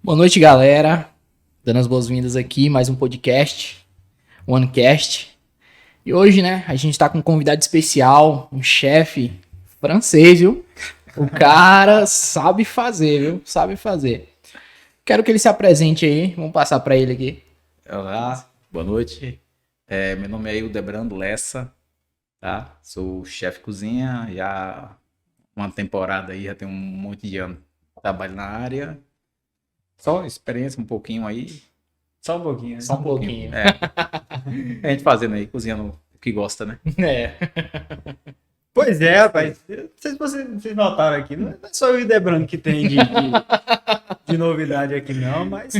Boa noite, galera. Dando as boas-vindas aqui, mais um podcast, OneCast. E hoje, né, a gente tá com um convidado especial, um chefe francês, viu? O cara sabe fazer, viu? Sabe fazer. Quero que ele se apresente aí, vamos passar pra ele aqui. Olá, boa noite. Meu nome é Hildebrando Lessa, tá? Sou chefe cozinha, já uma temporada aí, já tem um monte de anos. Trabalho na área, só experiência um pouquinho aí. Só um pouquinho, né? Só um pouquinho. A gente fazendo aí, cozinhando o que gosta, né? É. Pois é, rapaz. Não sei se vocês notaram aqui, não é só o Hildebrando que tem de novidade aqui, não, mas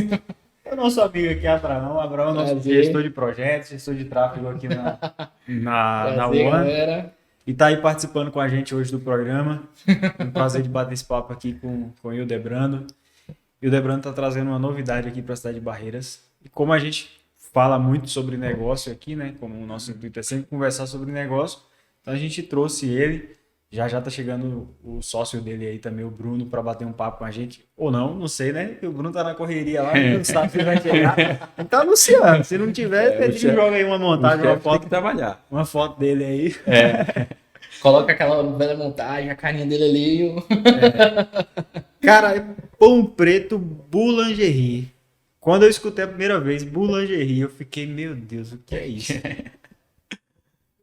é o nosso amigo aqui, Abraão. O Abraão é nosso Prazer. gestor de projetos, gestor de tráfego aqui na Prazer, One. galera. E tá aí participando com a gente hoje do programa. É um prazer de bater esse papo aqui com o Hildebrando. E o Hildebrando tá trazendo uma novidade aqui para a cidade de Barreiras. E como a gente fala muito sobre negócio aqui, né? Como o nosso intuito é sempre conversar sobre negócio, então a gente trouxe ele. Já tá chegando o sócio dele aí também, o Bruno, para bater um papo com a gente. Ou não sei, né? Porque o Bruno tá na correria lá, não sabe se vai chegar. Então tá anunciando. Se não tiver, a gente joga aí uma montagem, uma Tem foto, que trabalhar. uma foto dele aí. Coloca aquela velha montagem, a carinha dele ali. Cara, é pão preto boulangerie. Quando eu escutei a primeira vez boulangerie, eu fiquei, meu Deus, o que é isso?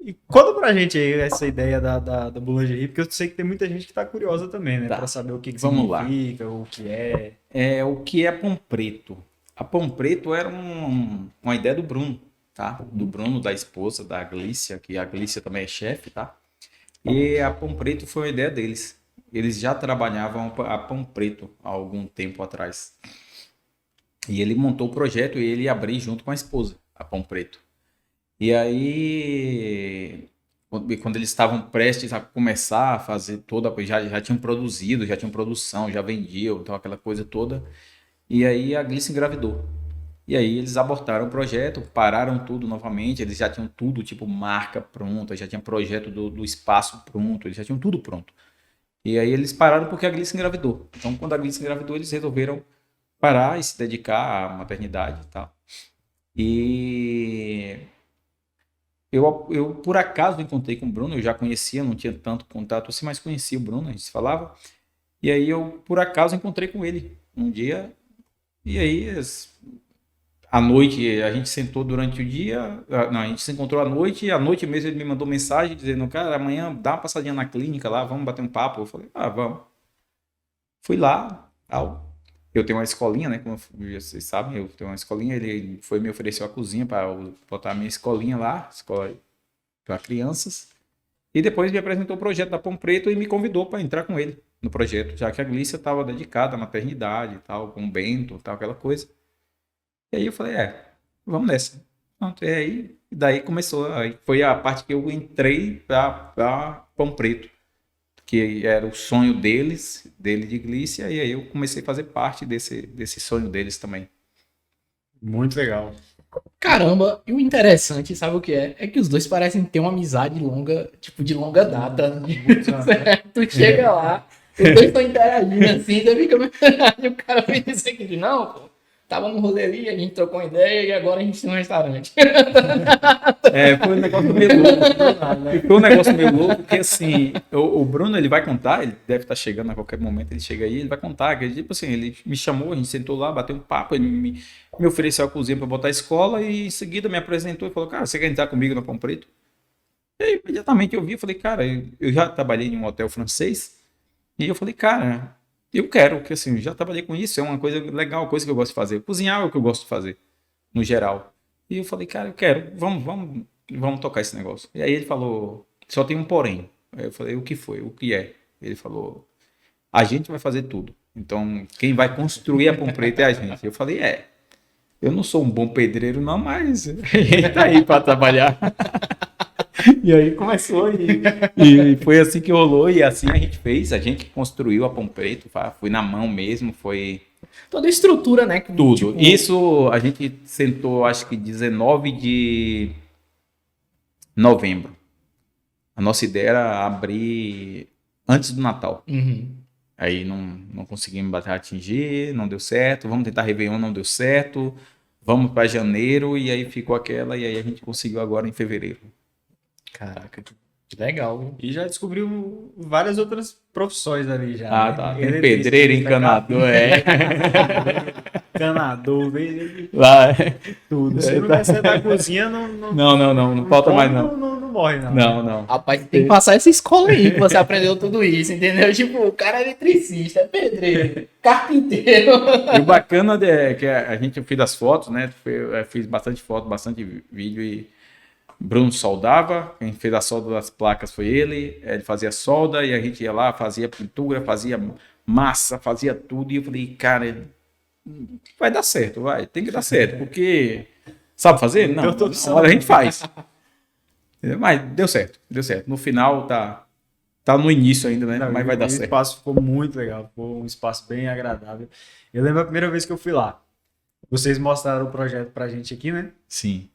E conta pra gente aí essa ideia da boulangerie, porque eu sei que tem muita gente que tá curiosa também, né? Tá. Pra saber o que Vamos lá. significa, o que é. O que é pão preto? A pão preto era uma ideia do Bruno, tá? Do Bruno, da esposa, da Glícia, que a Glícia também é chefe, tá? E a pão preto foi uma ideia deles. Eles já trabalhavam a pão preto há algum tempo atrás. E ele montou o projeto e ele ia abrir junto com a esposa, a pão preto. E aí, quando eles estavam prestes a começar a fazer toda, já tinham produzido, já tinham produção, já vendiam, então aquela coisa toda. E aí a Glícia engravidou. E aí eles abortaram o projeto, pararam tudo novamente, eles já tinham tudo, tipo marca pronta, já tinha projeto do espaço pronto, eles já tinham tudo pronto. E aí eles pararam porque a Glícia engravidou. Então quando a Glícia engravidou, eles resolveram parar e se dedicar à maternidade e tal. E eu por acaso encontrei com o Bruno, eu já conhecia, não tinha tanto contato assim, mas conhecia o Bruno, a gente se falava. E aí eu por acaso encontrei com ele um dia, e aí à noite a gente sentou durante o dia, não, a gente se encontrou à noite mesmo ele me mandou mensagem dizendo, cara, amanhã dá uma passadinha na clínica lá, vamos bater um papo. Eu falei, vamos. Fui lá, tal. Eu tenho uma escolinha, né? Como vocês sabem, eu tenho uma escolinha. Ele foi me ofereceu a cozinha para botar a minha escolinha lá, escola para crianças. E depois me apresentou o projeto da Pão Preto e me convidou para entrar com ele no projeto, já que a Glícia estava dedicada à maternidade e tal, com o Bento, tal, aquela coisa. E aí eu falei, vamos nessa. Pronto, e aí, daí começou. Aí foi a parte que eu entrei para Pão Preto, que era o sonho dele de Glícia, e aí eu comecei a fazer parte desse sonho deles também. Muito legal. Caramba, e o interessante, sabe o que é? É que os dois parecem ter uma amizade longa, tipo, de longa data. Tu chega lá, os dois estão interagindo assim, você fica. E o cara fez isso aqui, não, pô. Tava no rolê ali, a gente trocou uma ideia e agora a gente tem um restaurante. Foi um negócio meio louco. Ficou um negócio meio louco, porque assim, o Bruno, ele vai contar, ele deve estar chegando a qualquer momento, ele chega aí, ele vai contar, que tipo assim, ele me chamou, a gente sentou lá, bateu um papo, ele me ofereceu a cozinha para botar a escola e em seguida me apresentou e falou, cara, você quer entrar comigo no Pão Preto? E aí, imediatamente eu vi, eu falei, cara, eu já trabalhei em um hotel francês e eu falei, cara, eu quero, porque assim, eu já trabalhei com isso, é uma coisa legal, uma coisa que eu gosto de fazer. Cozinhar é o que eu gosto de fazer, no geral. E eu falei, cara, eu quero, vamos tocar esse negócio. E aí ele falou, só tem um porém. Aí eu falei, o que foi? O que é? Ele falou, a gente vai fazer tudo. Então, quem vai construir a Pão Preto é a gente. Eu falei, eu não sou um bom pedreiro não, mas a gente tá aí para trabalhar. E aí começou e foi assim que rolou e assim a gente fez, a gente construiu a Pão Preto, foi na mão mesmo, foi Toda a estrutura, né? tudo. Tipo, Isso a gente sentou acho que 19 de novembro. A nossa ideia era abrir antes do Natal. Uhum. Aí não conseguimos atingir, não deu certo. Vamos tentar Réveillon, não deu certo. Vamos para janeiro e aí ficou aquela e aí a gente conseguiu agora em fevereiro. Caraca, que legal, viu? E já descobriu várias outras profissões ali já, Ah, né? tá. Tem Eletricista, pedreiro, encanador, encanador, veio Lá. tudo. Se não Tá. der certo da cozinha, Não falta mais não. Não morre, não. Não. Rapaz, tem que passar essa escola aí que você aprendeu tudo isso, entendeu? Tipo, o cara é eletricista, é pedreiro, carpinteiro. E o bacana é que a gente fez as fotos, né? Eu fiz bastante foto, bastante vídeo e Bruno soldava, quem fez a solda das placas foi ele fazia solda e a gente ia lá, fazia pintura, fazia massa, fazia tudo e eu falei, cara, vai dar certo, tem que dar certo, porque sabe fazer? Não, uma hora a gente faz. Mas deu certo. No final tá no início ainda, né? Não, mas vai dar o certo. espaço ficou muito legal, ficou um espaço bem agradável. Eu lembro a primeira vez que eu fui lá. Vocês mostraram o projeto pra gente aqui, né? Sim.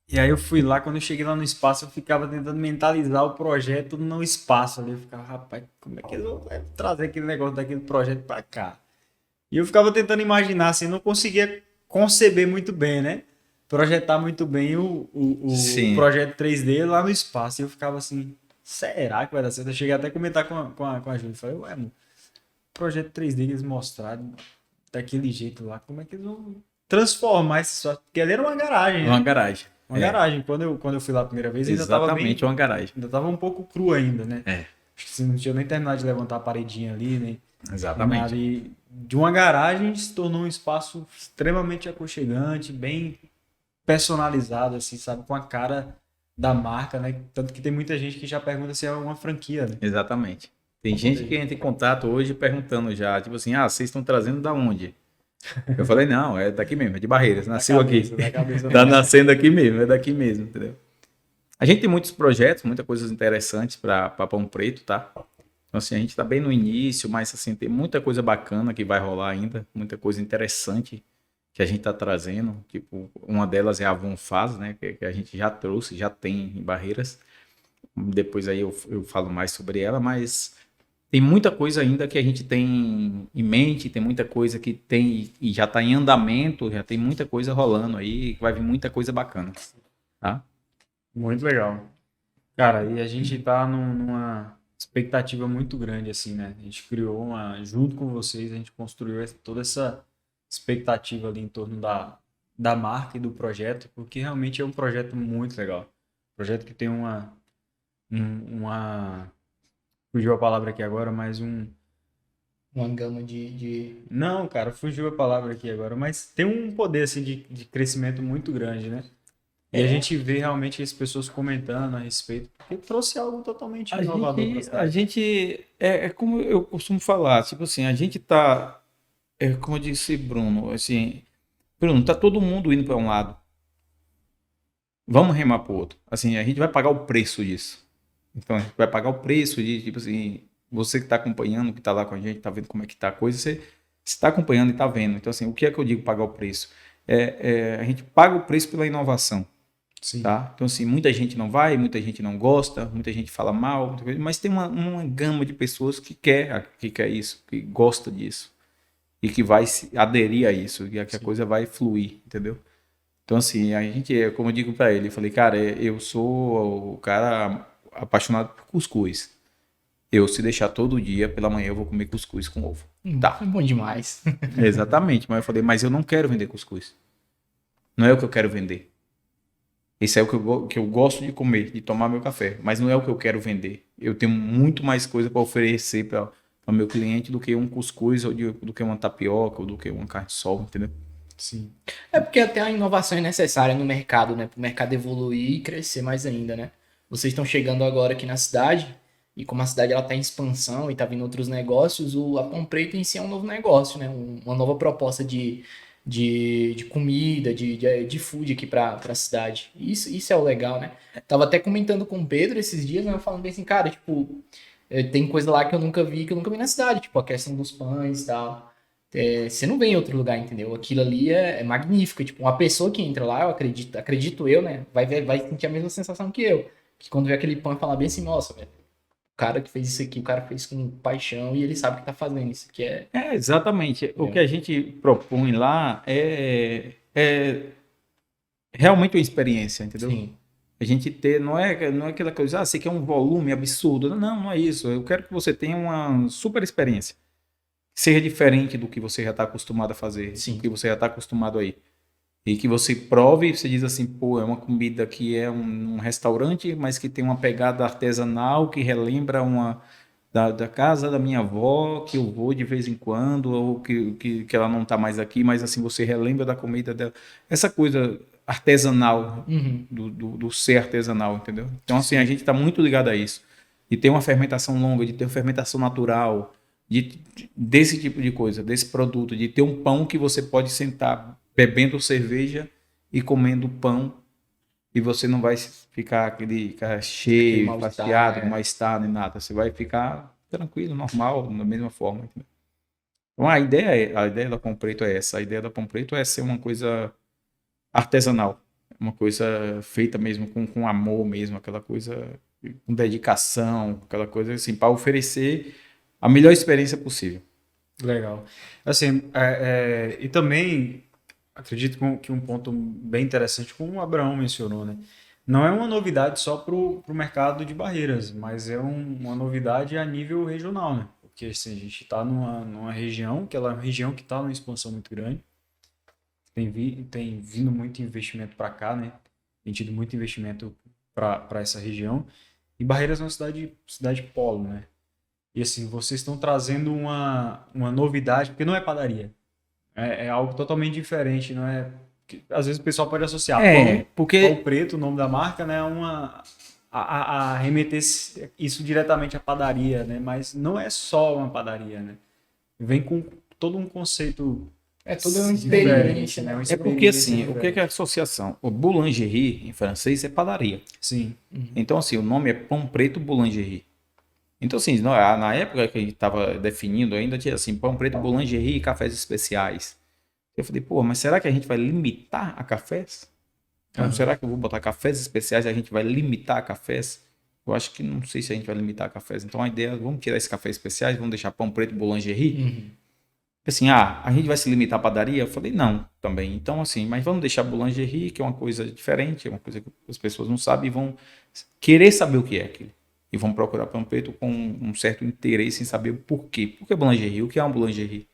E aí eu fui lá, quando eu cheguei lá no espaço, eu ficava tentando mentalizar o projeto no espaço ali. Eu ficava, rapaz, como é que eles vão trazer aquele negócio daquele projeto pra cá? E eu ficava tentando imaginar, assim, não conseguia conceber muito bem, né? Projetar muito bem o projeto 3D lá no espaço. E eu ficava assim, será que vai dar certo? Eu cheguei até a comentar com a Júlia. Falei, ué, mano, projeto 3D que eles mostraram daquele jeito lá, como é que eles vão transformar esse software? Porque ali era uma garagem, Uma né? garagem. Uma garagem. Quando eu fui lá a primeira vez, ainda tava bem... Exatamente, uma garagem. Ainda tava um pouco cru ainda, né? É. Acho que você não tinha nem terminado de levantar a paredinha ali, né? Exatamente. Ali, de uma garagem se tornou um espaço extremamente aconchegante, bem personalizado, assim, sabe? Com a cara da marca, né? Tanto que tem muita gente que já pergunta se é uma franquia, né? Exatamente. Tem gente que entra em contato hoje perguntando já, tipo assim, vocês estão trazendo da onde? Eu falei, não, é daqui mesmo, é de Barreiras, nasceu aqui. Tá nascendo aqui mesmo, é daqui mesmo, entendeu? A gente tem muitos projetos, muitas coisas interessantes para Pão Preto, tá? Então, assim, a gente tá bem no início, mas, assim, tem muita coisa bacana que vai rolar ainda, muita coisa interessante que a gente tá trazendo. Tipo, uma delas é a Avon Faz, né? Que a gente já trouxe, já tem em Barreiras. Depois aí eu falo mais sobre ela, mas tem muita coisa ainda que a gente tem em mente, tem muita coisa que tem e já está em andamento, já tem muita coisa rolando aí, vai vir muita coisa bacana, tá? Muito legal. Cara, e a gente tá numa expectativa muito grande, assim, né? A gente criou junto com vocês, a gente construiu toda essa expectativa ali em torno da marca e do projeto, porque realmente é um projeto muito legal. Projeto que tem fugiu a palavra aqui agora, mas Uma gama de... Não, cara, fugiu a palavra aqui agora, mas tem um poder, assim, de crescimento muito grande, né? E a gente vê realmente as pessoas comentando a respeito, porque trouxe algo totalmente inovador pra cidade. A gente é como eu costumo falar, tipo assim, a gente tá, como eu disse Bruno, assim, Bruno, tá todo mundo indo para um lado. Vamos remar pro outro. Assim, a gente vai pagar o preço disso. Então, a gente vai pagar o preço de, tipo assim, você que está acompanhando, que está lá com a gente, está vendo como é que tá a coisa, você está acompanhando e está vendo. Então, assim, o que é que eu digo pagar o preço? A gente paga o preço pela inovação. Sim. Tá? Então, assim, muita gente não vai, muita gente não gosta, muita gente fala mal, mas tem uma gama de pessoas que quer isso, que gosta disso e que vai aderir a isso, e que a coisa vai fluir, entendeu? Então, assim, a gente, como eu digo para ele, eu falei, cara, eu sou o cara apaixonado por cuscuz. Se deixar todo dia, pela manhã, eu vou comer cuscuz com ovo. Tá. É bom demais. Exatamente, mas eu falei, mas eu não quero vender cuscuz. Não é o que eu quero vender. Esse é o que eu gosto de comer, de tomar meu café, mas não é o que eu quero vender. Eu tenho muito mais coisa para oferecer para o meu cliente do que um cuscuz, ou do que uma tapioca, ou do que uma carne de sol, entendeu? Sim. É porque até a inovação é necessária no mercado, né? Para o mercado evoluir e crescer mais ainda, né? Vocês estão chegando agora aqui na cidade, e como a cidade ela está em expansão e está vindo outros negócios, a Pão Preto em si é um novo negócio, né? Uma nova proposta de comida, de food aqui para a cidade. Isso é o legal, né? Tava até comentando com o Pedro esses dias, né? Falando bem assim, cara, tipo, tem coisa lá que eu nunca vi na cidade, tipo a questão dos pães e tal. Você não vê em outro lugar, entendeu? Aquilo ali é magnífico. Tipo, uma pessoa que entra lá, eu acredito eu, né? Vai sentir a mesma sensação que eu. Que quando vê aquele pão e fala bem assim, nossa, velho, cara que fez isso aqui, o cara fez com paixão e ele sabe que tá fazendo isso aqui. Exatamente. O que a gente propõe lá é realmente uma experiência, entendeu? Sim. A gente ter, não é aquela coisa, você quer um volume absurdo. Não é isso. Eu quero que você tenha uma super experiência. Que seja diferente do que você já está acostumado a fazer, Sim. do que você já está acostumado aí. E que você prove e você diz assim, pô, é uma comida que é um restaurante, mas que tem uma pegada artesanal que relembra da casa da minha avó, que eu vou de vez em quando, ou que ela não está mais aqui, mas assim, você relembra da comida dela. Essa coisa artesanal, Uhum. do ser artesanal, entendeu? Então, assim, a gente está muito ligado a isso. De ter uma fermentação longa, de ter uma fermentação natural, desse tipo de coisa, desse produto, de ter um pão que você pode sentar bebendo cerveja e comendo pão e você não vai ficar aquele cara cheio, mal-estar, fastiado, com mal-estar nem nada. Você vai ficar tranquilo, normal, da mesma forma. Entendeu? Então a ideia da Pão Preto é essa. A ideia da Pão Preto é ser uma coisa artesanal, uma coisa feita mesmo com amor mesmo, aquela coisa com dedicação, aquela coisa assim, para oferecer a melhor experiência possível. Legal. Assim, e também acredito que um ponto bem interessante, como o Abraão mencionou, né? Não é uma novidade só para o mercado de Barreiras, mas é uma novidade a nível regional, né? Porque assim, a gente está numa região, que ela é uma região que está numa expansão muito grande, tem vindo muito investimento para cá, né? Tem tido muito investimento para essa região. E Barreiras é uma cidade polo, né? E assim, vocês estão trazendo uma novidade, porque não é padaria. É algo totalmente diferente, não é? Às vezes o pessoal pode associar Pão Preto, o nome da marca, né? A remeter isso diretamente à padaria, né? Mas não é só uma padaria, né? Vem com todo um conceito. É toda uma experiência, né? É porque assim, o que é a associação? O boulangerie, em francês, é padaria. Sim. Então, assim, o nome é Pão Preto Boulangerie. Então, assim, na época que a gente estava definindo ainda, tinha assim, Pão Preto Boulangerie e cafés especiais. Eu falei, pô, mas será que a gente vai limitar a cafés? Então, será que eu vou botar cafés especiais e a gente vai limitar a cafés? Eu acho que não sei se a gente vai limitar a cafés. Então, a ideia é, vamos tirar esses cafés especiais, vamos deixar Pão Preto Boulangerie? Assim, a gente vai se limitar à padaria? Eu falei, não, também. Então, assim, mas vamos deixar boulangerie, que é uma coisa diferente, é uma coisa que as pessoas não sabem e vão querer saber o que é aquilo. E vão procurar Pão Preto com um certo interesse em saber o porquê. Por que boulangerie? O que é uma boulangerie?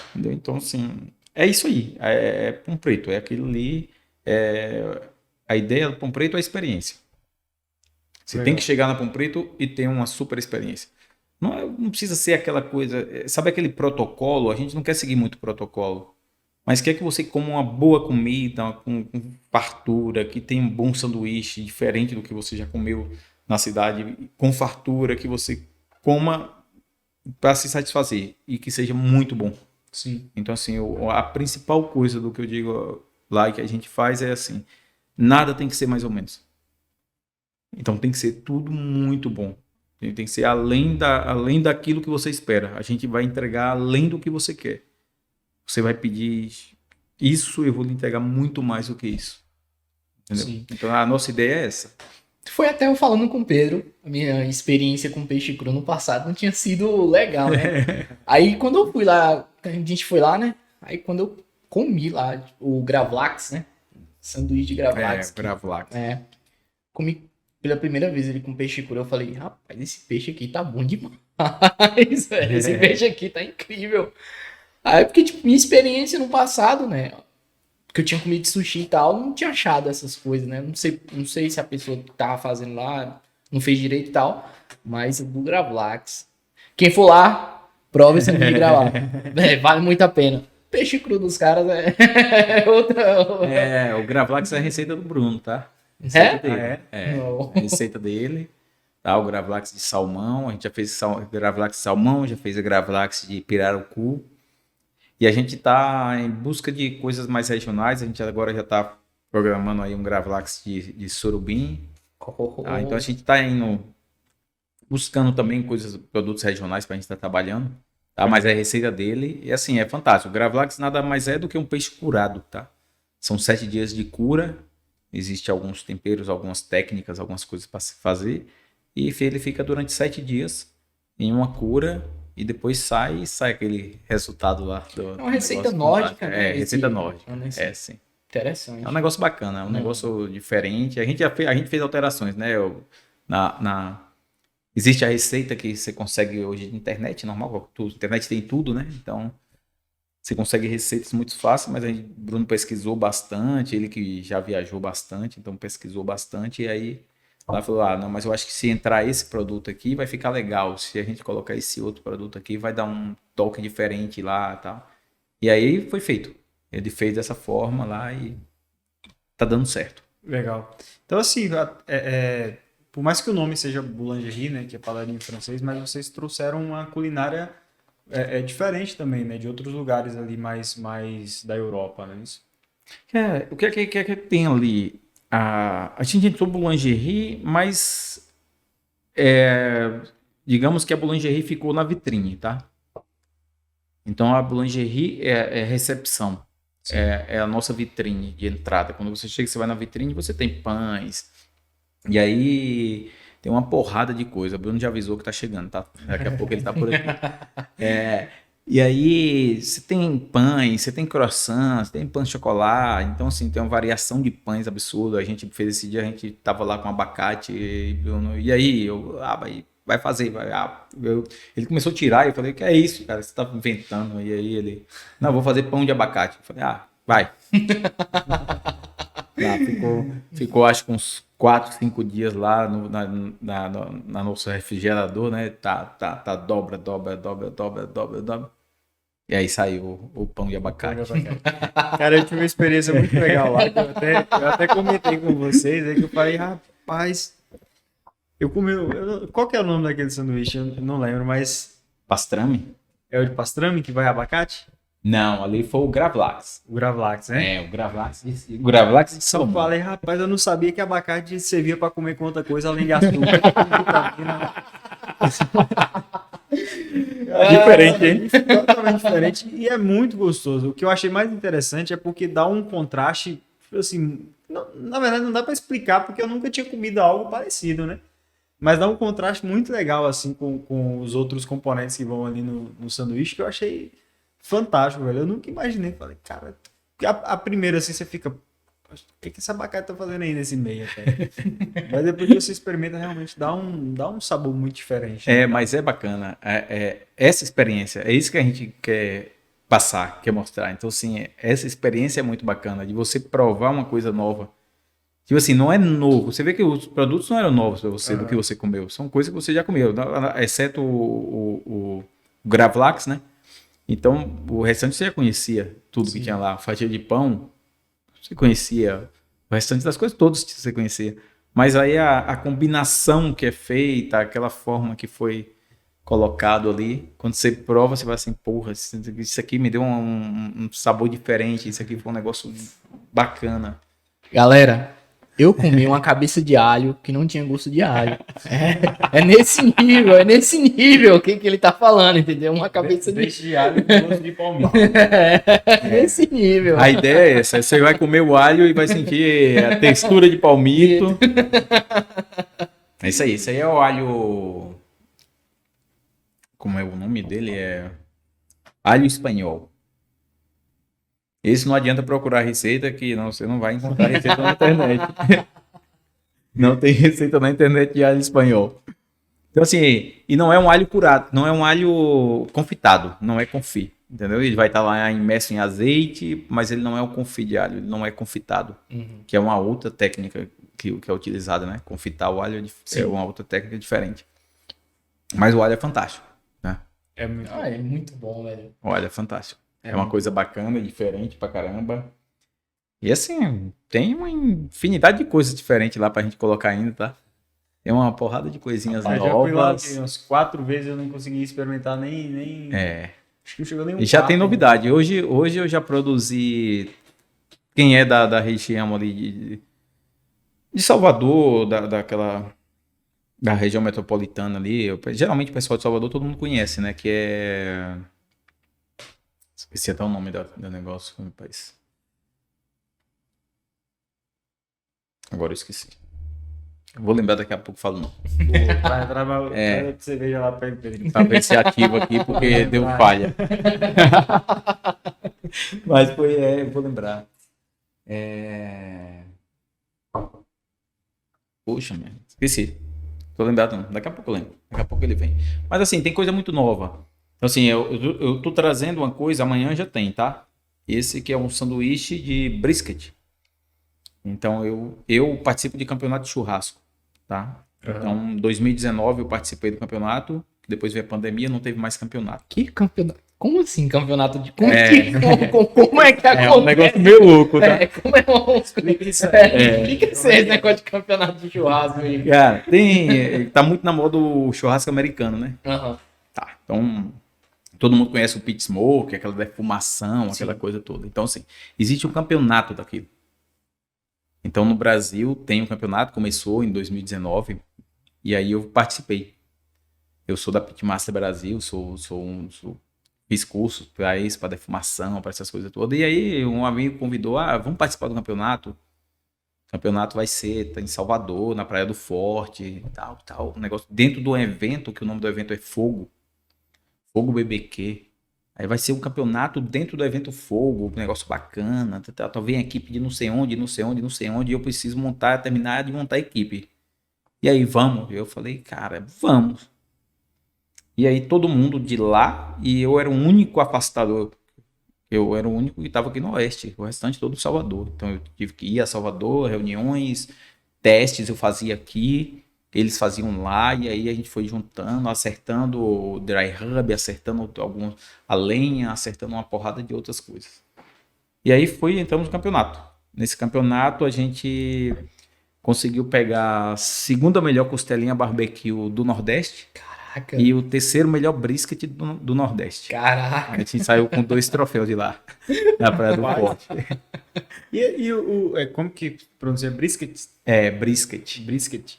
Entendeu? Então, assim, é isso aí. É Pão Preto, é aquilo ali. A ideia do Pão Preto é a experiência. Você tem que chegar na Pão Preto e ter uma super experiência. Não precisa ser aquela coisa. Sabe aquele protocolo? A gente não quer seguir muito protocolo. Mas quer que você coma uma boa comida, com fartura, que tenha um bom sanduíche, diferente do que você já comeu na cidade, com fartura, que você coma para se satisfazer e que seja muito bom. Sim. Então, assim, a principal coisa do que eu digo lá e que a gente faz é assim: nada tem que ser mais ou menos. Então, tem que ser tudo muito bom. Tem que ser além daquilo que você espera. A gente vai entregar além do que você quer. Você vai pedir isso, eu vou lhe entregar muito mais do que isso. Entendeu? Sim. Então, a nossa ideia é essa. Foi até eu falando com o Pedro, a minha experiência com peixe cru no passado não tinha sido legal, né? Aí quando eu fui lá, a gente foi lá, né? Aí quando eu comi lá o Gravlax, né? Sanduíche de Gravlax. Gravlax. Comi pela primeira vez ele com peixe cru, eu falei, rapaz, esse peixe aqui tá bom demais, velho. Esse peixe aqui tá incrível. Aí porque, tipo, minha experiência no passado, né? Porque eu tinha comido sushi e tal, não tinha achado essas coisas, né? Não sei se a pessoa que tava fazendo lá não fez direito e tal, mas do Gravlax. Quem for lá, prova esse sanduíche de Gravlax. Vale muito a pena. Peixe cru dos caras é outra. O Gravlax é a receita do Bruno, tá? Não. A receita dele. Tá? O Gravlax de salmão. A gente já fez Gravlax de salmão, já fez o Gravlax de pirarucu. E a gente está em busca de coisas mais regionais. A gente agora já está programando aí um Gravlax de surubim. Tá? Então a gente está indo buscando também produtos regionais para a gente estar trabalhando. Tá? Mas é a receita dele. E assim, é fantástico. O Gravlax nada mais é do que um peixe curado. Tá? São 7 dias de cura. Existem alguns temperos, algumas técnicas, algumas coisas para se fazer. e ele fica durante 7 dias em uma cura e depois sai aquele resultado lá do É uma receita negócio nórdica, fantástico. né? Receita nórdica. É uma receita Sim. interessante. É um negócio bacana, é um negócio diferente. A gente fez alterações, né? Existe a receita que você consegue hoje na internet, normal, internet tem tudo, né? Então, você consegue receitas muito fáceis, mas Bruno pesquisou bastante, ele que já viajou bastante, então pesquisou bastante, e aí lá falou, não, mas eu acho que se entrar esse produto aqui vai ficar legal, se a gente colocar esse outro produto aqui vai dar um toque diferente lá e tal. E aí foi feito. Ele fez dessa forma lá e tá dando certo. Legal. Então, assim, por mais que o nome seja boulangerie, né, que é padaria em francês, mas vocês trouxeram uma culinária diferente também, né, de outros lugares ali mais da Europa, né? Isso? O que é que tem ali? A gente entrou boulangerie, mas digamos que a boulangerie ficou na vitrine, tá? Então a boulangerie é recepção. É a nossa vitrine de entrada. Quando você chega, você vai na vitrine, você tem pães. E aí tem uma porrada de coisa. O Bruno já avisou que tá chegando, tá? Daqui a pouco ele tá por aqui. E aí você tem pães, você tem croissants, tem pão de chocolate. Então, assim, tem uma variação de pães absurda. A gente fez esse dia, a gente tava lá com abacate. E aí, vai fazer. Ele começou a tirar, eu falei, que é isso, cara? Você tá inventando. E aí ele, não, eu vou fazer pão de abacate. Eu falei, vai. Ficou acho que uns 4, 5 dias lá na nosso refrigerador, né? Tá dobra. E aí saiu o pão de abacate. Cara, eu tive uma experiência muito legal lá, que eu até comentei com vocês, aí que eu falei, rapaz, eu comi, qual que é o nome daquele sanduíche? Eu não lembro, mas... Pastrame? É o de pastrame que vai abacate? Não, ali foi o Gravlax. O Gravlax, né? O Gravlax. O Gravlax de Só falei, rapaz, eu não sabia que abacate servia pra comer com outra coisa além de açúcar. Diferente, hein? Totalmente diferente e é muito gostoso. O que eu achei mais interessante é porque dá um contraste, assim, na verdade não dá pra explicar porque eu nunca tinha comido algo parecido, né? Mas dá um contraste muito legal, assim, com os outros componentes que vão ali no sanduíche, que eu achei fantástico, velho. Eu nunca imaginei. Falei, cara, a primeira, assim, você fica... O que esse abacate tá fazendo aí nesse meio, cara? Mas depois que você experimenta, realmente dá um sabor muito diferente. Né? Mas é bacana. Essa experiência, é isso que a gente quer passar, quer mostrar. Então, assim, essa experiência é muito bacana, de você provar uma coisa nova. Tipo assim, não é novo. Você vê que os produtos não eram novos para você, do que você comeu. São coisas que você já comeu, exceto o Gravlax, né? Então, o restante você já conhecia tudo que tinha lá. Fatia de pão, você conhecia. O restante das coisas todas você conhecia. Mas aí a combinação que é feita, aquela forma que foi colocado ali, quando você prova, você vai assim, porra, isso aqui me deu um sabor diferente, isso aqui foi um negócio bacana. Galera, eu comi uma cabeça de alho que não tinha gosto de alho. É nesse nível o que ele tá falando, entendeu? Uma cabeça de alho com gosto de palmito. É nesse nível. A ideia é essa, você vai comer o alho e vai sentir a textura de palmito. É isso aí, esse aí é o alho... Como é o nome dele? É alho espanhol. Esse não adianta procurar receita, que você não vai encontrar receita na internet. Não tem receita na internet de alho espanhol. Então, assim, e não é um alho curado, não é um alho confitado, não é confit, entendeu? Ele vai estar lá imerso em azeite, mas ele não é o confit de alho, ele não é confitado, que é uma outra técnica que é utilizada, né? Confitar o alho é uma outra técnica diferente. Mas o alho é fantástico, né? É muito bom, velho. O alho é fantástico. É uma coisa bacana, diferente pra caramba. E assim, tem uma infinidade de coisas diferentes lá pra gente colocar ainda, tá? Tem uma porrada de coisinhas novas. Já fui lá umas 4 vezes, eu não consegui experimentar nem... Acho que não chegou nem E já tem novidade. Hoje eu já produzi... Quem é da região ali de Salvador, da região metropolitana ali, geralmente o pessoal de Salvador todo mundo conhece, né? Que é... Esqueci até o nome do negócio no país. Agora eu esqueci. Vou lembrar daqui a pouco, falo não. Vai entrar pra cerveja lá pra ele. Pra ver se ativo aqui, porque deu falha. Mas foi, eu vou lembrar. Poxa, meu, esqueci. Tô lembrado não. Daqui a pouco eu lembro. Daqui a pouco ele vem. Mas assim, tem coisa muito nova. Então assim, eu tô trazendo uma coisa, amanhã já tem, tá? Esse que é um sanduíche de brisket. Então eu participo de campeonato de churrasco, tá? Então, em 2019 eu participei do campeonato, depois veio a pandemia, não teve mais campeonato. Que campeonato? Como assim, campeonato de... Como é que acontece? É um negócio meio louco, tá? Como é um... Explica esse negócio de campeonato de churrasco aí. Cara, tá muito na moda o churrasco americano, né? Aham. Tá, então todo mundo conhece o pit smoke, aquela defumação, aquela coisa toda. Então, assim, existe um campeonato daquilo. Então, no Brasil, tem um campeonato, começou em 2019, e aí eu participei. Eu sou da Pitmaster Brasil, fiz cursos para isso, para defumação, para essas coisas todas. E aí um amigo convidou, vamos participar do campeonato. O campeonato vai ser em Salvador, na Praia do Forte, tal. Um negócio dentro do evento, que o nome do evento é Fogo BBQ. Aí vai ser um campeonato dentro do evento Fogo, um negócio bacana. Vem a equipe de não sei onde, e eu preciso terminar de montar a equipe. E aí, vamos? Eu falei, cara, vamos. E aí todo mundo de lá, e eu era o único afastado. Eu era o único que estava aqui no Oeste, o restante todo em Salvador. Então eu tive que ir a Salvador, reuniões, testes eu fazia aqui, eles faziam lá, e aí a gente foi juntando, acertando o dry rub, acertando a lenha, acertando uma porrada de outras coisas. E aí entramos no campeonato. Nesse campeonato a gente conseguiu pegar a segunda melhor costelinha barbecue do Nordeste. Caraca. E o terceiro melhor brisket do Nordeste. Caraca. A gente saiu com 2 troféus de lá, na Praia do Forte. Como que pronuncia brisket? Brisket. Brisket.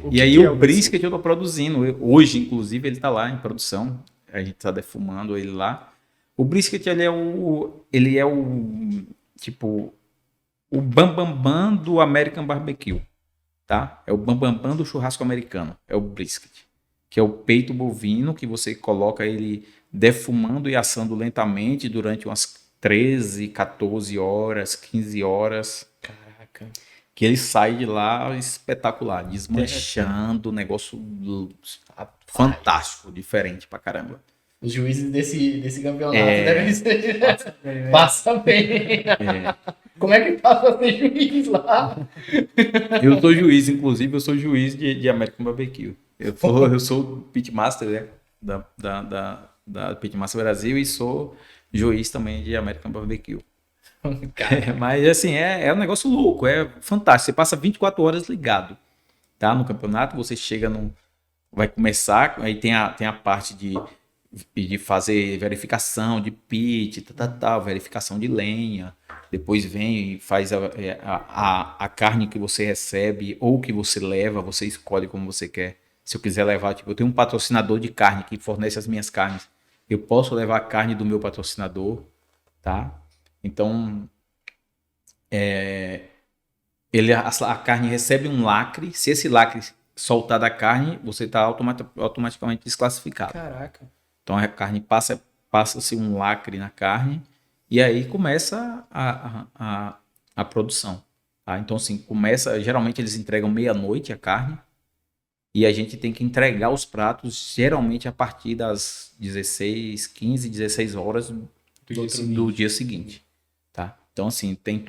E aí o brisket eu tô produzindo. Hoje, inclusive, ele tá lá em produção. A gente tá defumando ele lá. O brisket, ele é o tipo, o bambambam do American Barbecue, tá? É o bambambam do churrasco americano. É o brisket. Que é o peito bovino, que você coloca ele defumando e assando lentamente durante umas 13, 14 horas, 15 horas. Caraca. Que ele sai de lá espetacular, desmanchando, negócio fantástico, diferente pra caramba. Os juízes desse campeonato devem ser... Passa bem. Como é que passa a ser juiz lá? Eu sou juiz, inclusive, eu sou juiz de American Barbecue. Eu sou pitmaster, né, da Pitmaster Brasil, e sou juiz também de American Barbecue. Mas assim, é um negócio louco, é fantástico. Você passa 24 horas ligado, tá? No campeonato, você chega vai começar, aí tem a parte de fazer verificação de pit, verificação de lenha. Depois vem e faz a carne que você recebe ou que você leva, você escolhe como você quer. Se eu quiser levar, eu tenho um patrocinador de carne que fornece as minhas carnes. Eu posso levar a carne do meu patrocinador, tá? Então, a carne recebe um lacre. Se esse lacre soltar da carne, você está automaticamente desclassificado. Caraca. Então, a carne passa-se um lacre na carne e aí começa a produção. Tá? Então, assim, geralmente eles entregam meia-noite a carne. E a gente tem que entregar os pratos geralmente a partir das 16 horas do dia seguinte, tá? Então, assim, tem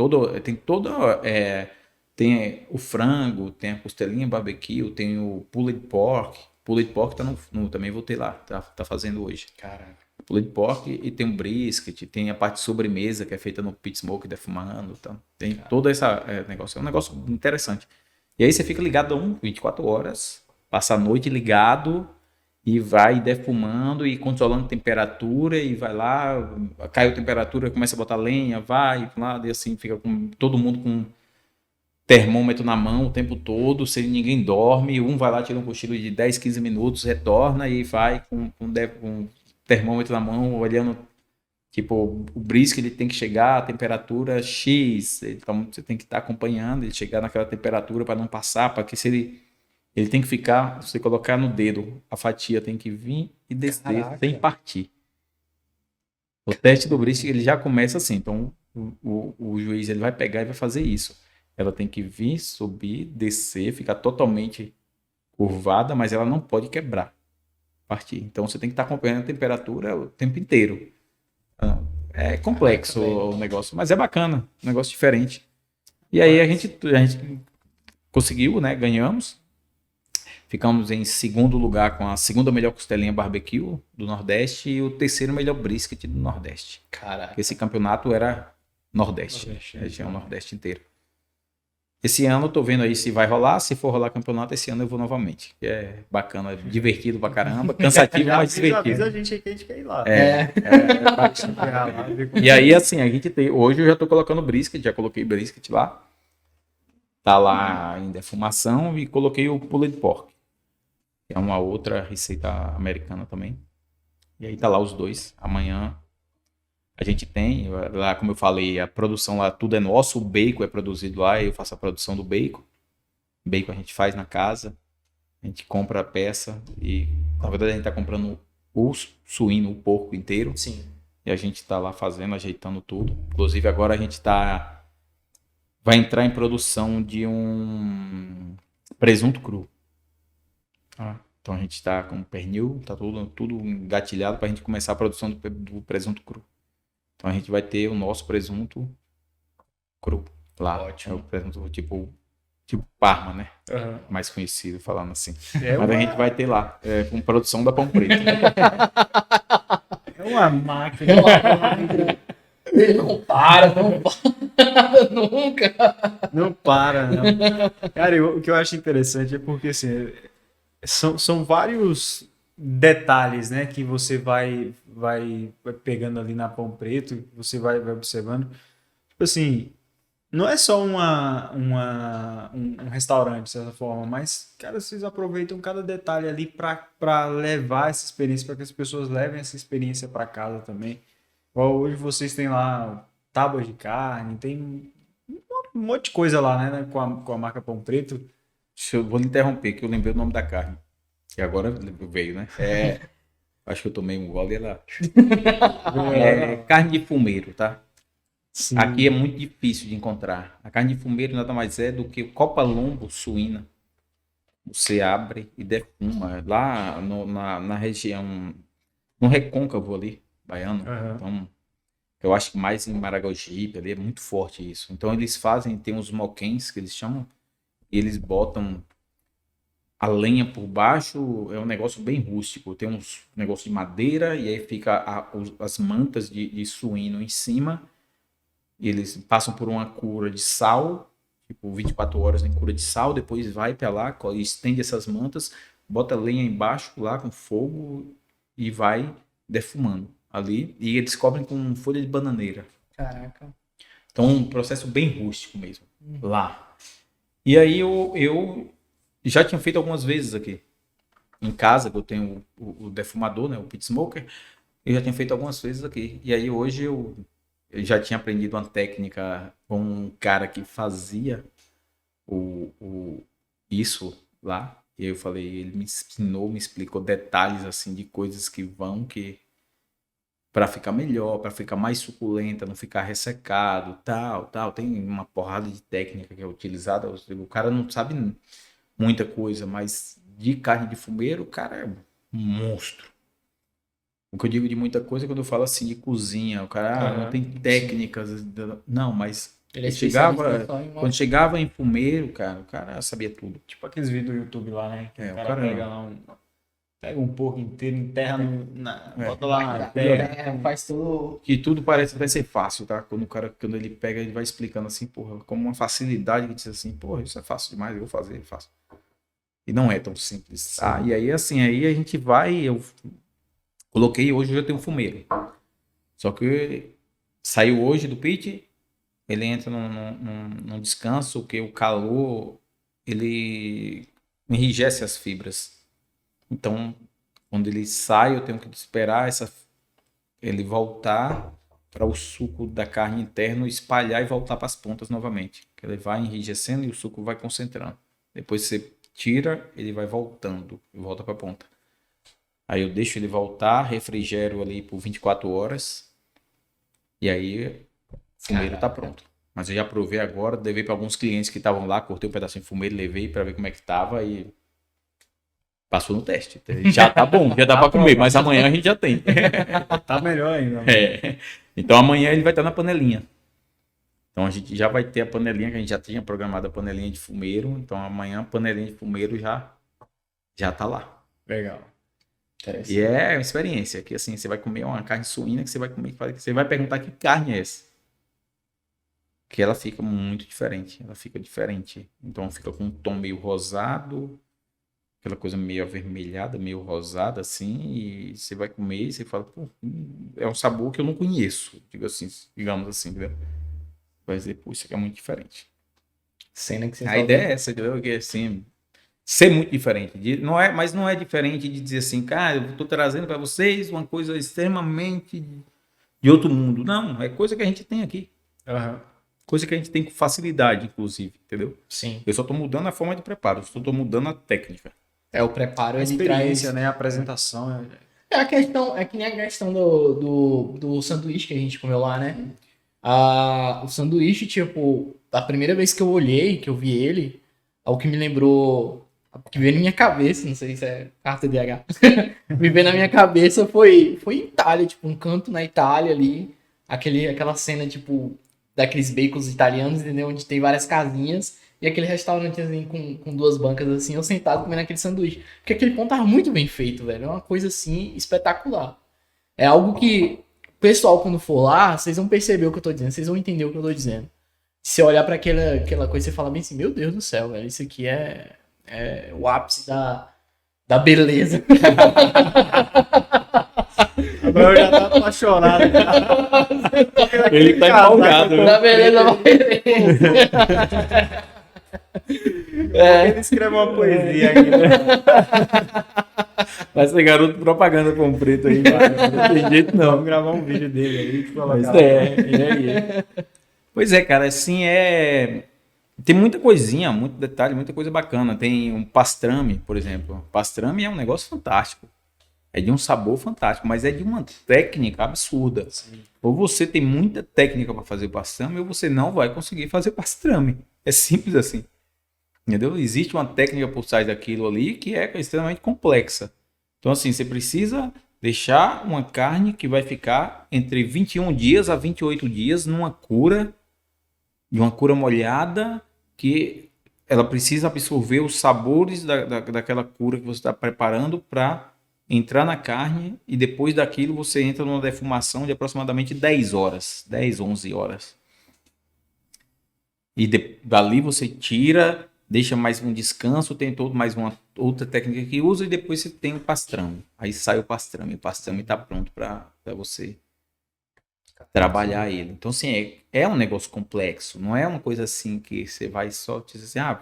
o frango, tem a costelinha barbecue, tem o pulled pork. Pulled pork também vou ter lá, tá fazendo hoje. Caraca. Pulled pork, e tem o brisket, tem a parte de sobremesa que é feita no pit smoke defumando, tá? Tem todo esse negócio. É um negócio interessante. E aí você fica ligado 24 horas, passa a noite ligado e vai defumando e controlando temperatura, e vai lá, caiu a temperatura, começa a botar lenha, vai lá, e assim fica todo mundo com termômetro na mão o tempo todo, sem ninguém dorme, vai lá, tira um cochilo de 10, 15 minutos, retorna e vai com termômetro na mão, olhando Tipo, o brisket ele tem que chegar à temperatura X, então você tem que estar acompanhando ele chegar naquela temperatura para não passar, para que se ele tem que ficar, se você colocar no dedo, a fatia tem que vir e descer Caraca. sem partir. O teste do brisket ele já começa assim, então o juiz ele vai pegar e vai fazer isso. Ela tem que vir, subir, descer, ficar totalmente curvada, mas ela não pode quebrar, partir. Então você tem que estar acompanhando a temperatura o tempo inteiro. É complexo o negócio, mas é bacana, um negócio diferente. E aí a gente conseguiu, né? Ganhamos. Ficamos em segundo lugar com a segunda melhor costelinha barbecue do Nordeste e o terceiro melhor brisket do Nordeste. Caraca. Esse campeonato era Nordeste. Região Nordeste inteira. Esse ano eu tô vendo aí se vai rolar. Se for rolar campeonato, esse ano eu vou novamente. Que é bacana, divertido pra caramba. Cansativo, mas divertido. A gente aqui, a gente quer ir lá. E aí, assim, a gente tem. Hoje eu já tô colocando brisket, já coloquei brisket lá. Tá lá em defumação e coloquei o pulled pork. Que é uma outra receita americana também. E aí tá lá os dois. Amanhã a gente tem, lá como eu falei, a produção lá, tudo é nosso, o bacon é produzido lá, eu faço a produção do bacon. Bacon a gente faz na casa, a gente compra a peça e, na verdade, a gente tá comprando o suíno, o porco inteiro. Sim. E a gente tá lá fazendo, ajeitando tudo. Inclusive agora a gente vai entrar em produção de um presunto cru. Então a gente tá com pernil, tá tudo engatilhado pra gente começar a produção do presunto cru. Então a gente vai ter o nosso presunto cru lá. Ótimo. É o presunto tipo Parma, né? Uhum. Mais conhecido, falando assim. É Mas a uma- gente vai ter lá, com produção da Pão Preto. É uma máquina. Ele não para, nunca. Não para, não. Cara, o que eu acho interessante é porque, assim, são vários detalhes, né, que você vai pegando ali na Pão Preto, você vai observando. Tipo assim, não é só um restaurante, de certa forma, mas, cara, vocês aproveitam cada detalhe ali para levar essa experiência, para que as pessoas levem essa experiência para casa também. Igual hoje vocês têm lá tábuas de carne, tem um monte de coisa lá, né, com a marca Pão Preto. Eu vou lhe interromper, que eu lembrei o nome da carne. E agora veio, né? Acho que eu tomei um gole e ela... carne de fumeiro, tá? Sim. Aqui é muito difícil de encontrar. A carne de fumeiro nada mais é do que copa-lombo suína. Você abre e defuma. Lá na região, no Recôncavo ali, baiano. Aham. Então, eu acho que mais em Maragogipe ali é muito forte isso. Então eles tem uns moquens que eles chamam, e eles botam a lenha por baixo, é um negócio bem rústico. Tem uns negócios de madeira e aí fica as mantas de suíno em cima. E eles passam por uma cura de sal, tipo 24 horas em cura de sal, depois vai para lá, estende essas mantas, bota lenha embaixo lá com fogo e vai defumando ali. E eles cobrem com folha de bananeira. Caraca. Então, um processo bem rústico mesmo, lá. E aí eu já tinha feito algumas vezes aqui. Em casa, que eu tenho o defumador, né, o pit smoker, eu já tinha feito algumas vezes aqui. E aí hoje eu já tinha aprendido uma técnica com um cara que fazia isso lá. E aí eu falei, ele me ensinou, me explicou detalhes assim de coisas que para ficar melhor, para ficar mais suculenta, não ficar ressecado, tal. Tem uma porrada de técnica que é utilizada. O cara não sabe muita coisa, mas de carne de fumeiro, o cara é um monstro. O que eu digo de muita coisa é quando eu falo assim de cozinha, o cara não tem técnicas, não, mas Ele é quando chegava em fumeiro, cara, o cara sabia tudo. Tipo aqueles vídeos do YouTube lá, né? Que o cara cara pega lá pega um porco inteiro, enterra bota lá na terra. Faz tudo. Que tudo parece até ser fácil, tá? Quando ele pega, ele vai explicando assim, porra, como uma facilidade que diz assim, porra, isso é fácil demais, eu vou fazer, faço. E não é tão simples. E aí assim, aí a gente eu coloquei, hoje eu já tenho um fumeiro. Só que saiu hoje do pit, ele entra num descanso, que o calor, ele enrijece as fibras. Então, quando ele sai, eu tenho que esperar ele voltar para o suco da carne interno espalhar e voltar para as pontas novamente. Que ele vai enrijecendo e o suco vai concentrando. Depois você tira, ele vai voltando e volta para a ponta. Aí eu deixo ele voltar, refrigero ali por 24 horas e aí o fumeiro tá pronto. Mas eu já provei agora, levei para alguns clientes que estavam lá, cortei um pedacinho de fumeiro, levei para ver como é que tava e passou no teste. Já tá bom, já dá para comer, mas amanhã a gente já tem. Tá melhor ainda. É. Então amanhã ele vai estar na panelinha. Então a gente já vai ter a panelinha, que a gente já tinha programado a panelinha de fumeiro. Então amanhã a panelinha de fumeiro já tá lá. Legal. E é uma experiência, que assim, você vai comer uma carne suína, que você vai comer, você vai perguntar que carne é essa. Que ela fica muito diferente, ela fica diferente. Então fica com um tom meio rosado, aquela coisa meio avermelhada, meio rosada assim, e você vai comer e você fala, pô, é um sabor que eu não conheço, digamos assim, entendeu? Vai dizer, pô, isso aqui é muito diferente. Cena que você A ideia é essa, entendeu? Que assim, ser muito diferente. Mas não é diferente de dizer assim, cara, eu tô trazendo para vocês uma coisa extremamente de outro mundo. Não, é coisa que a gente tem aqui. Aham. Coisa que a gente tem com facilidade, inclusive, entendeu? Sim. Eu só tô mudando a forma de preparo, eu só tô mudando a técnica. É, o preparo, A ele experiência, traz... né? A apresentação. É a questão, é que nem a questão do sanduíche que a gente comeu lá, né? O sanduíche, tipo, a primeira vez que eu olhei, que eu vi ele, o que me lembrou, o que veio na minha cabeça, não sei se é carta DH, me veio na minha cabeça foi em Itália, tipo, um canto na Itália ali, aquela cena, tipo, daqueles bacons italianos, entendeu? Onde tem várias casinhas e aquele restaurante assim, com duas bancas assim, eu sentado comendo aquele sanduíche. Porque aquele pão tava muito bem feito, velho. É uma coisa assim espetacular. É algo que o pessoal, quando for lá, vocês vão perceber o que eu tô dizendo, vocês vão entender o que eu tô dizendo. Se você olhar pra aquela coisa, você fala bem assim, meu Deus do céu, velho, isso aqui é o ápice da beleza. Agora eu já tô apaixonado. Ele tá empolgado. Da beleza da beleza. Ele escreveu uma poesia aqui. Vai ser garoto propaganda com preto aí, não tem jeito não. Vamos gravar um vídeo dele aí. Mas Pois é, cara, assim, tem muita coisinha, muito detalhe, muita coisa bacana. Tem um pastrame, por exemplo. Pastrame é um negócio fantástico. É de um sabor fantástico, mas é de uma técnica absurda. Sim. Ou você tem muita técnica para fazer pastrame, ou você não vai conseguir fazer pastrame. É simples assim. Entendeu? Existe uma técnica por trás daquilo ali que é extremamente complexa. Então, assim, você precisa deixar uma carne que vai ficar entre 21 dias a 28 dias numa cura, de uma cura molhada, que ela precisa absorver os sabores daquela cura que você está preparando para entrar na carne, e depois daquilo você entra numa defumação de aproximadamente 10 horas, 10, 11 horas. E dali você tira, deixa mais um descanso, tem mais uma outra técnica que usa, e depois você tem o pastrame. Aí sai o pastrame está pronto para você trabalhar ele. Então, assim, é um negócio complexo, não é uma coisa assim que você vai só dizer assim,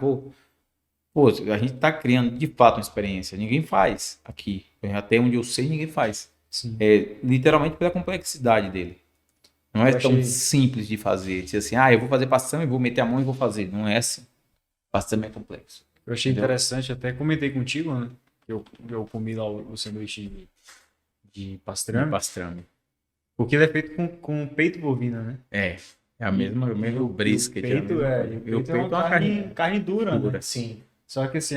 pô, a gente tá criando de fato uma experiência. Ninguém faz aqui. Até onde eu sei, ninguém faz. Sim. Literalmente pela complexidade dele. Não é tão simples de fazer. Dizer assim, eu vou fazer pastrame, vou meter a mão e vou fazer. Não é assim. Pastrame é complexo. Eu achei interessante, até comentei contigo, né? Eu comi lá o sanduíche de pastrame. Porque ele é feito com peito bovino, né? É a mesma, o mesmo brisket. O peito é uma carne dura, né? Sim. Só que assim,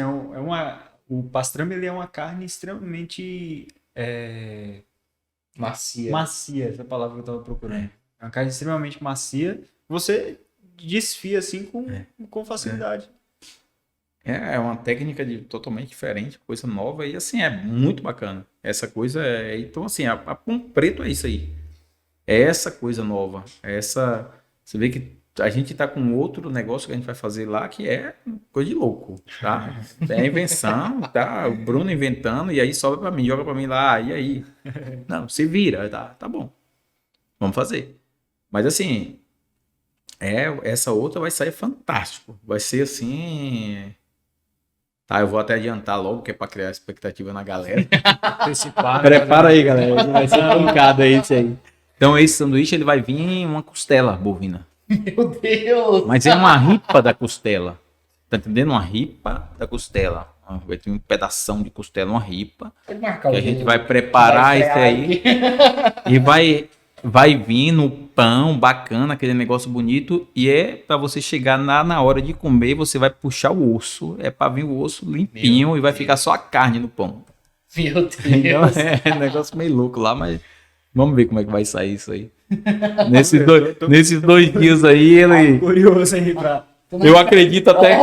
o pastrame ele é uma carne extremamente macia, essa palavra que eu tava procurando. É uma carne extremamente macia, você desfia assim com facilidade. É uma técnica totalmente diferente, coisa nova, e assim, é muito bacana. Essa coisa então assim, a pão preto é isso aí. É essa coisa nova. Você vê que a gente tá com outro negócio que a gente vai fazer lá que é coisa de louco, tá? É invenção, tá? O Bruno inventando, e aí sobe pra mim, joga pra mim lá, e aí? Não, se vira, tá bom. Vamos fazer. Mas assim, essa outra vai sair fantástico. Vai ser assim... Tá, eu vou até adiantar logo, que é pra criar expectativa na galera. Antecipar, Prepara aí, galera. Vai ser pancada aí isso aí. Então esse sanduíche ele vai vir em uma costela bovina. Meu Deus! Mas é uma ripa da costela. Tá entendendo? Uma ripa da costela. Vai ter um pedação de costela, uma ripa. Pode marcar Que o a gente dia vai que preparar isso estrear aí. E vai vir no pão bacana, aquele negócio bonito. E é para você chegar na hora de comer, você vai puxar o osso. É para vir o osso limpinho e vai ficar só a carne no pão. Meu Deus! Então é um negócio meio louco lá, mas vamos ver como é que vai sair isso aí. Nesses dois dias aí, ele. Curioso aí pra... Eu acredito até.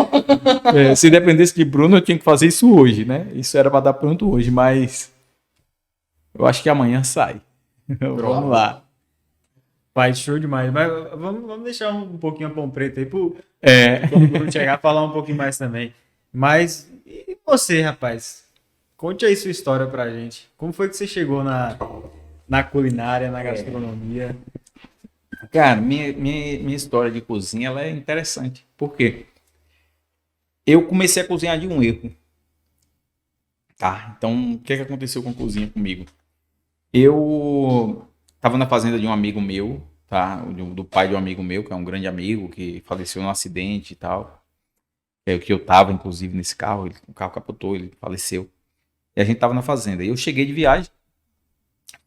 Se dependesse de Bruno, eu tinha que fazer isso hoje, né? Isso era para dar pronto hoje, mas. Eu acho que amanhã sai. Vamos lá. Pai, show demais. Mas vamos deixar um pouquinho a pão preto aí pro É. Bruno chegar e falar um pouquinho mais também. Mas, e você, rapaz? Conte aí sua história pra gente. Como foi que você chegou na culinária, na gastronomia? Cara, minha história de cozinha ela é interessante. Por quê? Eu comecei a cozinhar de um erro. Tá, então o que aconteceu com a cozinha comigo? Eu tava na fazenda de um amigo meu, tá? Do pai de um amigo meu, que é um grande amigo, que faleceu num acidente e tal. É o que eu tava, inclusive, nesse carro. O carro capotou, ele faleceu. E a gente tava na fazenda. E eu cheguei de viagem,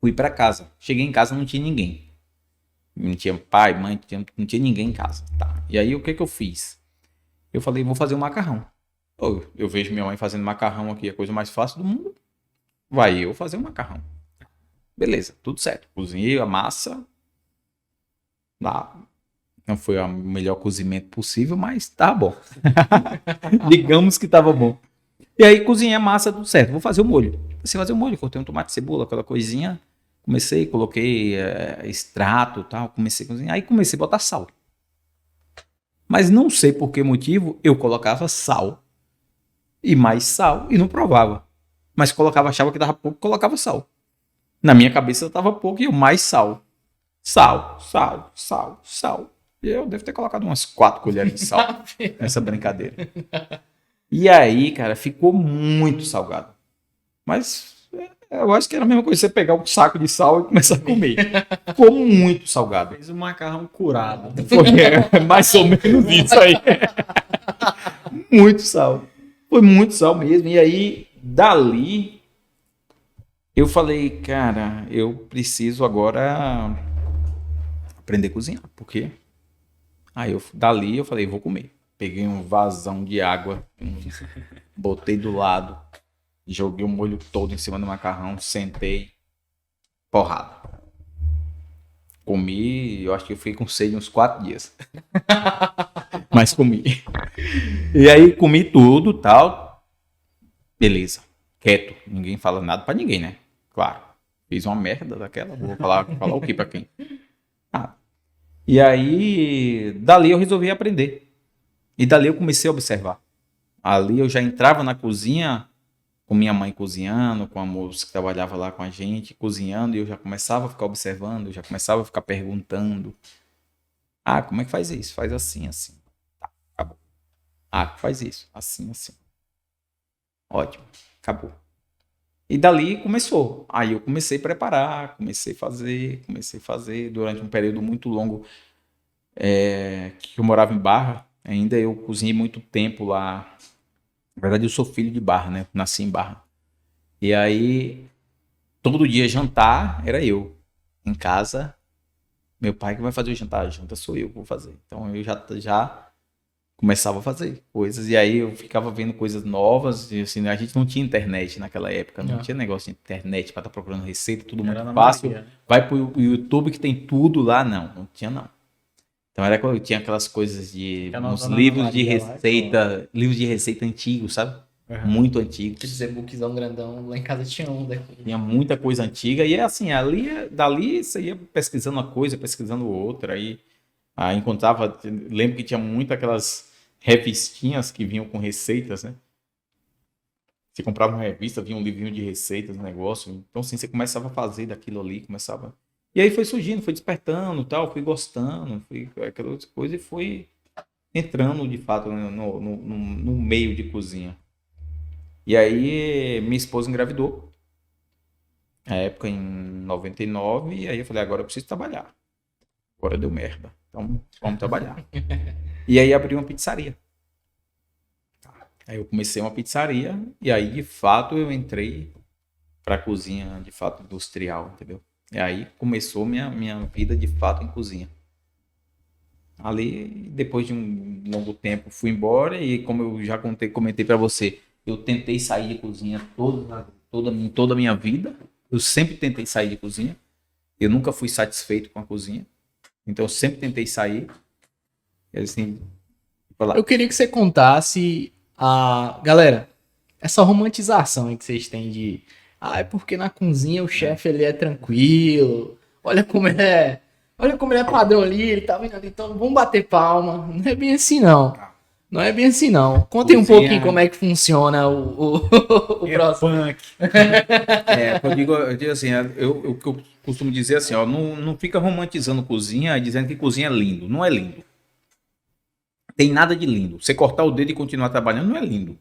fui pra casa. Cheguei em casa, não tinha ninguém. Não tinha pai, mãe, não tinha ninguém em casa. Tá. E aí, o que eu fiz? Eu falei, vou fazer um macarrão. Eu vejo minha mãe fazendo macarrão aqui, a coisa mais fácil do mundo. Vai eu fazer um macarrão. Beleza, tudo certo. Cozinhei a massa. Lá. Não foi o melhor cozimento possível, mas tá bom. Digamos que tava bom. E aí, cozinhei a massa, tudo certo. Vou fazer o molho. Comecei a fazer o molho, cortei um tomate, cebola, aquela coisinha. Comecei, coloquei extrato e tal, comecei a cozinhar, aí comecei a botar sal. Mas não sei por que motivo, eu colocava sal, e mais sal, e não provava. Mas colocava, achava que dava pouco, colocava sal. Na minha cabeça estava pouco, e eu mais sal. Sal. E eu devo ter colocado umas 4 colheres de sal nessa brincadeira. E aí, cara, ficou muito salgado. Mas... eu acho que era a mesma coisa você pegar um saco de sal e começar a comer. Ficou muito salgado. Fez um macarrão curado. Foi mais ou menos isso aí. Muito sal. Foi muito sal mesmo. E aí, dali, eu falei, cara, eu preciso agora aprender a cozinhar. Por quê? Aí, dali, eu falei, vou comer. Peguei um vasão de água, botei do lado. Joguei o molho todo em cima do macarrão, sentei, porrada. Comi, eu acho que eu fiquei com sede uns 4 dias. Mas comi. E aí comi tudo, tal. Beleza. Quieto. Ninguém fala nada pra ninguém, né? Claro. Fiz uma merda daquela. Vou falar o que pra quem? E aí, dali eu resolvi aprender. E dali eu comecei a observar. Ali eu já entrava na cozinha... com minha mãe cozinhando, com a moça que trabalhava lá com a gente, cozinhando, e eu já começava a ficar observando, eu já começava a ficar perguntando. Ah, como é que faz isso? Faz assim, assim. Tá, acabou. Ah, faz isso, assim, assim. Ótimo, acabou. E dali começou. Aí eu comecei a preparar, comecei a fazer. Durante um período muito longo que eu morava em Barra, ainda eu cozinhei muito tempo lá. Na verdade, eu sou filho de Barra, né? Nasci em Barra. E aí, todo dia jantar era eu. Em casa, meu pai que vai fazer o jantar. A janta sou eu que vou fazer. Então, eu já começava a fazer coisas. E aí, eu ficava vendo coisas novas. E, assim, a gente não tinha internet naquela época. Não tinha negócio de internet para estar procurando receita. Tudo muito fácil. Maria, né? Vai pro YouTube que tem tudo lá. Não tinha não. Então era quando eu tinha aquelas coisas de uns livros de receita, livros de receita antigos, sabe? Uhum. Muito antigos. Aqueles e-bookzão grandão, lá em casa tinha um daqui. Tinha muita coisa antiga e é assim, dali você ia pesquisando uma coisa, pesquisando outra, aí encontrava, lembro que tinha muito aquelas revistinhas que vinham com receitas, né? Você comprava uma revista, vinha um livrinho de receitas, negócio, então assim, você começava a fazer daquilo ali, começava... E aí foi surgindo, foi despertando, tal, fui gostando, fui aquelas coisas e fui entrando de fato no meio de cozinha. E aí minha esposa engravidou. Na época, em 99, e aí eu falei, agora eu preciso trabalhar. Agora deu merda. Então, vamos trabalhar. E aí abri uma pizzaria. Aí eu comecei uma pizzaria, e aí, de fato, eu entrei para cozinha, de fato, industrial, entendeu? E aí começou minha vida, de fato, em cozinha. Ali, depois de um longo tempo, fui embora e como eu já comentei para você, eu tentei sair de cozinha toda a minha vida. Eu sempre tentei sair de cozinha. Eu nunca fui satisfeito com a cozinha. Então, eu sempre tentei sair. E assim, falar. Eu queria que você contasse galera, essa romantização aí que vocês têm de é porque na cozinha o chefe ele é tranquilo. Olha como ele é padrão ali, ele tá vendo ali, então vamos bater palma. Não é bem assim não. Não é bem assim não. Contem um pouquinho como é que funciona o próximo. Eu digo assim, o que eu costumo dizer assim, ó, não fica romantizando cozinha dizendo que cozinha é lindo. Não é lindo. Tem nada de lindo. Você cortar o dedo e continuar trabalhando não é lindo.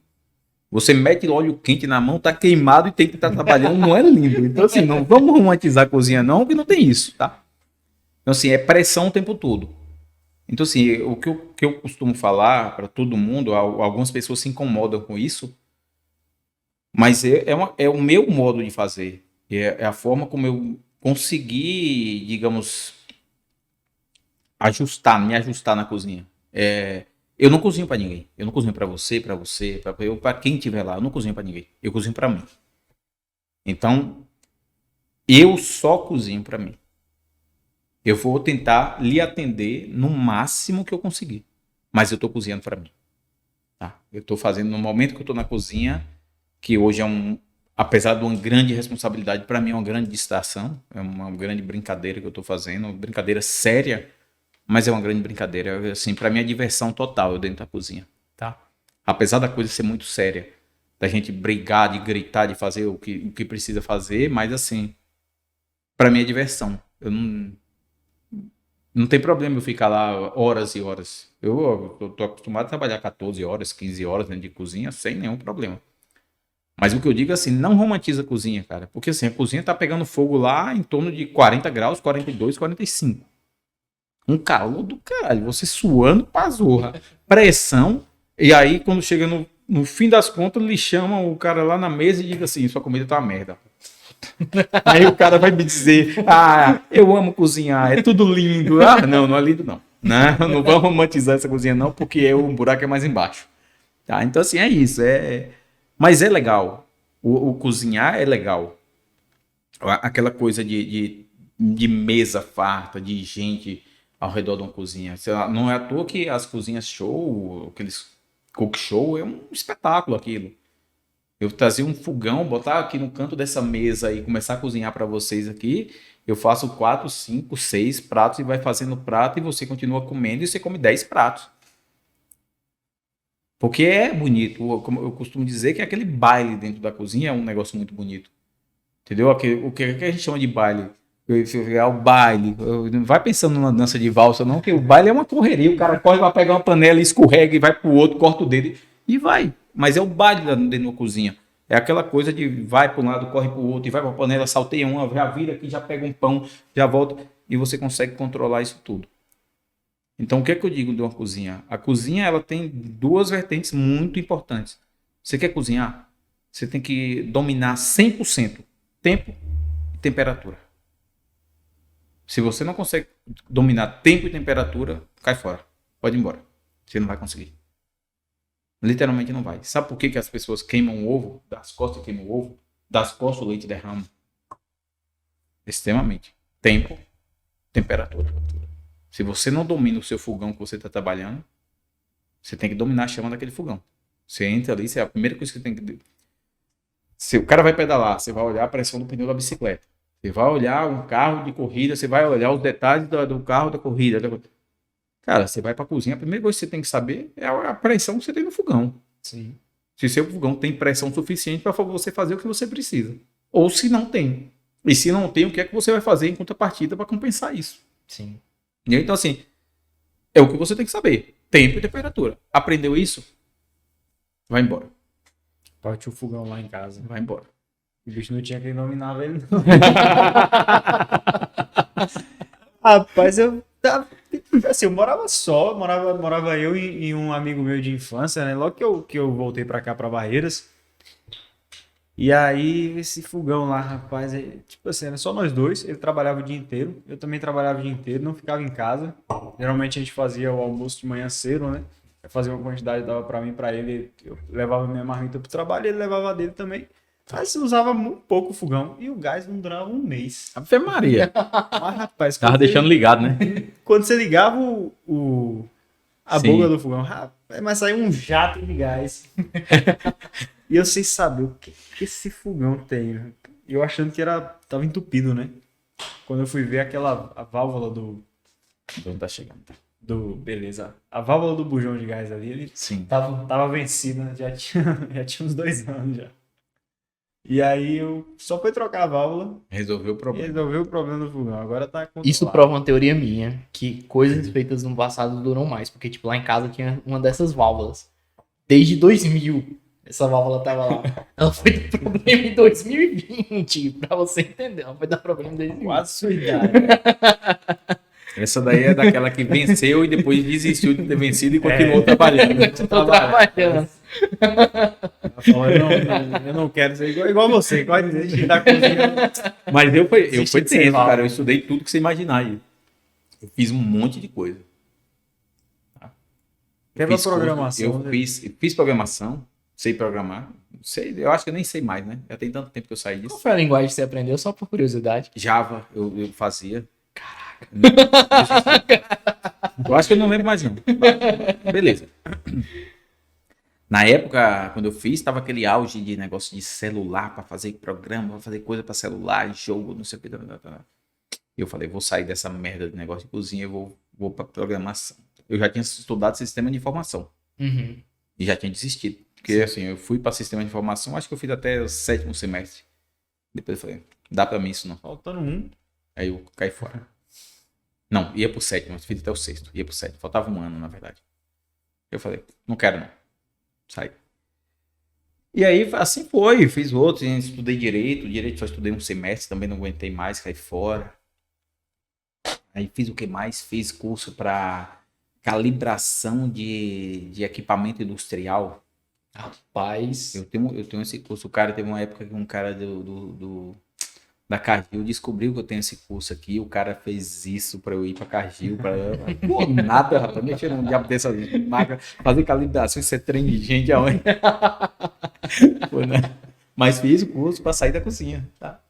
Você mete óleo quente na mão, tá queimado e tem que estar trabalhando, não é lindo. Então assim, não vamos romantizar a cozinha não, que não tem isso, tá? Então assim, é pressão o tempo todo. Então assim, o que eu costumo falar para todo mundo, algumas pessoas se incomodam com isso, mas é o meu modo de fazer. É a forma como eu consegui, digamos, me ajustar na cozinha. Eu não cozinho para ninguém. Eu não cozinho para você, para quem estiver lá. Eu não cozinho para ninguém. Eu cozinho para mim. Então, eu só cozinho para mim. Eu vou tentar lhe atender no máximo que eu conseguir. Mas eu estou cozinhando para mim. Tá? Eu estou fazendo no momento que eu estou na cozinha, que hoje apesar de uma grande responsabilidade, para mim é uma grande distração, é uma grande brincadeira que eu estou fazendo, uma brincadeira séria, mas é uma grande brincadeira. Assim, para mim é diversão total dentro da cozinha. Tá? Apesar da coisa ser muito séria, da gente brigar, de gritar, de fazer o que precisa fazer, mas assim, para mim é diversão. Eu não tem problema eu ficar lá horas e horas. Eu tô acostumado a trabalhar 14 horas, 15 horas dentro de cozinha sem nenhum problema. Mas o que eu digo é assim, não romantiza a cozinha, cara. Porque assim, a cozinha tá pegando fogo lá em torno de 40 graus, 42, 45. Um calor do caralho. Você suando pra zorra. Pressão. E aí, quando chega no fim das contas, eles chamam o cara lá na mesa e diz assim, sua comida tá uma merda. Aí o cara vai me dizer, eu amo cozinhar, é tudo lindo. Não é lindo não. Não vamos romantizar essa cozinha não, porque o buraco é mais embaixo. Tá? Então assim, é isso. Mas é legal. O cozinhar é legal. Aquela coisa de mesa farta, de gente ao redor de uma cozinha. Não é à toa que as cozinhas show, aqueles cook show, é um espetáculo aquilo. Eu trazer um fogão, botar aqui no canto dessa mesa e começar a cozinhar para vocês aqui. Eu faço 4, 5, 6 pratos e vai fazendo prato e você continua comendo e você come 10 pratos. Porque é bonito. Como eu costumo dizer que aquele baile dentro da cozinha é um negócio muito bonito. Entendeu? O que a gente chama de baile? É o baile. Não vai pensando numa dança de valsa, não, que o baile é uma correria. O cara corre, vai pegar uma panela, escorrega e vai pro outro, corta o dedo e vai. Mas é o baile dentro de uma cozinha. É aquela coisa de vai para um lado, corre para o outro, e vai para a panela, salteia uma, já vira aqui, já pega um pão, já volta, e você consegue controlar isso tudo. Então, o que é que eu digo de uma cozinha? A cozinha ela tem duas vertentes muito importantes. Você quer cozinhar? Você tem que dominar 100% tempo e temperatura. Se você não consegue dominar tempo e temperatura, cai fora. Pode ir embora. Você não vai conseguir. Literalmente não vai. Sabe por que as pessoas queimam o ovo? Das costas queimam o ovo? Das costas o leite derrama. Extremamente. Tempo, temperatura. Se você não domina o seu fogão que você está trabalhando, você tem que dominar a chama daquele fogão. Você entra ali, a primeira coisa que você tem que... Se o cara vai pedalar, você vai olhar a pressão do pneu da bicicleta. Você vai olhar um carro de corrida, você vai olhar os detalhes do carro da corrida. Cara, você vai para a cozinha, a primeira coisa que você tem que saber é a pressão que você tem no fogão. Sim. Se seu fogão tem pressão suficiente para você fazer o que você precisa. Ou se não tem. E se não tem, o que é que você vai fazer em contrapartida para compensar isso? Sim. E então, assim, é o que você tem que saber. Tempo e temperatura. Aprendeu isso? Vai embora. Parte o fogão lá em casa. Vai embora. O bicho não tinha quem dominava ele, não. Rapaz, assim, eu morava só, morava eu e um amigo meu de infância, né? Logo que eu voltei pra cá, pra Barreiras. E aí, esse fogão lá, rapaz, tipo assim, era só nós dois. Ele trabalhava o dia inteiro, eu também trabalhava o dia inteiro, não ficava em casa. Geralmente a gente fazia o almoço de manhã cedo, né? Eu fazia uma quantidade, dava pra mim, pra ele. Eu levava minha marmita pro trabalho, ele levava a dele também. Mas usava muito pouco o fogão e o gás não durava um mês. Ave Maria. Mas, rapaz, Tava deixando ligado, né? quando você ligava a Sim. boca do fogão, rapaz, mas saiu um jato de gás. E eu sem saber o que esse fogão tem, né? E eu achando que tava entupido, né? Quando eu fui ver a válvula Não tá chegando. beleza. A válvula do bujão de gás ali, ele Sim. tava vencida, né? Já tinha uns 2 anos já. E aí eu só fui trocar a válvula Resolveu o e problema. resolveu o problema do fogão. Agora tá controlado. Isso prova uma teoria minha, que coisas feitas no passado duram mais. Porque, tipo, lá em casa tinha uma dessas válvulas. Desde 2000, essa válvula tava lá. Ela foi dar problema em 2020, pra você entender. Ela foi dar problema em 2020. Quase sua idade. Essa daí é daquela que venceu e depois desistiu de ter vencido e continuou trabalhando. Eu tô trabalhando. Eu não quero ser igual você, pode desistir da cozinha. Mas eu fui Desistir de ser tenso, válvula. cara. Eu estudei tudo que você imaginar aí. Eu fiz um monte de coisa. Teve a Fiz curso, programação. Eu né? fiz programação, sei programar. Sei, eu acho que eu nem sei mais, né? Já tem tanto tempo que eu saí Qual disso. foi a linguagem que você aprendeu? Só por curiosidade. Java, eu fazia. Caraca. Eu acho que eu não lembro mais, não. Beleza. Na época, quando eu fiz, tava aquele auge de negócio de celular para fazer programa, para fazer coisa para celular, jogo, não sei o que. E eu falei, vou sair dessa merda de negócio de cozinha e vou para programação. Eu já tinha estudado sistema de informação Uhum. e já tinha desistido. Porque assim, eu fui para sistema de informação, acho que eu fiz até o 7º semestre. Depois eu falei, dá para mim isso não. Faltando um. Aí eu caí fora. Não, ia pro 7º, mas fiz até o 6º. Ia pro 7º. Faltava um ano, na verdade. Eu falei, não quero não. Sai. E aí, assim foi. Fiz outros, estudei direito. Direito só estudei um semestre, também não aguentei mais, caí fora. Aí fiz o que mais? Fiz curso para calibração de equipamento industrial. Rapaz. Eu tenho esse curso. O cara teve uma época que um cara da Cargill descobriu que eu tenho esse curso aqui. O cara fez isso para eu ir para Cargill. Pô, nada, rapaz. Mexer num diabo dessas máquinas. Fazer calibração, isso é trem de gente aonde? Pô, né? Mas fiz o curso para sair da cozinha, tá?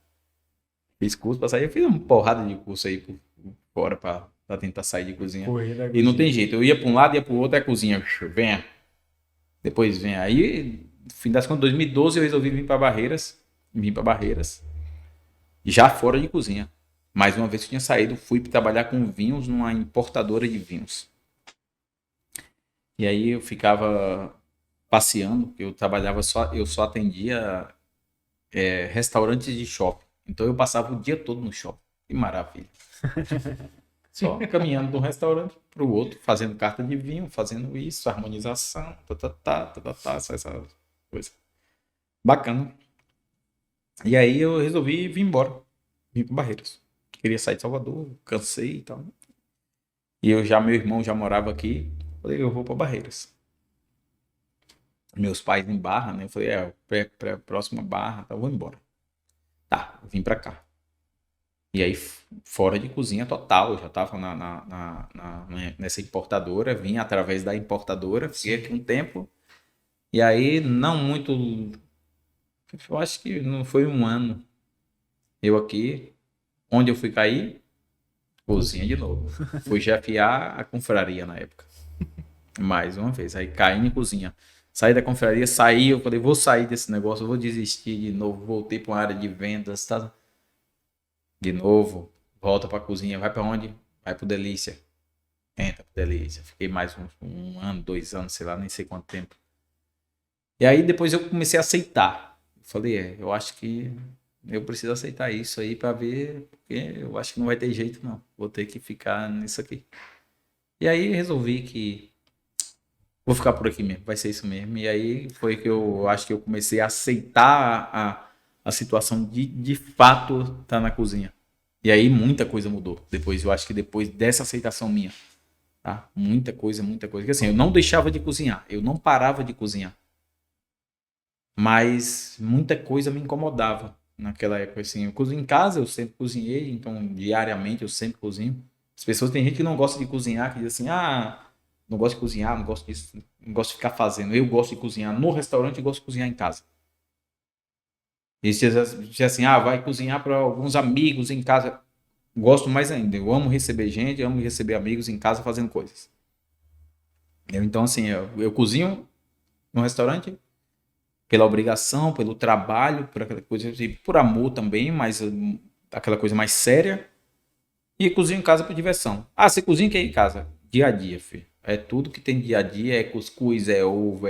Fiz curso para sair. Eu fiz uma porrada de curso aí por fora para tentar sair de cozinha. Corrida, E não tem jeito. Eu ia para um lado, ia para o outro, é a cozinha. Venha. Depois vem. Aí, no fim das contas, em 2012 eu resolvi vir para Barreiras. Vim para Barreiras. Já fora de cozinha. Mais uma vez que eu tinha saído, fui trabalhar com vinhos numa importadora de vinhos. E aí eu ficava passeando, eu trabalhava eu só atendia restaurantes de shopping. Então eu passava o dia todo no shopping. Que maravilha. Só caminhando de um restaurante para o outro, fazendo carta de vinho, fazendo isso, harmonização, só essa coisa. Bacana. E aí eu resolvi vir embora. Vim para Barreiras. Queria sair de Salvador, cansei e tal. E meu irmão já morava aqui. Falei, eu vou para Barreiras. Meus pais em Barra, né? Eu falei, próxima Barra, tá, vou embora. Tá, eu vim para cá. E aí, fora de cozinha total, eu já tava nessa importadora, vim através da importadora, fiquei aqui um tempo. E aí, não muito... Eu acho que não foi um ano. Eu aqui, onde eu fui cair, cozinha de novo. Fui chefiar a confraria na época. Mais uma vez. Aí caí em cozinha. Saí da confraria, saí, eu falei, vou sair desse negócio, eu vou desistir de novo. Voltei para uma área de vendas, tá? De novo, volta para cozinha. Vai para onde? Vai pro Delícia. Entra pro Delícia. Fiquei mais um ano, 2 anos, sei lá, nem sei quanto tempo. E aí depois eu comecei a aceitar. Falei, eu acho que eu preciso aceitar isso aí para ver, porque eu acho que não vai ter jeito não. Vou ter que ficar nisso aqui. E aí resolvi que vou ficar por aqui mesmo, vai ser isso mesmo. E aí foi que eu acho que eu comecei a aceitar a situação de fato estar na cozinha. E aí muita coisa mudou. Depois, eu acho que depois dessa aceitação minha, tá? Muita coisa. Porque assim, eu não deixava de cozinhar, eu não parava de cozinhar. Mas muita coisa me incomodava naquela época, assim. Eu cozinho em casa, eu sempre cozinhei, então diariamente eu sempre cozinho. As pessoas, tem gente que não gosta de cozinhar, que diz assim, não gosto de cozinhar, não gosto disso, não gosto de ficar fazendo. Eu gosto de cozinhar no restaurante e gosto de cozinhar em casa. E se assim, vai cozinhar para alguns amigos em casa. Gosto mais ainda. Eu amo receber gente, amo receber amigos em casa fazendo coisas. Então, assim, eu cozinho no restaurante pela obrigação, pelo trabalho, por aquela coisa, e por amor também, mas aquela coisa mais séria. E cozinho em casa por diversão. Você cozinha que é em casa? Dia a dia, filho. É tudo que tem dia a dia, é cuscuz, é ovo,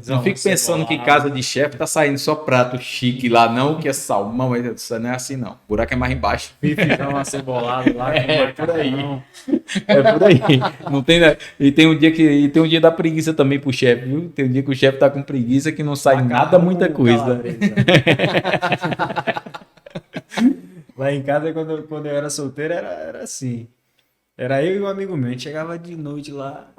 não fico pensando que casa de chefe tá saindo só prato chique lá, não, que é salmão, isso não é assim não. O buraco é mais embaixo. Bifezão acebolado lá com macarrão. É por aí. Não tem, né? E tem um dia da preguiça também pro chefe, viu? Tem um dia que o chefe tá com preguiça que não sai Macarrão nada, muita coisa. Lá em casa, quando eu era solteiro, era assim. Era eu e um amigo meu, a gente chegava de noite lá.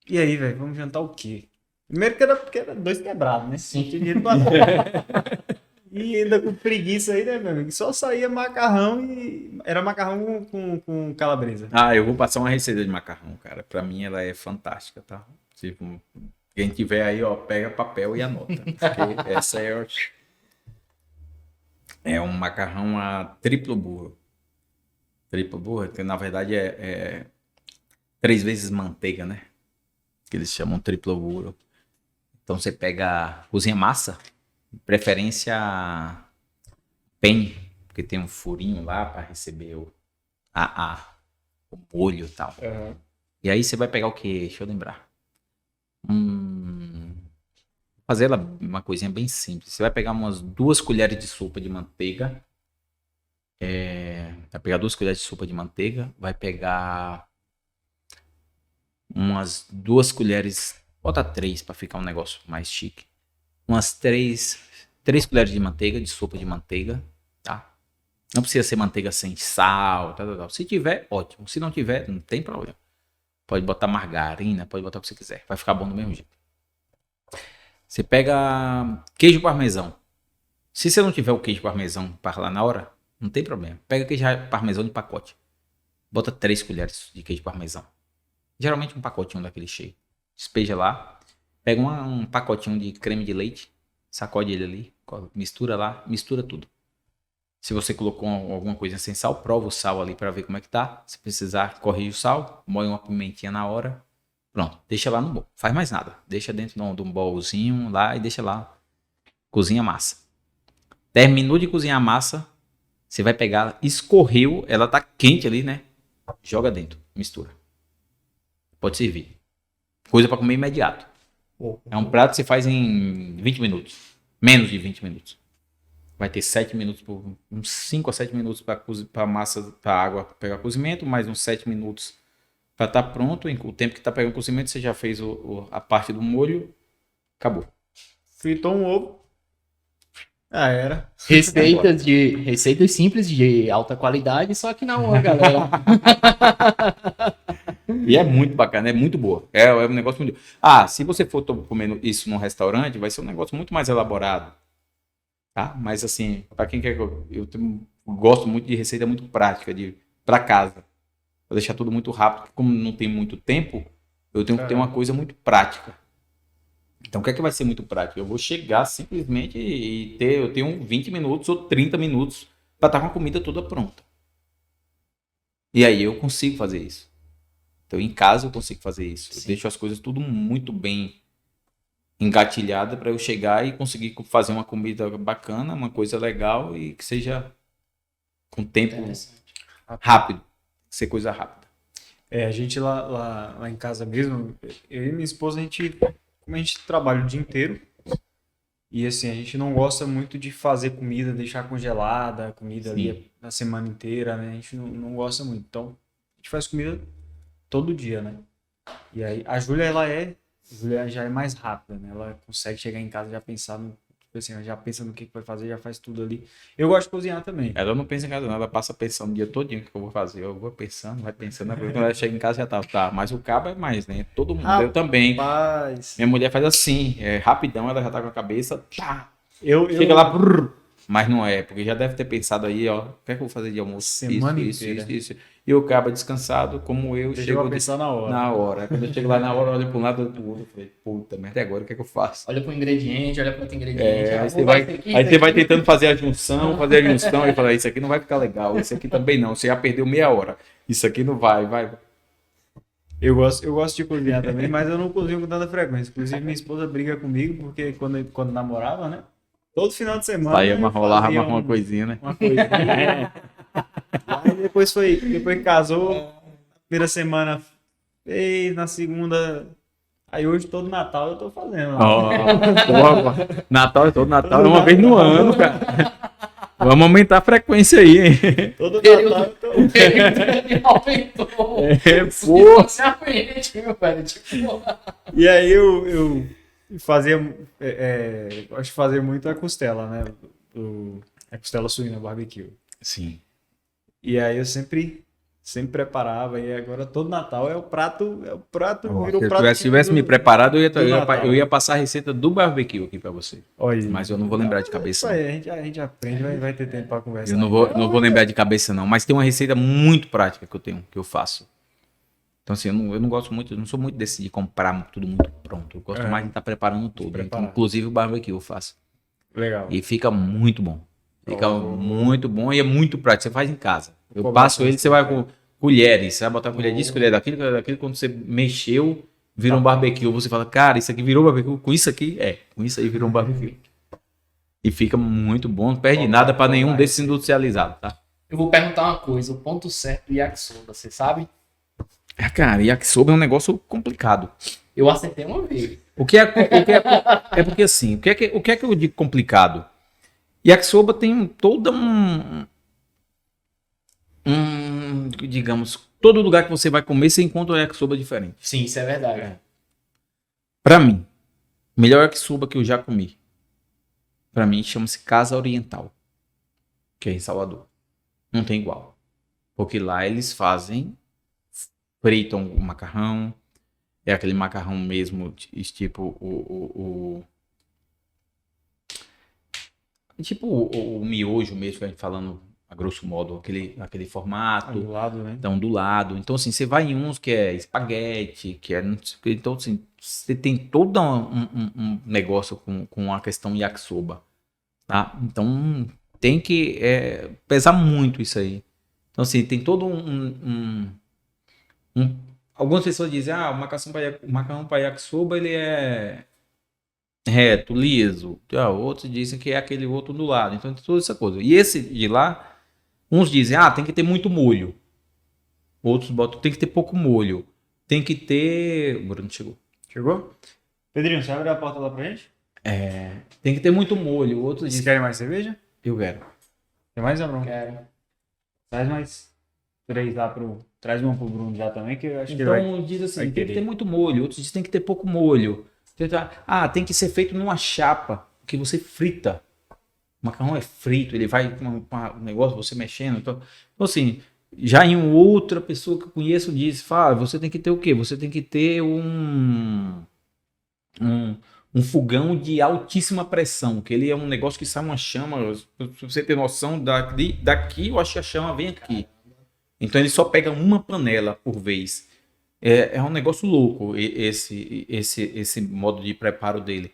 E aí, velho, vamos jantar o quê? Primeiro porque era 2 quebrados, né? Sim. Não tinha dinheiro pra nada. E ainda com preguiça aí, né, meu amigo? Só saía macarrão e era macarrão com calabresa. Eu vou passar uma receita de macarrão, cara. Pra mim ela é fantástica, tá? Tipo, quem tiver aí, ó, pega papel e anota. Porque essa é um macarrão a triplo burro. Triplo burro, que na verdade é 3 vezes manteiga, né? Que eles chamam triplo burro. Então você cozinha massa, de preferência penne, porque tem um furinho lá para receber o molho e tal. Uhum. E aí você vai pegar o quê? Deixa eu lembrar. Fazer ela uma coisinha bem simples. Você vai pegar umas 2 colheres de sopa de manteiga. Vai pegar 2 colheres de sopa de manteiga. Vai pegar umas 2 colheres. Bota 3 para ficar um negócio mais chique. Umas 3 colheres de manteiga, de sopa de manteiga. Tá? Não precisa ser manteiga sem sal. Tal. Se tiver, ótimo. Se não tiver, não tem problema. Pode botar margarina, pode botar o que você quiser. Vai ficar bom do mesmo jeito. Você pega queijo parmesão. Se você não tiver o queijo parmesão para lá na hora, não tem problema. Pega queijo parmesão de pacote. Bota 3 colheres de queijo parmesão. Geralmente um pacotinho daquele cheio. Despeja lá. Pega um pacotinho de creme de leite. Sacode ele ali. Mistura lá. Mistura tudo. Se você colocou alguma coisa sem sal, prova o sal ali para ver como é que tá. Se precisar, corrige o sal. Moe uma pimentinha na hora. Pronto, deixa lá no bowl. Faz mais nada. Deixa dentro de um bowlzinho lá e deixa lá. Cozinha a massa. Terminou de cozinhar a massa, você vai pegar, escorreu, ela tá quente ali, né? Joga dentro, mistura. Pode servir. Coisa para comer imediato. É um prato que você faz em 20 minutos. Menos de 20 minutos. Vai ter 7 minutos, uns 5 a 7 minutos para massa, para água pegar cozimento, mais uns 7 minutos para estar pronto. O tempo que está pegando o cozimento, você já fez a parte do molho. Acabou. Fritou um ovo. Era. Receitas simples de alta qualidade, só que não, galera. E é muito bacana, é muito boa. É um negócio muito... se você for comendo isso num restaurante, vai ser um negócio muito mais elaborado. Tá? Mas assim, para quem quer... gosto muito de receita muito prática, para casa. Pra deixar tudo muito rápido, como não tem muito tempo, eu tenho que ter uma coisa muito prática. Então, o que é que vai ser muito prático? Eu vou chegar simplesmente eu tenho 20 minutos ou 30 minutos para estar com a comida toda pronta. E aí eu consigo fazer isso. Então, em casa eu consigo fazer isso. Eu deixo as coisas tudo muito bem engatilhada para eu chegar e conseguir fazer uma comida bacana, uma coisa legal e que seja com tempo rápido. Ser coisa rápida. A gente lá em casa mesmo, eu e minha esposa, como a gente trabalha o dia inteiro, e assim, a gente não gosta muito de fazer comida, deixar congelada a comida ali na semana inteira, né? A gente não gosta muito. Então, a gente faz comida todo dia, né? E aí, a Júlia já é mais rápida, né? Ela consegue chegar em casa e já pensar no Tipo assim, já pensa no que vai fazer, já faz tudo ali. Eu gosto de cozinhar também. Ela não pensa em casa, não. Ela passa pensando o dia todinho o que eu vou fazer. Eu vou pensando, vai pensando. Quando ela chega em casa já tá. Mas o cabo é mais, né? Todo mundo. Eu também. Rapaz. Minha mulher faz assim, rapidão, ela já tá com a cabeça. Pá, Eu chega lá. Brrr, mas não é, porque já deve ter pensado aí, ó. O que é que eu vou fazer de almoço? Semana isso. inteira. E o cabo descansado, como eu Deixa chego eu pensar na hora. na hora. Quando eu chego lá na hora, eu olho para um lado, olho pro outro. Eu falei, puta merda, e agora o que é que eu faço? Olha pro ingrediente, olha pro outro ingrediente. Aí você vai tentando fazer a junção, e fala, isso aqui não vai ficar legal, isso aqui também não, você já perdeu meia hora, isso aqui não vai. Eu gosto de cozinhar também, mas eu não cozinho com tanta frequência. Inclusive, minha esposa briga comigo, porque quando namorava, né? Todo final de semana. Aí rolava fazia uma coisinha, né? Uma coisinha. Aí depois que casou, primeira semana fez, na segunda. Aí hoje todo Natal eu tô fazendo. Natal é todo Natal, é uma vez no ano, cara. Vamos aumentar a frequência aí, hein? Todo Natal eu tô. O período aumentou. Pô. Você aprende, meu velho. Tipo... E aí eu fazia. Gosto de fazer muito a costela, né? A costela suína barbecue. Sim. E aí eu sempre preparava, e agora todo Natal é o prato. Se eu tivesse me preparado, eu ia passar a receita do barbecue aqui pra você. Olha, mas eu não vou lembrar de cabeça. Isso aí, a gente aprende, vai ter tempo pra conversar. Eu não vou lembrar de cabeça, não. Mas tem uma receita muito prática que eu faço. Então, assim, eu não gosto muito, eu não sou muito desse de comprar tudo muito pronto. Eu gosto mais de estar preparando tudo. Então, inclusive o barbecue eu faço. Legal. E fica muito bom. Muito bom e é muito prático. Você faz em casa. Eu passo ele, você vai com colheres. Você vai botar colher disso, colher daquilo. Quando você mexeu, vira um barbecue. Você fala, cara, isso aqui virou barbecue. Com isso aqui, com isso aí virou um barbecue. E fica muito bom. Não perde nada para nenhum desses industrializados, tá? Eu vou perguntar uma coisa. O ponto certo do yakisoba, você sabe? Cara, yakisoba é um negócio complicado. Eu acertei uma vez. É porque assim, o que é que eu digo complicado? Yakisoba tem toda digamos, todo lugar que você vai comer, você encontra um yakisoba diferente. Sim, isso é verdade. Pra mim, o melhor yakisoba que eu já comi, pra mim, chama-se Casa Oriental, que é em Salvador. Não tem igual. Porque lá eles fritam o macarrão, é aquele macarrão mesmo, tipo tipo o miojo mesmo, que a gente falando a grosso modo, aquele formato. Do lado, né? Então, do lado. Então, assim, você vai em uns que é espaguete, que é... Então, assim, você tem todo um negócio com a questão yakisoba, tá? Então, tem que pesar muito isso aí. Então, assim, tem todo algumas pessoas dizem, o macarrão para yakisoba, ele é reto, liso. Outros dizem que é aquele outro do lado. Então, tem toda essa coisa. E esse de lá, uns dizem, tem que ter muito molho. Outros botam, tem que ter pouco molho. Tem que ter... O Bruno chegou. Chegou? Pedrinho, você abre a porta lá pra gente? Tem que ter muito molho. Outros Vocês dizem... querem mais cerveja? Eu quero. Tem mais, Bruno? Quero. Traz mais 3 lá Traz uma pro Bruno já também, que eu acho que então, diz assim, tem que ter muito molho. Outros dizem, tem que ter pouco molho. Tem que ser feito numa chapa, que você frita. O macarrão é frito, ele vai com um negócio, você mexendo. Então, assim, já em outra pessoa que eu conheço diz, você tem que ter o quê? Você tem que ter um fogão de altíssima pressão, que ele é um negócio que sai uma chama, se você ter noção, daqui eu acho que a chama vem aqui. Então ele só pega uma panela por vez. É um negócio louco esse modo de preparo dele.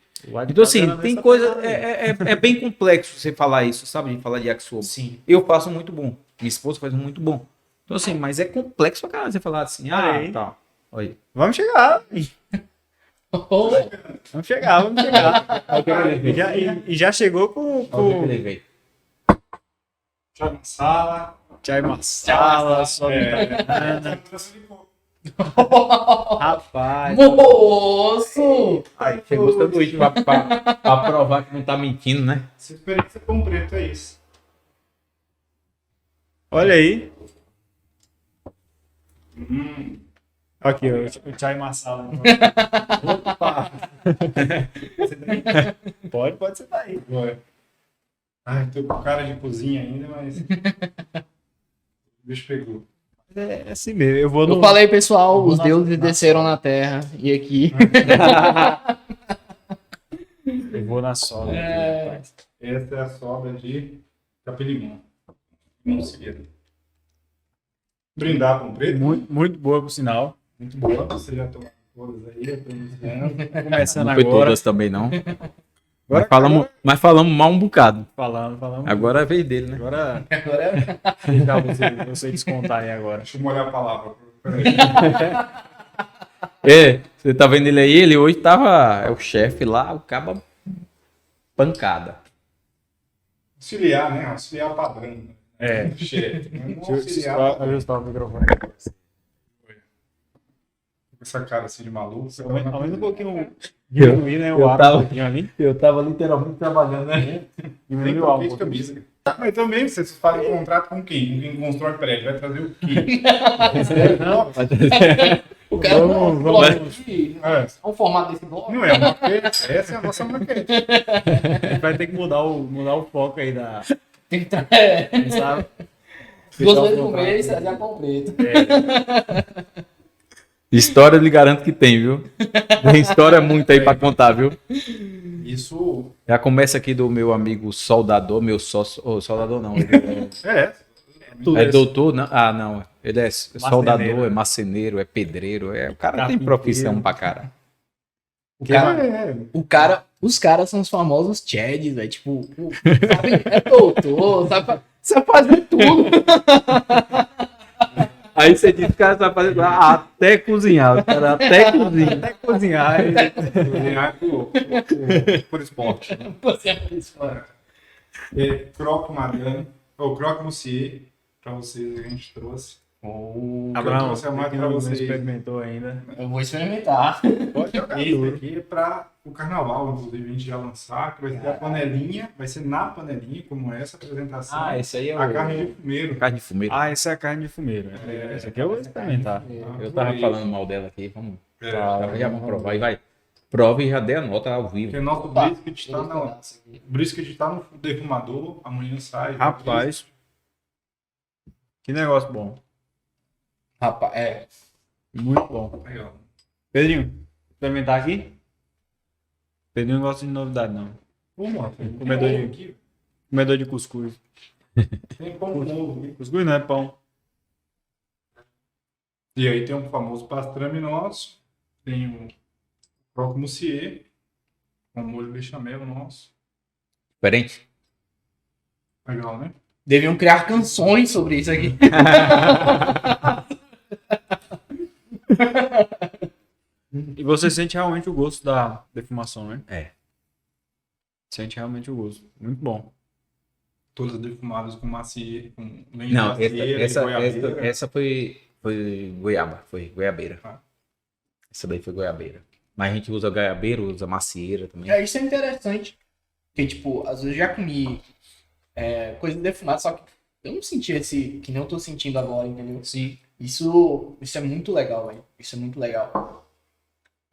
Então, assim, tem coisa. É bem complexo você falar isso, sabe? De falar de yakisoba. Sim. Eu faço muito bom. Minha esposa faz muito bom. Então, assim, mas é complexo pra caralho você falar assim. Tá. Olha aí. Vamos chegar. Vamos chegar. Já chegou com. Olha o que eu levei. Chai masala. Rapaz. Moço! Aí, chegou o sanduíche pra provar que não tá mentindo, né? Essa experiência com preto é isso. Olha aí. Aqui, o chai masala. Opa! Pode sentar aí. Ué. Ai, tô com cara de cozinha ainda, mas. O bicho pegou. É assim mesmo. Eu vou Eu falei, pessoal, vou os na- deuses na desceram sola. na terra. E aqui. Eu vou na sola. É. Aqui, rapaz. Essa é a sobra de capim-limão. Limão cereja. Brindar com preto. Muito boa, por sinal. Muito boa. Você já tomou todas aí, eu tô iniciando. Começando Não foi agora. todas também, não. Agora- Mas falamos mal um bocado. Falando. Agora é a vez dele, né? Agora, Agora deixar você descontar aí agora. Deixa eu molhar a palavra. Você tá vendo ele aí? Ele hoje tava. É o chefe lá, o caba pancada. Auxiliar, né? Auxiliar padrão. É. Chefe. Não Deixa eu auxiliar só padrão. ajustar o microfone. Com essa cara assim de maluco. Você Aumenta um pouquinho diminuir, né? O eu ar tava- um pouquinho ali. Eu tava literalmente trabalhando, né? Tem Diminuir que o ar um ter pouquinho. camisa. Mas também, vocês fazem contrato com quem? Com quem constrói prédio. Vai trazer o quê? o cara não. Vamos. Bloco aqui, É. é um formato desse bloco. Não é uma maquete. Essa é a nossa maquete. A gente vai ter que mudar o foco aí da. Tem que tra- Sabe? Duas Fechar o vezes por contrato. mês, trazer a com preto. História eu lhe garanto que tem, viu? Tem história muito aí pra contar, viu? Isso Já começa aqui do meu amigo soldador, meu sócio. Ô, soldador não. Ele é. é doutor, não? Ah, não. Ele é soldador, né? é marceneiro, é pedreiro. O cara tem Carpinteiro. profissão pra cara. Os caras são os famosos Chads, velho. Tipo, sabe, é doutor, sabe fazer tudo. Aí você diz que o cara sabe fazer até cozinhar. O cara até cozinha. Até cozinhar. Cozinhar por esporte. Né? Você é isso, mano. Croque Madame, ou Croque Monsieur, pra vocês a gente trouxe. Abraão, trouxe a mais quem pra não vocês. experimentou ainda. Eu vou experimentar. Pode jogar Esse duro. aqui é para o carnaval, inclusive a gente já lançar, que vai ser a panelinha, vai ser na panelinha, como essa apresentação. Esse aí é a carne de fumeiro. carne de fumeiro. Ah, essa é a carne de fumeiro. Né? Essa aqui eu vou experimentar. Eu tava falando mal dela aqui. Vamos. É, Já vamos provar. E vai. Prova e já dê a nota ao vivo. porque nosso Opa. brisket está no defumador, amanhã sai. Rapaz. Que negócio bom. Rapaz, Muito bom. Aí, ó. Pedrinho, experimentar aqui? Pedrinho não gosta de novidade, não. Vamos Comedor de- aqui. Comedor de cuscuz. Tem pão novo aqui. Cuscuz não é pão. E aí tem um famoso pastrame nosso, tem o croque monsieur, com molho bechamel nosso. Diferente? Legal, né? deviam criar canções sobre isso aqui. E você sente realmente o gosto da defumação, né? É. Sente realmente o gosto. Muito bom. Todas defumadas com macieira, com lenha de Não, macieira, essa goiabeira. foi goiaba, foi goiabeira. Ah. Essa daí foi goiabeira. Mas a gente usa goiabeira, usa macieira também. Isso é interessante. Porque, tipo, às vezes eu já comi coisa defumada, só que eu não senti esse que nem eu tô sentindo agora, entendeu? Sim. Isso é muito legal, velho. Isso é muito legal.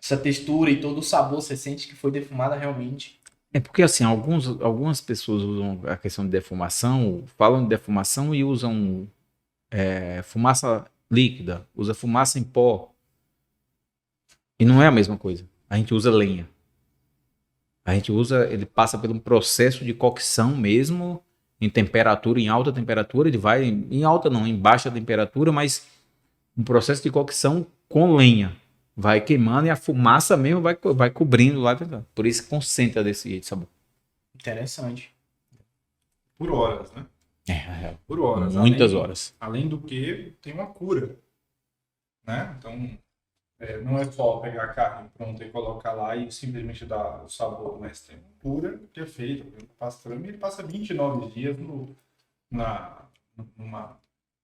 Essa textura e todo o sabor, você sente que foi defumada realmente. É porque assim, algumas pessoas usam a questão de defumação, falam de defumação e usam fumaça líquida, usa fumaça em pó. E não é a mesma coisa. A gente usa lenha. A gente usa, ele passa por um processo de cocção mesmo, em temperatura, em alta temperatura, ele vai em alta não, em baixa temperatura, mas um processo de cocção com lenha. Vai queimando e a fumaça mesmo vai cobrindo lá. Por isso concentra desse jeito, sabor. Interessante. Por horas, né? Por horas. Muitas Além- horas. Além do que, tem uma cura. Né? Então, não é só pegar a carne pronta e colocar lá e simplesmente dar o sabor, mas tem uma cura que é feita. Por exemplo, o pastrame, ele passa 29 dias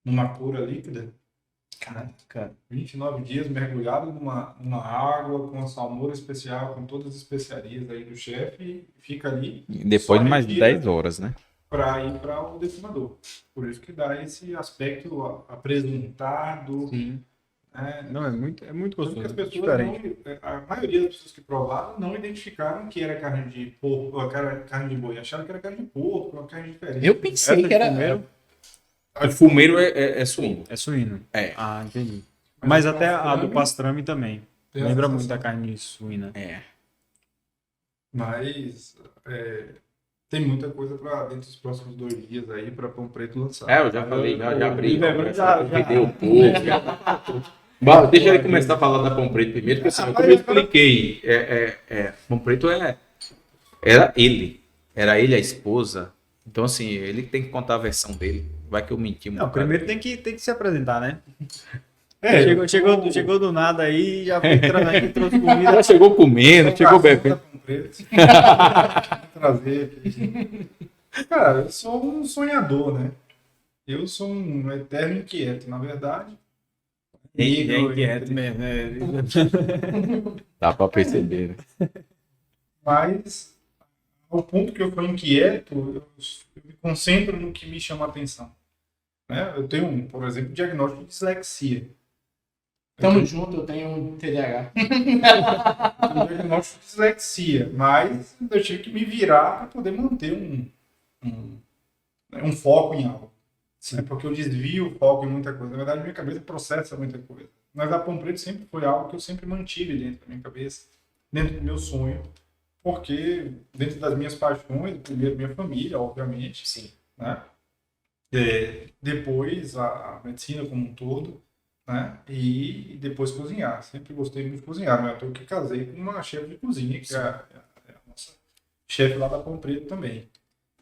numa cura líquida. Caraca. 29 dias mergulhado numa água com a salmoura especial, com todas as especiarias aí do chefe, e fica ali E depois Só de mais de retira. 10 horas, né? para ir para o defumador. Por isso que dá esse aspecto apresentado, Sim. Não, é muito Tanto que gostoso. as pessoas Diferente. a maioria das pessoas que provaram não identificaram que era carne de porco, ou carne de boi, acharam que era carne de porco, uma carne diferente. Eu pensei que era. Primeiro, O fumeiro é suíno. é suíno. É. Ah, entendi. Mas Mas o até a do pastrame pastrame também. tem a Lembra sensação. muito da carne suína. É. Mas tem muita coisa para dentro dos próximos 2 dias aí para Pão Preto lançar. Eu já falei, já abri. Já Vendeu pouco. Deixa ele começar a falar da Pão Preto primeiro, porque assim, como eu expliquei, Pão Preto era ele a esposa. Então, assim, ele tem que contar a versão dele. Vai que eu menti muito. Não, primeiro tem que se apresentar, né? Chegou do nada aí, já foi entrando aqui, trouxe comida. Já chegou comendo, chegou bebendo. Pão Preto. Trazer aqui. Cara, eu sou um sonhador, né? Eu sou um eterno inquieto, na verdade. É inquieto mesmo, Dá pra perceber, né? Mas, ao ponto que eu sou inquieto, eu me concentro no que me chama a atenção. Né? Eu tenho, por exemplo, diagnóstico de dislexia. Tamo junto, eu tenho um TDAH. Um diagnóstico de dislexia, mas eu tive que me virar para poder manter um foco em algo. Né? Porque eu desvio o foco em muita coisa. Na verdade, minha cabeça processa muita coisa. Mas a Pão Preto sempre foi algo que eu sempre mantive dentro da minha cabeça, dentro do meu sonho, porque dentro das minhas paixões, primeiro minha família, obviamente. Sim. Né? Depois a medicina como um todo, né? E depois cozinhar. Sempre gostei muito de cozinhar, mas eu que casei com uma chefe de cozinha, que é a nossa chefe lá da Pão Preto também.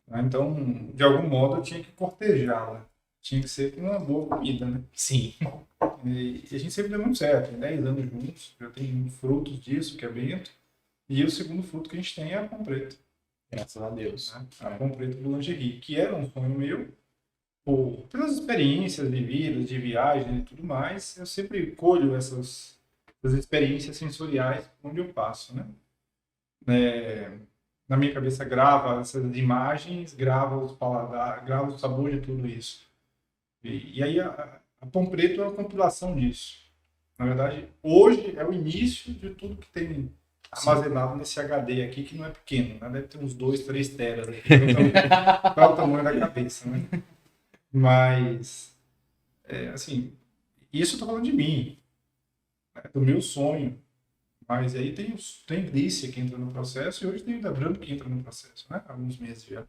Né? Então, de algum modo, eu tinha que cortejá-la. Tinha que ser com uma boa comida, né? Sim. E a gente sempre deu muito certo, 10 anos juntos, já tem frutos disso, que é Bento, e o segundo fruto que a gente tem é a Pão Preto. Graças a Deus. Né? A Pão Preto do Lingerie, que era um sonho meu, pelas experiências de vida, de viagem e tudo mais, eu sempre colho essas experiências sensoriais onde eu passo, né? Na minha cabeça grava essas imagens, grava os paladar, grava o sabor de tudo isso. E aí a Pão Preto é uma compilação disso. Na verdade, hoje é o início de tudo que tem armazenado nesse HD aqui, que não é pequeno, né? Deve ter uns 2, 3 teras aqui, qual é o tamanho da cabeça, né? Mas, assim, isso eu tô falando de mim, né? Do meu sonho. Mas aí tem Glícia que entra no processo e hoje tem o Debrando que entra no processo, né? Há alguns meses já.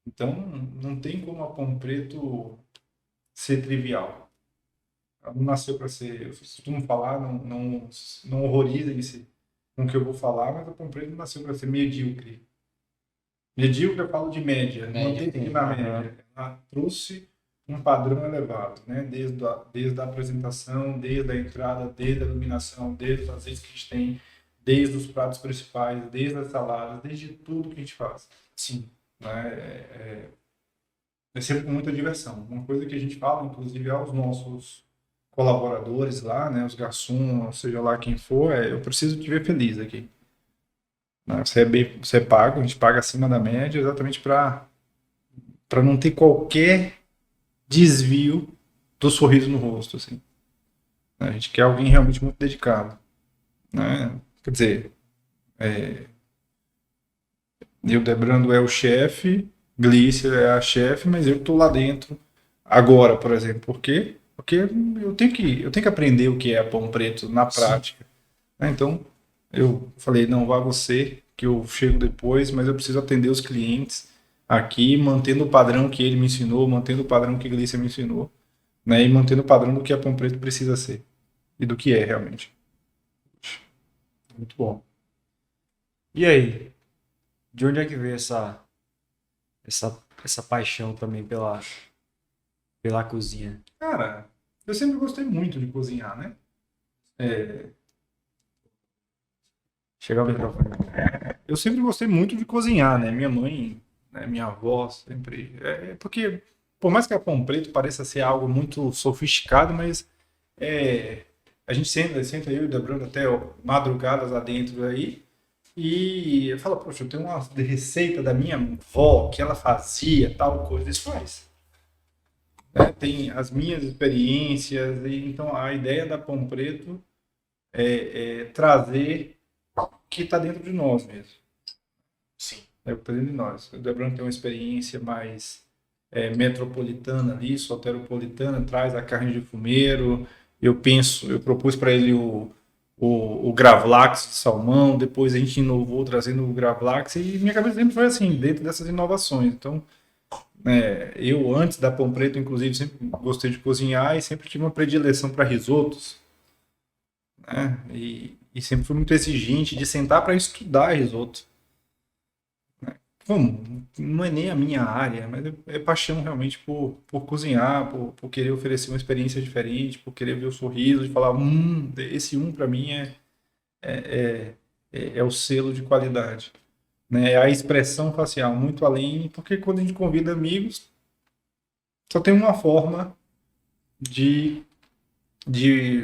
Então, não tem como a Pão Preto ser trivial. Ela não nasceu para ser, eu costumo falar, não horrorizem-se com o que eu vou falar, mas a Pão Preto não nasceu para ser medíocre. Medíocre eu falo de média, manteve na média. Ela trouxe um padrão elevado, né? Desde a apresentação, desde a entrada, desde a iluminação, desde os azeites que a gente tem, desde os pratos principais, desde as saladas, desde tudo que a gente faz. Sim. Né? É sempre com muita diversão. Uma coisa que a gente fala, inclusive, aos nossos colaboradores lá, né? Os garçons, seja lá quem for, eu preciso te ver feliz aqui. Você é pago, a gente paga acima da média exatamente para não ter qualquer desvio do sorriso no rosto, assim. A gente quer alguém realmente muito dedicado, né? Quer dizer, eu, Debrando, é o chefe, Glícia é a chefe, mas eu estou lá dentro agora, por exemplo. Por quê? Porque eu tenho que aprender o que é Pão Preto na prática. Né? Então, eu falei, não, vá você, que eu chego depois, mas eu preciso atender os clientes aqui, mantendo o padrão que ele me ensinou, mantendo o padrão que a Glícia me ensinou, né? E mantendo o padrão do que a Pão Preto precisa ser e do que é realmente. Muito bom. E aí? De onde é que veio essa paixão também pela cozinha? Cara, eu sempre gostei muito de cozinhar, né? Chegar ao microfone. Eu sempre gostei muito de cozinhar, né? Minha mãe, né? Minha avó sempre... porque, por mais que a Pão Preto pareça ser algo muito sofisticado, mas a gente senta eu e o Debrando até madrugadas lá dentro aí, e eu falo, poxa, eu tenho uma receita da minha avó que ela fazia tal coisa. Isso faz. né? Tem as minhas experiências, e então a ideia da Pão Preto é trazer o que está dentro de nós mesmo. Sim. É o que está dentro de nós. O Debrano tem uma experiência mais metropolitana ali, soteropolitana, traz a carne de fumeiro. Eu propus para ele o Gravlax de salmão, depois a gente inovou trazendo o Gravlax, e minha cabeça sempre foi assim, dentro dessas inovações. Então, eu antes da Pão Preto, inclusive, sempre gostei de cozinhar e sempre tive uma predileção para risotos, né? E sempre fui muito exigente de sentar para estudar risoto. Como? Não é nem a minha área, mas é paixão realmente por cozinhar, por querer oferecer uma experiência diferente, por querer ver o sorriso, de falar, esse para mim é o selo de qualidade, né? É a expressão facial, muito além, porque quando a gente convida amigos, só tem uma forma de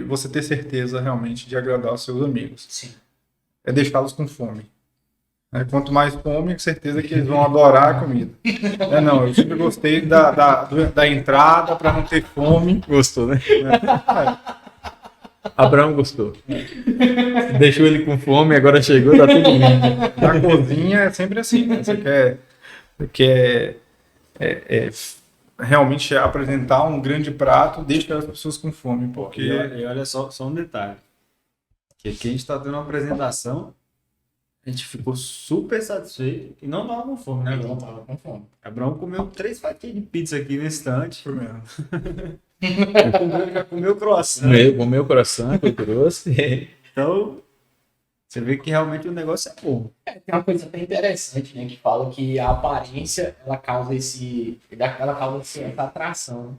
você ter certeza realmente de agradar os seus amigos. Sim. É deixá-los com fome. Quanto mais fome, com certeza que eles vão adorar a comida. Não, eu sempre gostei da entrada para não ter fome. Gostou, né? Abraão gostou. Deixou ele com fome, agora chegou, tá tudo bem. Na cozinha é sempre assim, né? Você quer realmente apresentar um grande prato, deixa as pessoas com fome, porque... E olha só um detalhe. Que aqui a gente está tendo uma apresentação, a gente ficou super satisfeito e não tava com fome, né, Abrão? Não tava com fome. Abrão comeu 3 fatias de pizza aqui no estante. Foi mesmo. Já comeu croissant. Comeu o coração que eu trouxe. Então, você vê que realmente o negócio é bom. Tem uma coisa até interessante, né? Que fala que a aparência, ela causa essa atração, né?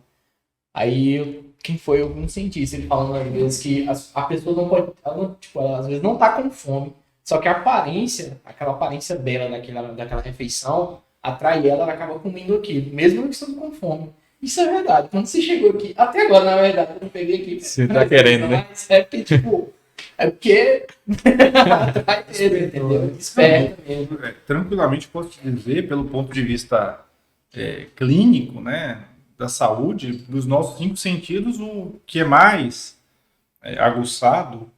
Aí, quem foi algum cientista, ele falando às vezes que a pessoa não pode, ela às vezes não tá com fome, só que a aparência, aquela aparência bela daquela refeição, atrai ela acaba comendo aquilo, mesmo não estando com fome. Isso é verdade. Quando você chegou aqui, até agora, na verdade, eu não peguei aqui. Você tá querendo, né? É porque atrai ele, entendeu? Desperta mesmo. Tranquilamente posso te dizer, pelo ponto de vista clínico, né, da saúde, dos nossos 5 sentidos, o que é mais aguçado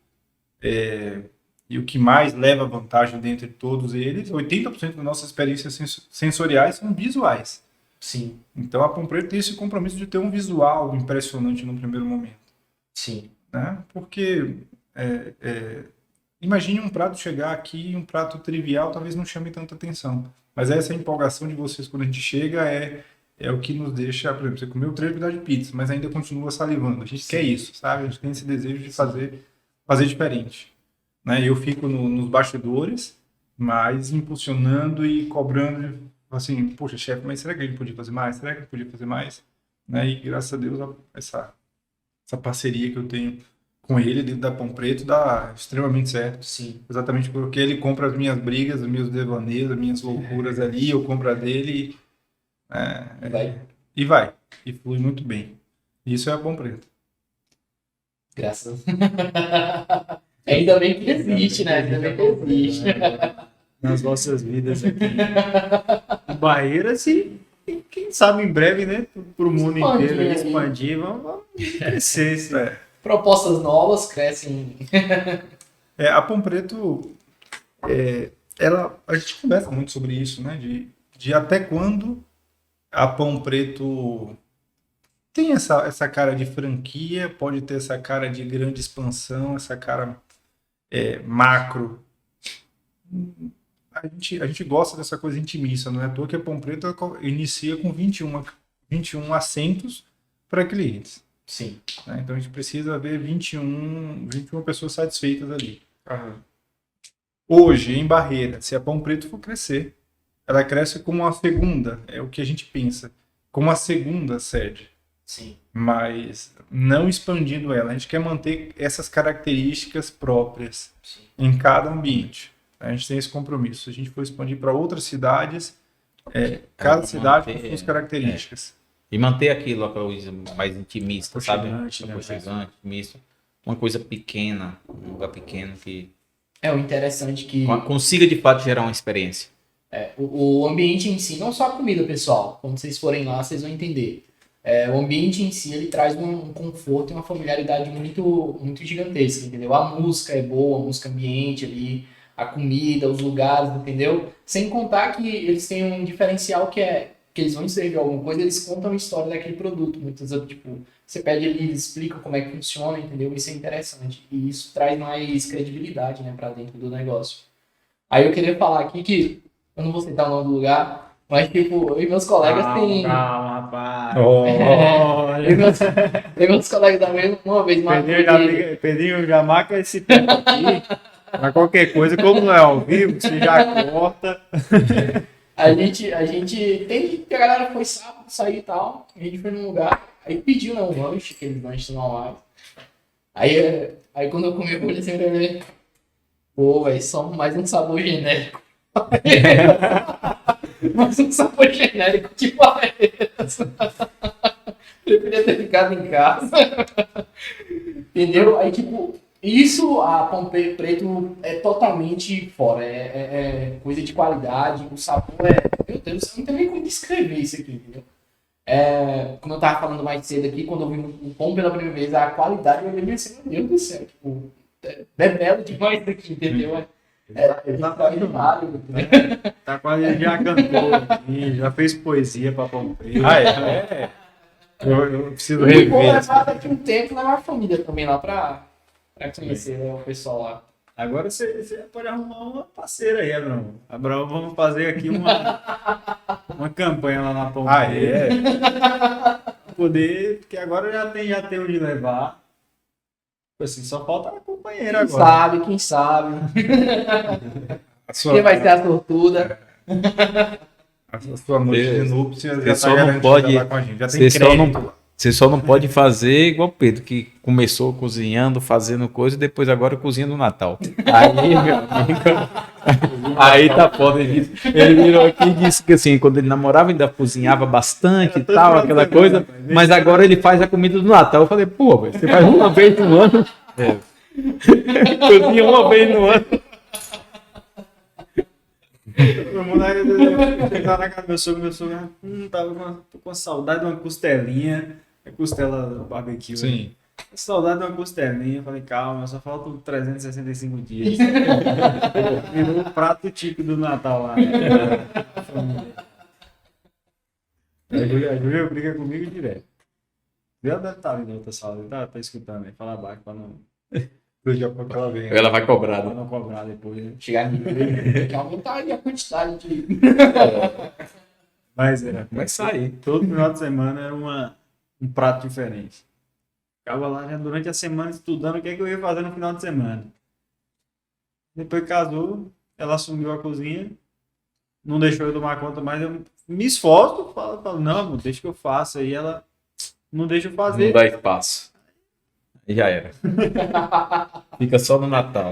e o que mais leva vantagem dentre todos eles, 80% das nossas experiências sensoriais são visuais. Sim. Então a Pão Preto tem esse compromisso de ter um visual impressionante no primeiro momento. Sim. Né? Porque imagine um prato chegar aqui, um prato trivial talvez não chame tanta atenção. Mas essa empolgação de vocês quando a gente chega é o que nos deixa, por exemplo, você comeu 3 pedaços de pizza, mas ainda continua salivando. A gente quer isso, sabe? A gente tem esse desejo de fazer diferente. Né? Eu fico nos bastidores, mas impulsionando e cobrando, assim, poxa, chefe, mas será que a gente podia fazer mais? Será que a gente podia fazer mais? Né? E graças a Deus, essa parceria que eu tenho com ele dentro da Pão Preto dá extremamente certo. Sim. Exatamente porque ele compra as minhas brigas, os meus devaneios, as minhas loucuras ali, eu compro a dele e vai. E flui muito bem. Isso é a Pão Preto. Graças a Ainda bem que existe, né? Ainda bem que existe. Nas nossas vidas aqui. Em Barreiras e quem sabe em breve, né? Para o mundo inteiro expandir. Vamos crescer. Propostas novas crescem. A Pão Preto, a gente conversa muito sobre isso, né? De até quando a Pão Preto tem essa cara de franquia, pode ter essa cara de grande expansão, essa cara macro. A gente gosta dessa coisa intimista, não é à toa que a Pão Preto inicia com 21 assentos para clientes. Sim. Né? Então a gente precisa ver 21 pessoas satisfeitas ali. Uhum. Hoje, em Barreira, se a Pão Preto for crescer, ela cresce como a segunda, é o que a gente pensa, como a segunda sede. Sim. Mas não expandindo ela. A gente quer manter essas características próprias em cada ambiente. A gente tem esse compromisso. Se a gente for expandir para outras cidades, cada cidade com suas características. E manter aquilo, aquela coisa mais intimista, sabe? Aconchegante, Intimista. Uma coisa pequena, um lugar pequeno que O interessante que consiga de fato gerar uma experiência. o ambiente em si, não só a comida, pessoal. Quando vocês forem lá, vocês vão entender. O ambiente em si, ele traz um conforto e uma familiaridade muito, muito gigantesca, entendeu? A música é boa, a música ambiente ali, a comida, os lugares, entendeu? Sem contar que eles têm um diferencial que eles vão servir alguma coisa, eles contam a história daquele produto. Muitas vezes, tipo, você pede ali, eles explicam como é que funciona, entendeu? Isso é interessante. E isso traz mais credibilidade, né, pra dentro do negócio. Aí eu queria falar aqui que, eu não vou citar o nome do lugar, mas, tipo, eu e meus colegas têm... Calma, rapaz. Eu e meus colegas da mesma, uma vez, Pedrinho já marca esse tempo aqui. Pra qualquer coisa, como não é ao vivo, você já corta. a gente tem que a galera foi sábado, sair e tal, a gente foi num lugar, aí pediu, né, um lanche, aqueles lanches normais. Aí quando eu comi, eu falei assim pra ele, pô, velho, só mais um sabor genérico. Mais um sabor genérico, que porra é essa? Preferia ter ficado em casa. Entendeu? Aí, tipo, isso, a Pão Preto é totalmente fora. É coisa de qualidade, o sabor Meu Deus, não tem nem como descrever isso aqui, entendeu? Como eu tava falando mais cedo aqui, quando eu vi o pão pela primeira vez, a qualidade, eu olhei assim, meu Deus do céu, tipo, é belo demais isso aqui, entendeu? Extraordinário, entendeu? Tá quase já cantou aqui, já fez poesia pra Pão Preto. Eu preciso E vou rever. levar daqui um tempo, levar a família também lá pra conhecer, né, o pessoal lá. Agora você pode arrumar uma parceira aí, Abraão. Abraão, vamos fazer aqui uma campanha lá na Pão Preto. Poder, porque agora já tem onde levar. Tipo assim, só falta a companheira agora. Quem sabe. A sua, Quem vai ser a sortuda? a sua noite de núpcias Você já só tá não garantida pode- lá com a gente. Já tem Você só crédito não, lá. você só não pode fazer igual o Pedro, que começou cozinhando, fazendo coisa, e depois agora cozinha no Natal. Aí, meu amigo, aí tá foda. Ele virou aqui e disse que assim, quando ele namorava ainda cozinhava bastante e tal, aquela coisa, mas agora ele faz a comida do Natal. Eu falei, pô, velho, você faz uma vez no ano. Cozinha uma vez no ano. O moleque tava na casa do meu sogro, tô com saudade de uma costelinha. É costela do barbecue. Sim. Né? Saudade de uma costelinha. Eu falei, calma, só faltam 365 dias. Virou o prato típico do Natal lá. Né? A Júlia briga comigo direto. Ela deve estar ali na outra sala, ele tá escutando aí, fala baixo pra não. Daqui a pouco ela vem. Ela vai cobrar, Pra né? não cobrar depois. Né? Chegar nível, tem que aumentar ali a quantidade de... Mas Vai sair. todo final de semana era um prato diferente. Ficava lá já durante a semana estudando o que é que eu ia fazer no final de semana. Depois casou, ela assumiu a cozinha, não deixou eu tomar conta, mas eu me esforço, falo, não, amor, deixa que eu faça. Aí ela não deixa eu fazer. Não dá espaço. E já era. Fica só no Natal.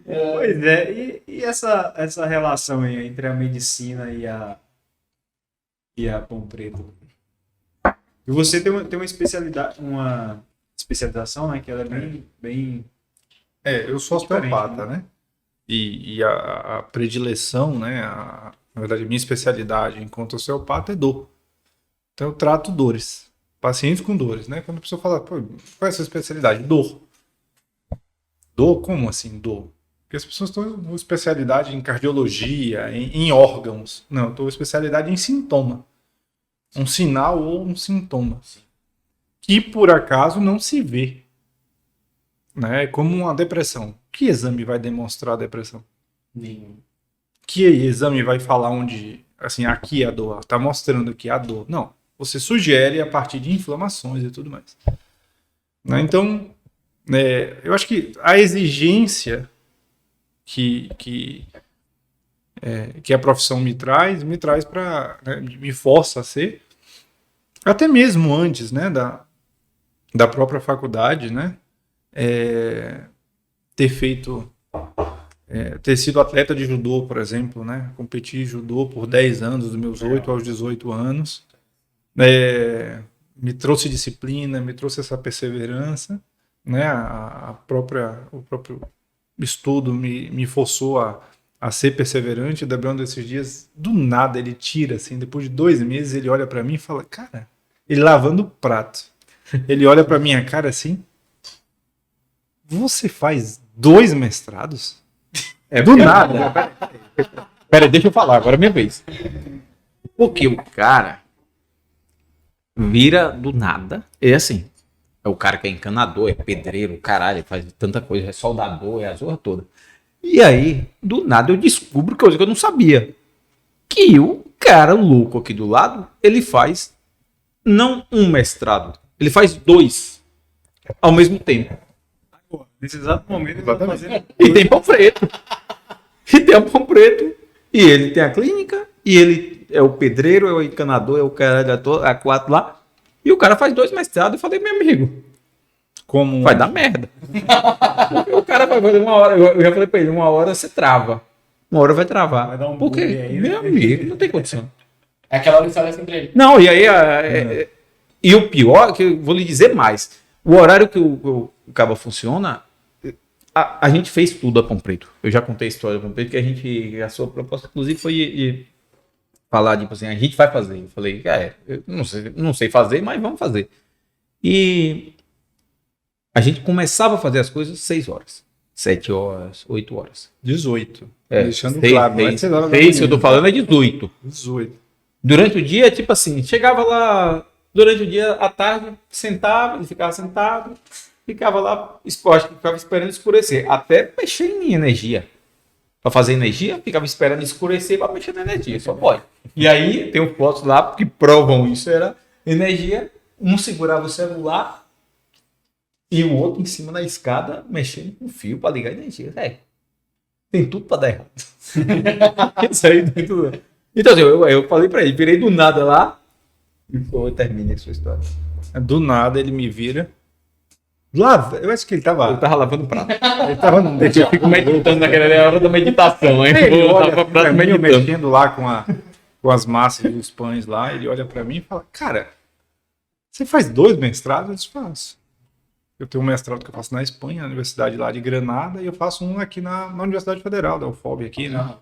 Pois é, e essa relação aí entre a medicina e a Pão Preto? E você tem uma especialização, né, que ela é bem Eu sou diferente, osteopata, né? E a predileção, né? Na verdade, a minha especialidade enquanto osteopata é dor. Então, eu trato dores. Pacientes com dores, né? Quando a pessoa fala, pô, qual é a sua especialidade? Dor. Dor? Como assim, dor? Porque as pessoas estão com especialidade em cardiologia, em órgãos. Não, eu estou com especialidade em sintoma. Um sinal ou um sintoma. Que, por acaso, não se vê. Né? Como uma depressão. Que exame vai demonstrar a depressão? Nenhum. Que exame vai falar onde, assim, aqui é a dor, está mostrando aqui a dor? Não. Você sugere a partir de inflamações e tudo mais. Né? Então, eu acho que a exigência que a profissão me traz para, né, me força a ser, até mesmo antes, né, da própria faculdade, né, ter sido atleta de judô, por exemplo, né, competi judô por 10 anos, dos meus 8 aos 18 anos, me trouxe disciplina, me trouxe essa perseverança, né, o próprio estudo me forçou a a ser perseverante. O Debrando, esses dias, do nada, ele tira, assim, depois de 2 meses, ele olha pra mim e fala, cara, ele lavando o prato, ele olha pra minha cara assim, você faz 2 mestrados? Do nada. Pera, deixa eu falar, agora é minha vez. Porque o cara vira do nada. É assim. É o cara que é encanador, é pedreiro, caralho, faz tanta coisa, é soldador, é a zorra toda. E aí, do nada, eu descubro coisa que eu não sabia. Que o cara louco aqui do lado, ele faz não um mestrado, ele faz 2 ao mesmo tempo. Nesse exato momento ele tá fazendo. E tem pão preto. E tem o pão preto. E ele tem a clínica. E ele é o pedreiro, é o encanador, é o cara a 4 lá. E o cara faz 2 mestrados. Eu falei, meu amigo, Como vai dar merda. O cara vai fazer 1 hora. Eu já falei pra ele, 1 hora você trava. 1 hora vai travar. Vai dar um Porque, bug aí, né? meu amigo, não tem condição. É aquela hora que você olha assim pra ele. Não, e aí. E o pior, que eu vou lhe dizer mais. O horário que o cabo funciona, a gente fez tudo a Pão Preto. Eu já contei a história da Pão Preto, que a sua proposta, inclusive, foi de falar, tipo assim, a gente vai fazer. Eu falei, eu não sei fazer, mas vamos fazer. E a gente começava a fazer as coisas 6 horas, 7 horas, 8 horas. 18. É, Deixando 6, claro, não é 6 horas da 6 que eu tô manhã. falando é 18. 18. Durante o dia, tipo assim, chegava lá, durante o dia, à tarde, sentava, ele ficava sentado, ficava lá, ficava esperando escurecer, até mexer em energia. Para fazer energia, ficava esperando escurecer para mexer na energia, só pode. E aí, tem um fotos lá que provam isso, era energia, um segurava o celular e o outro em cima da escada, mexendo com o fio para ligar a energia. Tem tudo para dar errado. Isso aí tem tudo. Então, assim, eu falei para ele, virei do nada lá, e termine a sua história. Do nada ele me vira. Lá, eu acho que ele tava. Eu tava lavando prato. Ele tava no Eu fico meditando naquela hora da meditação, hein? Ele Eu olha tava pra mim, eu meditando. mexendo lá com as massas e os pães lá, ele olha pra mim e fala, cara, você faz 2 mestrados? Eu disse, faço. Eu tenho um mestrado que eu faço na Espanha, na Universidade lá de Granada, e eu faço um aqui na Universidade Federal, da UFOB aqui, né?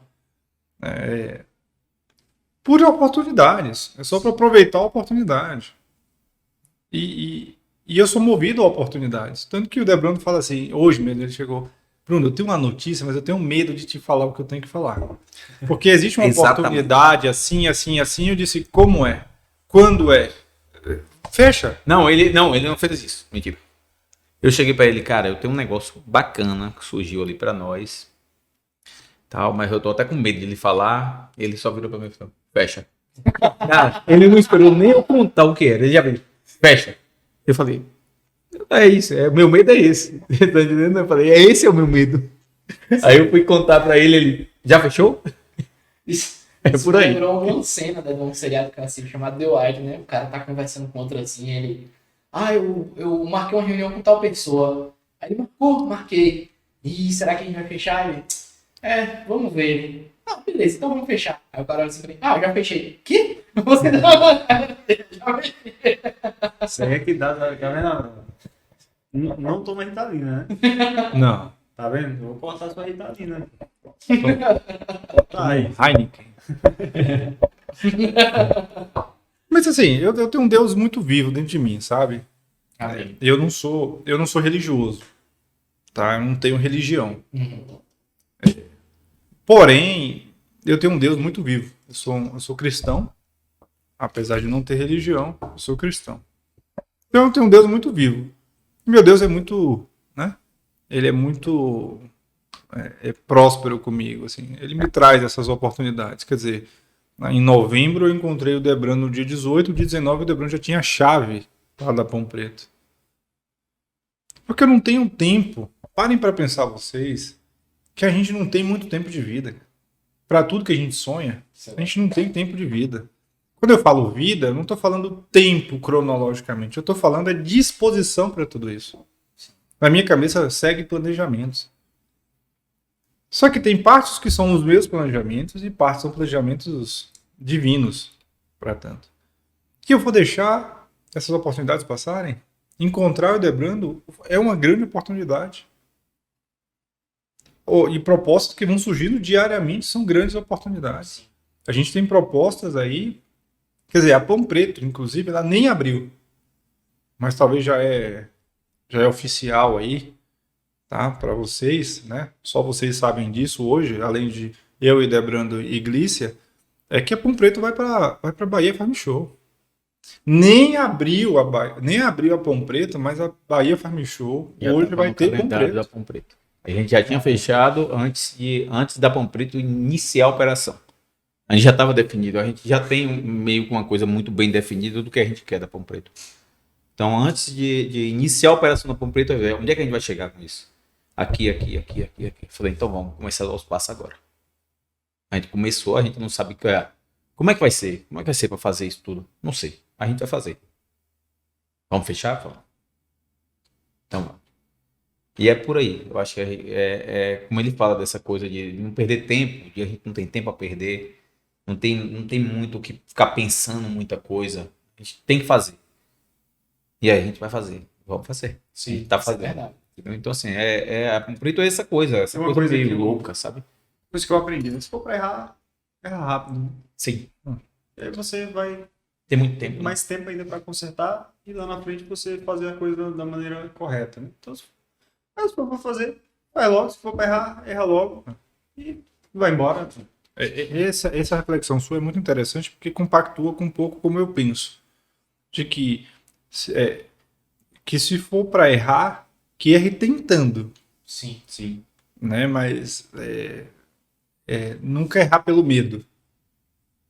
Por oportunidades. É só para aproveitar a oportunidade. E eu sou movido a oportunidades. Tanto que o Debrando fala assim, hoje mesmo ele chegou, Bruno, eu tenho uma notícia, mas eu tenho medo de te falar o que eu tenho que falar. Porque existe uma oportunidade assim, assim, assim. Eu disse, como é? Quando é? Fecha. Não, ele não fez isso. Mentira. Eu cheguei pra ele, cara, eu tenho um negócio bacana que surgiu ali pra nós. Tal, mas eu tô até com medo de ele falar. Ele só virou pra mim e falou, fecha. Cara, ele não esperou nem eu contar o que era. Ele já veio, fecha. Eu falei, é isso, meu medo é esse. Tá entendendo? Eu falei, esse é o meu medo. Aí eu fui contar pra ele, já fechou? Isso por aí. lembrou uma cena de um seriado que eu assisti chamado The Wire, né? O cara tá conversando com outra assim, ele... eu marquei uma reunião com tal pessoa. Aí ele marquei. Ih, será que a gente vai fechar? Ele... vamos ver. Beleza, então vamos fechar. Aí o cara olha assim pra mim, eu já fechei. Que? Você não... já fechei. Isso aí é que dá, tá vendo? Não toma Ritalina, né? Não. Tá vendo? Eu vou cortar sua Ritalina. Tá aí. Heineken. Mas assim, eu tenho um Deus muito vivo dentro de mim, sabe? Amém. Eu não sou religioso, tá? Eu não tenho religião. Porém, eu tenho um Deus muito vivo. Eu sou cristão, apesar de não ter religião, eu sou cristão. Então eu tenho um Deus muito vivo. Meu Deus é muito, né? Ele é muito próspero comigo, assim. Ele me traz essas oportunidades. Quer dizer, em novembro eu encontrei o Debrando no dia 18, no dia 19 o Debrando já tinha a chave lá da Pão Preto. Porque eu não tenho tempo. Parem para pensar vocês que a gente não tem muito tempo de vida. Para tudo que a gente sonha, a gente não tem tempo de vida. Quando eu falo vida, eu não estou falando tempo cronologicamente. Eu estou falando a disposição para tudo isso. Na minha cabeça segue planejamentos. Só que tem partes que são os meus planejamentos e partes são planejamentos divinos, para tanto. Que eu vou deixar essas oportunidades passarem? Encontrar o Debrando é uma grande oportunidade. e propostas que vão surgindo diariamente são grandes oportunidades. A gente tem propostas aí, quer dizer, a Pão Preto, inclusive, ela nem abriu, mas talvez já é oficial aí, tá, para vocês, né? Só vocês sabem disso hoje, além de eu e Debrando e Glícia, é que a Pão Preto vai para Bahia Farm Show. Nem abriu a Pão Preto, mas a Bahia Farm Show Já hoje tava vai no ter Pão calendário Preto. da Pão Preto. A gente já tinha fechado antes da Pão Preto iniciar a operação. A gente já estava definido, a gente já tem meio que uma coisa muito bem definida do que a gente quer da Pão Preto. Então, antes de iniciar a operação da Pão Preto, onde é que a gente vai chegar com isso? Aqui. Falei, então vamos começar a dar os passos agora. A gente começou, a gente não sabe como é que vai ser. Como é que vai ser para fazer isso tudo? Não sei. A gente vai fazer. Vamos fechar? Vamos. Então vamos. E é por aí. Eu acho que como ele fala dessa coisa de não perder tempo, de a gente não tem tempo a perder, não tem muito o que ficar pensando muita coisa. A gente tem que fazer. E aí a gente vai fazer. Vamos fazer. Sim, A gente tá isso é fazendo. verdade. Entendeu? Então, assim, a Pão Preto é essa coisa uma coisa meio que eu- louca, sabe? Por isso que eu aprendi, né? Se for pra errar, erra rápido, né? Sim. E aí você vai Tem muito ter tempo. né? mais tempo ainda para consertar e lá na frente você fazer a coisa da maneira correta, né? Então, se for para fazer, vai logo. Se for para errar, erra logo e vai embora. Essa reflexão sua é muito interessante porque compactua com um pouco como eu penso. De que se for para errar, que erre tentando, Sim. né? Mas nunca errar pelo medo,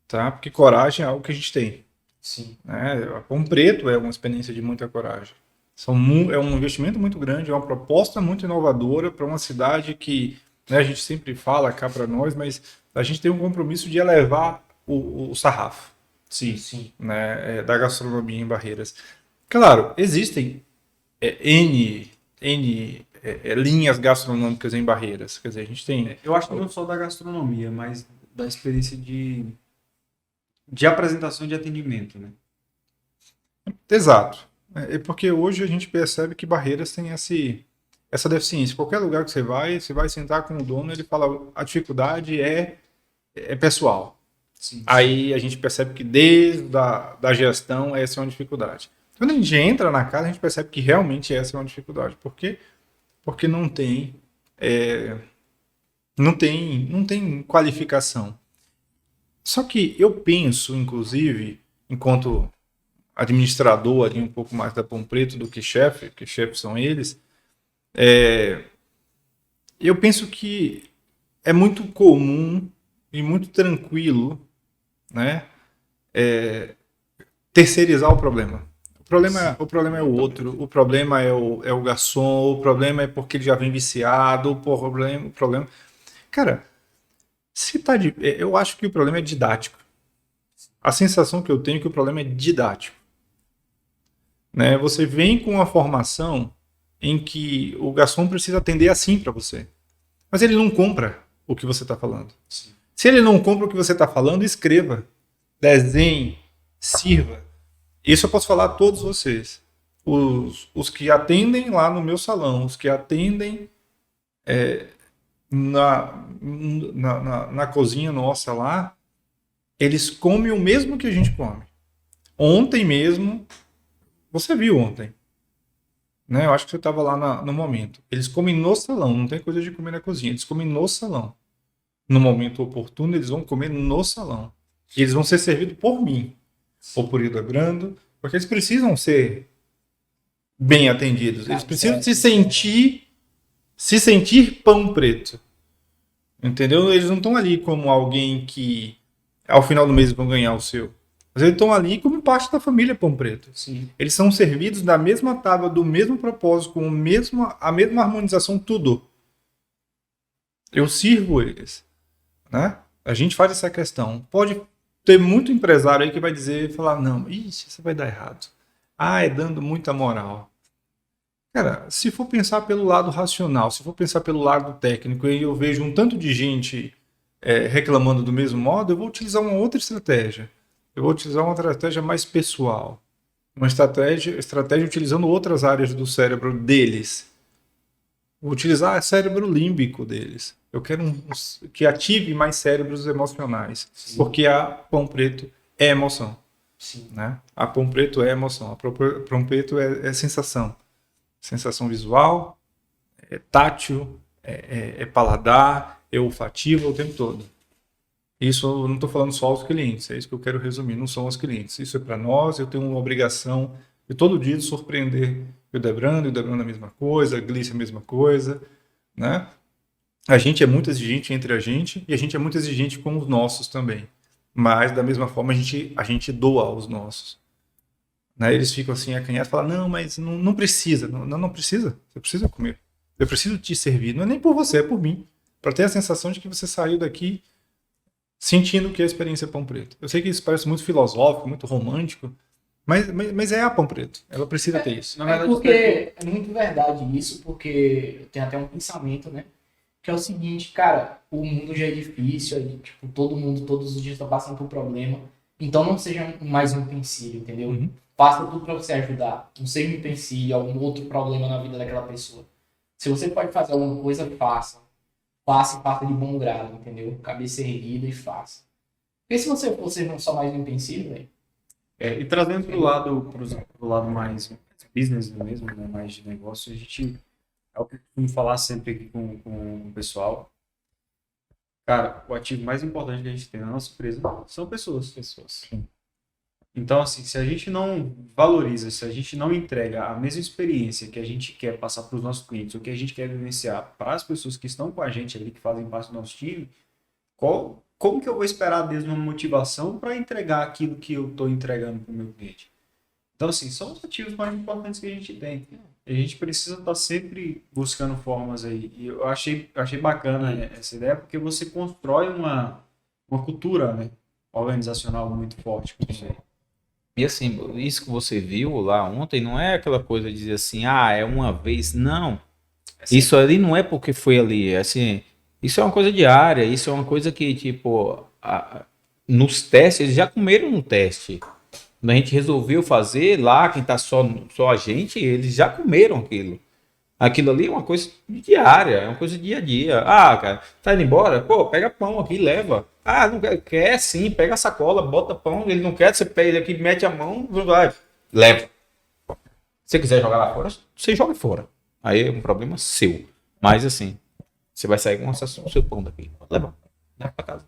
tá? Porque coragem é algo que a gente tem, Sim. né? A Pão Preto é uma experiência de muita coragem. É um investimento muito grande, é uma proposta muito inovadora para uma cidade que, né, a gente sempre fala cá para nós, mas a gente tem um compromisso de elevar o sarrafo, Sim. né, da gastronomia em Barreiras. Claro, existem N linhas gastronômicas em Barreiras. Quer dizer, a gente tem. Eu acho que não só da gastronomia, mas da experiência de apresentação de atendimento, né? Exato. É porque hoje a gente percebe que Barreiras tem essa deficiência. Qualquer lugar que você vai sentar com o dono, ele fala a dificuldade é pessoal. Sim. Aí a gente percebe que desde da gestão essa é uma dificuldade. Quando a gente entra na casa, a gente percebe que realmente essa é uma dificuldade. Por quê? Porque não tem qualificação. Só que eu penso, inclusive, enquanto administrador ali um pouco mais da Pão Preto do que chefe, porque chefes são eles, eu penso que é muito comum e muito tranquilo, né, terceirizar o problema. O problema é o outro, o problema é o garçom, o problema é porque ele já vem viciado, o problema... Cara, eu acho que o problema é didático. A sensação que eu tenho é que o problema é didático. Né? Você vem com uma formação em que o garçom precisa atender assim para você. Mas ele não compra o que você está falando. Sim. Se ele não compra o que você está falando, escreva, desenhe, sirva. Isso eu posso falar a todos vocês. Os que atendem lá no meu salão, os que atendem na cozinha nossa lá, eles comem o mesmo que a gente come. Ontem mesmo, você viu ontem, né? Eu acho que você estava lá no momento. Eles comem no salão, não tem coisa de comer na cozinha, eles comem no salão. No momento oportuno, eles vão comer no salão. E eles vão ser servidos por mim, ou por Hildebrando, porque eles precisam ser bem atendidos. Eles precisam se sentir Pão Preto. Entendeu? Eles não estão ali como alguém que ao final do mês vão ganhar o seu. Mas eles estão ali como parte da família Pão Preto. Sim. Eles são servidos da mesma tábua, do mesmo propósito, com a mesma harmonização, tudo. Eu sirvo eles. Né? A gente faz essa questão. Pode ter muito empresário aí que vai falar, não, isso vai dar errado. É dando muita moral. Cara, se for pensar pelo lado racional, se for pensar pelo lado técnico, e eu vejo um tanto de gente reclamando do mesmo modo, eu vou utilizar uma outra estratégia. Eu vou utilizar uma estratégia mais pessoal. Uma estratégia utilizando outras áreas do cérebro deles. Vou utilizar o cérebro límbico deles. Eu quero que ative mais cérebros emocionais. Sim. Porque a pão preto é emoção. Sim. Né? A pão preto é emoção. A pão preto é sensação. Sensação visual, é tátil, é paladar, é olfativo o tempo todo. Isso eu não estou falando só aos clientes, é isso que eu quero resumir, não são os clientes. Isso é para nós, eu tenho uma obrigação de todo dia de surpreender o Debrando a mesma coisa, a Glícia a mesma coisa, né? A gente é muito exigente entre a gente e a gente é muito exigente com os nossos também. Mas, da mesma forma, a gente doa aos nossos. Né? Eles ficam assim acanhados e falam, não, mas não precisa. Não precisa. Você precisa comer. Eu preciso te servir. Não é nem por você, é por mim. Para ter a sensação de que você saiu daqui sentindo que a experiência é pão preto. Eu sei que isso parece muito filosófico, muito romântico, mas é a pão preto. Ela precisa ter isso. Na verdade, porque é muito verdade isso, porque tem até um pensamento, né? Que é o seguinte, cara, o mundo já é difícil, aí, tipo, todo mundo, todos os dias tá passando por problema. Então não seja mais um empecilho, entendeu? Uhum. Faça tudo pra você ajudar. Não seja um empecilho, algum outro problema na vida daquela pessoa. Se você pode fazer alguma coisa, faça. Faça e faça de bom grado, entendeu? Cabeça erguida e faça. Porque se você fosse só mais um empecilho, velho. E trazendo pro lado mais business mesmo, né, mais de negócio, a gente, é o que eu costumo falar sempre aqui com o pessoal. Cara, o ativo mais importante que a gente tem na nossa empresa são pessoas. Sim. Então, assim, se a gente não valoriza, se a gente não entrega a mesma experiência que a gente quer passar para os nossos clientes, ou que a gente quer vivenciar para as pessoas que estão com a gente ali, que fazem parte do nosso time, como que eu vou esperar deles uma motivação para entregar aquilo que eu estou entregando para o meu cliente? Então, assim, são os ativos mais importantes que a gente tem. A gente precisa estar sempre buscando formas aí. E eu achei bacana essa ideia, porque você constrói uma cultura, né, organizacional muito forte com isso aí. E assim, isso que você viu lá ontem não é aquela coisa de dizer assim, é uma vez. Não. Isso ali não é porque foi ali. É assim, isso é uma coisa diária. Isso é uma coisa que, tipo, nos testes, eles já comeram no teste. Quando a gente resolveu fazer lá, quem tá só a gente, eles já comeram aquilo. Aquilo ali é uma coisa diária, é uma coisa dia a dia. Cara, tá indo embora? Pô, pega pão aqui e leva. Não quer sim, pega a sacola, bota pão. Ele não quer, você pega ele aqui, mete a mão, vai, leva. Se você quiser jogar lá fora, você joga fora. Aí é um problema seu. Mas assim, você vai sair com o seu pão daqui. Leva pra casa.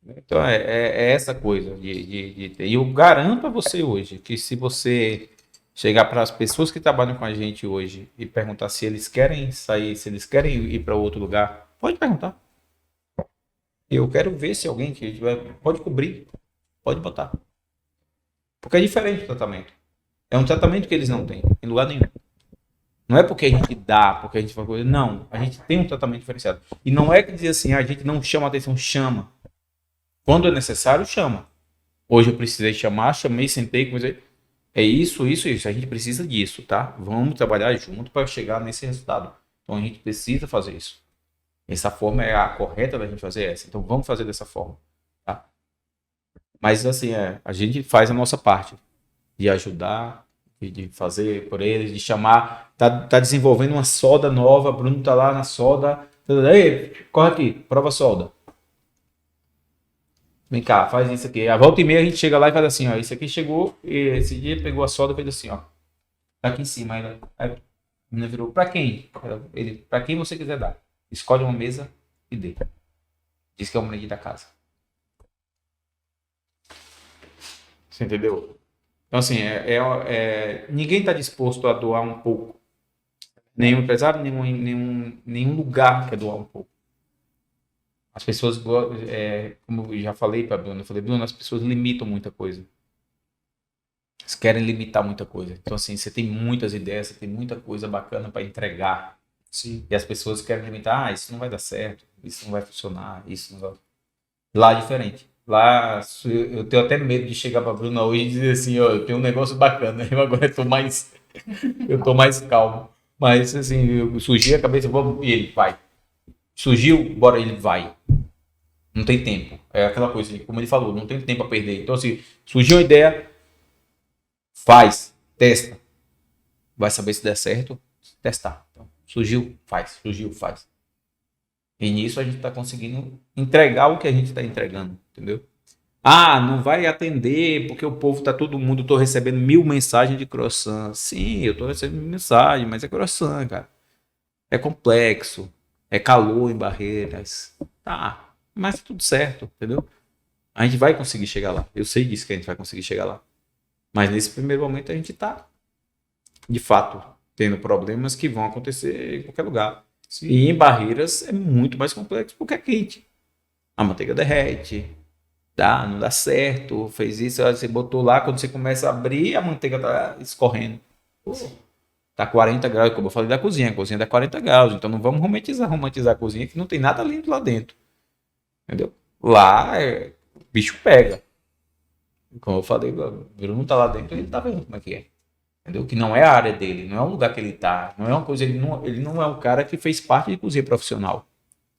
Então é essa coisa de ter. E eu garanto a você hoje que se você chegar para as pessoas que trabalham com a gente hoje e perguntar se eles querem sair, se eles querem ir para outro lugar, pode perguntar. Eu quero ver se alguém que pode cobrir, pode botar. Porque é diferente o tratamento. É um tratamento que eles não têm, em lugar nenhum. Não é porque a gente dá, porque a gente faz coisa. Não, a gente tem um tratamento diferenciado. E não é que dizer assim, a gente não chama atenção, chama. Quando é necessário, chama. Hoje eu precisei chamar, chamei, sentei, comecei. É isso. A gente precisa disso, tá? Vamos trabalhar junto para chegar nesse resultado. Então a gente precisa fazer isso. Essa forma é a correta da gente fazer essa. Então vamos fazer dessa forma, tá? Mas assim, a gente faz a nossa parte de ajudar, de fazer por eles, de chamar. Tá desenvolvendo uma solda nova, Bruno tá lá na solda. Ei, corre aqui, prova a solda. Vem cá, faz isso aqui. A volta e meia a gente chega lá e faz assim, ó. Isso aqui chegou, e esse dia pegou a solda e fez assim, ó. Tá aqui em cima. Aí a menina virou, pra quem? Pra quem você quiser dar. Escolhe uma mesa e dê. Diz que é o moleque da casa. Você entendeu? Então assim, ninguém está disposto a doar um pouco. Nenhum empresário, nenhum lugar quer doar um pouco. As pessoas, como eu já falei para a Bruna, Bruna, as pessoas limitam muita coisa. Eles querem limitar muita coisa. Então, assim, você tem muitas ideias, você tem muita coisa bacana para entregar. Sim. E as pessoas querem limitar, isso não vai dar certo, isso não vai funcionar, isso não vai... Lá é diferente. Lá, eu tenho até medo de chegar para a Bruna hoje e dizer assim, ó, eu tenho um negócio bacana, eu agora estou mais calmo. Mas, assim, surgiu a cabeça, vamos, e ele vai. Surgiu, bora, ele vai. Não tem tempo. É aquela coisa, como ele falou, não tem tempo a perder. Então, assim, surgiu uma ideia, faz, testa. Vai saber se der certo, testar. Então, Surgiu, faz. Surgiu, faz. E nisso a gente está conseguindo entregar o que a gente está entregando, entendeu? Ah, não vai atender porque o povo tá todo mundo, tô recebendo 1000 mensagens de croissant. Sim, eu tô recebendo mensagem, mas é croissant, cara. É complexo, é calor em Barreiras. Tá, mas tá tudo certo, entendeu? A gente vai conseguir chegar lá. Eu sei disso que a gente vai conseguir chegar lá. Mas nesse primeiro momento a gente tá, de fato, tendo problemas que vão acontecer em qualquer lugar. Sim. E em Barreiras é muito mais complexo porque é quente. A manteiga derrete, tá, não dá certo, fez isso, você botou lá, quando você começa a abrir, a manteiga tá escorrendo. Pô, tá 40 graus, como eu falei da cozinha, a cozinha dá 40 graus, então não vamos romantizar a cozinha que não tem nada lindo lá dentro. Entendeu? Lá, o bicho pega. Como eu falei, o Bruno tá lá dentro, ele tá vendo como é que é. Entendeu? Que não é a área dele, não é o lugar que ele tá, não é uma coisa, ele não é um cara que fez parte de cozinha profissional.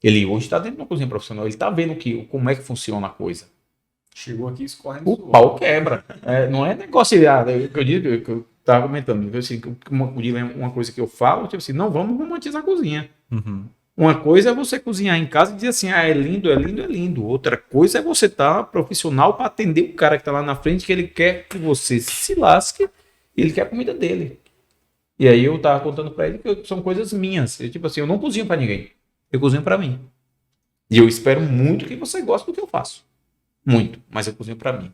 Ele hoje está dentro de uma cozinha profissional, ele está vendo como é que funciona a coisa. Chegou aqui escorrendo. O pau quebra. Não é negócio que eu digo, que eu estava comentando. Assim, uma coisa que eu falo, tipo assim, não vamos romantizar a cozinha. Uhum. Uma coisa é você cozinhar em casa e dizer assim, é lindo, é lindo, é lindo. Outra coisa é você estar profissional para atender o cara que está lá na frente, que ele quer que você se lasque e ele quer a comida dele. E aí eu tava contando para ele que são coisas minhas. Tipo assim, eu não cozinho para ninguém. Eu cozinho para mim. E eu espero muito que você goste do que eu faço. Muito. Mas eu cozinho para mim.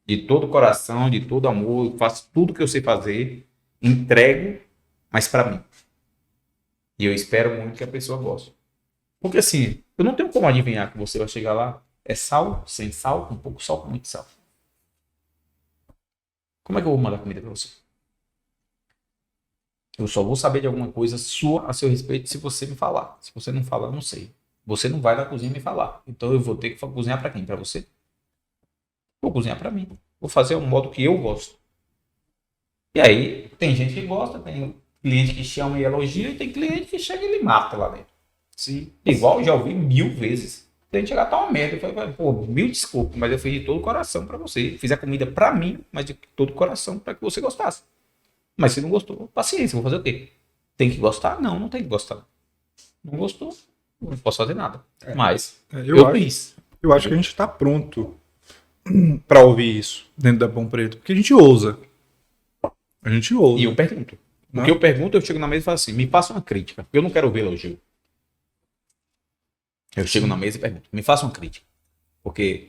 De todo o coração, de todo amor. Eu faço tudo que eu sei fazer. Entrego, mas para mim. E eu espero muito que a pessoa goste. Porque assim, eu não tenho como adivinhar que você vai chegar lá. É sal, sem sal, com pouco sal, com muito sal. Como é que eu vou mandar comida para você? Eu só vou saber de alguma coisa sua a seu respeito se você me falar. Se você não falar, eu não sei. Você não vai na cozinha me falar. Então eu vou ter que cozinhar para quem? Para você? Vou cozinhar para mim. Vou fazer um modo que eu gosto. E aí, tem gente que gosta, tem cliente que chama e elogia, e tem cliente que chega e ele mata lá dentro. Sim. Igual eu já ouvi 1000 vezes. Tem que chegar a tá uma merda. Eu falei, pô, 1000 desculpas, mas eu fiz de todo o coração para você. Fiz a comida para mim, mas de todo o coração para que você gostasse. Mas se não gostou, paciência, vou fazer o quê? Tem que gostar? Não, não tem que gostar. Não gostou, não posso fazer nada. Mas eu fiz. Eu acho que a gente está pronto para ouvir isso dentro da Pão Preto, porque a gente ousa. A gente ousa. E eu pergunto. Porque eu pergunto, eu chego na mesa e falo assim, me faça uma crítica. Eu não quero ouvir elogio. Eu chego na mesa e pergunto, me faça uma crítica. Porque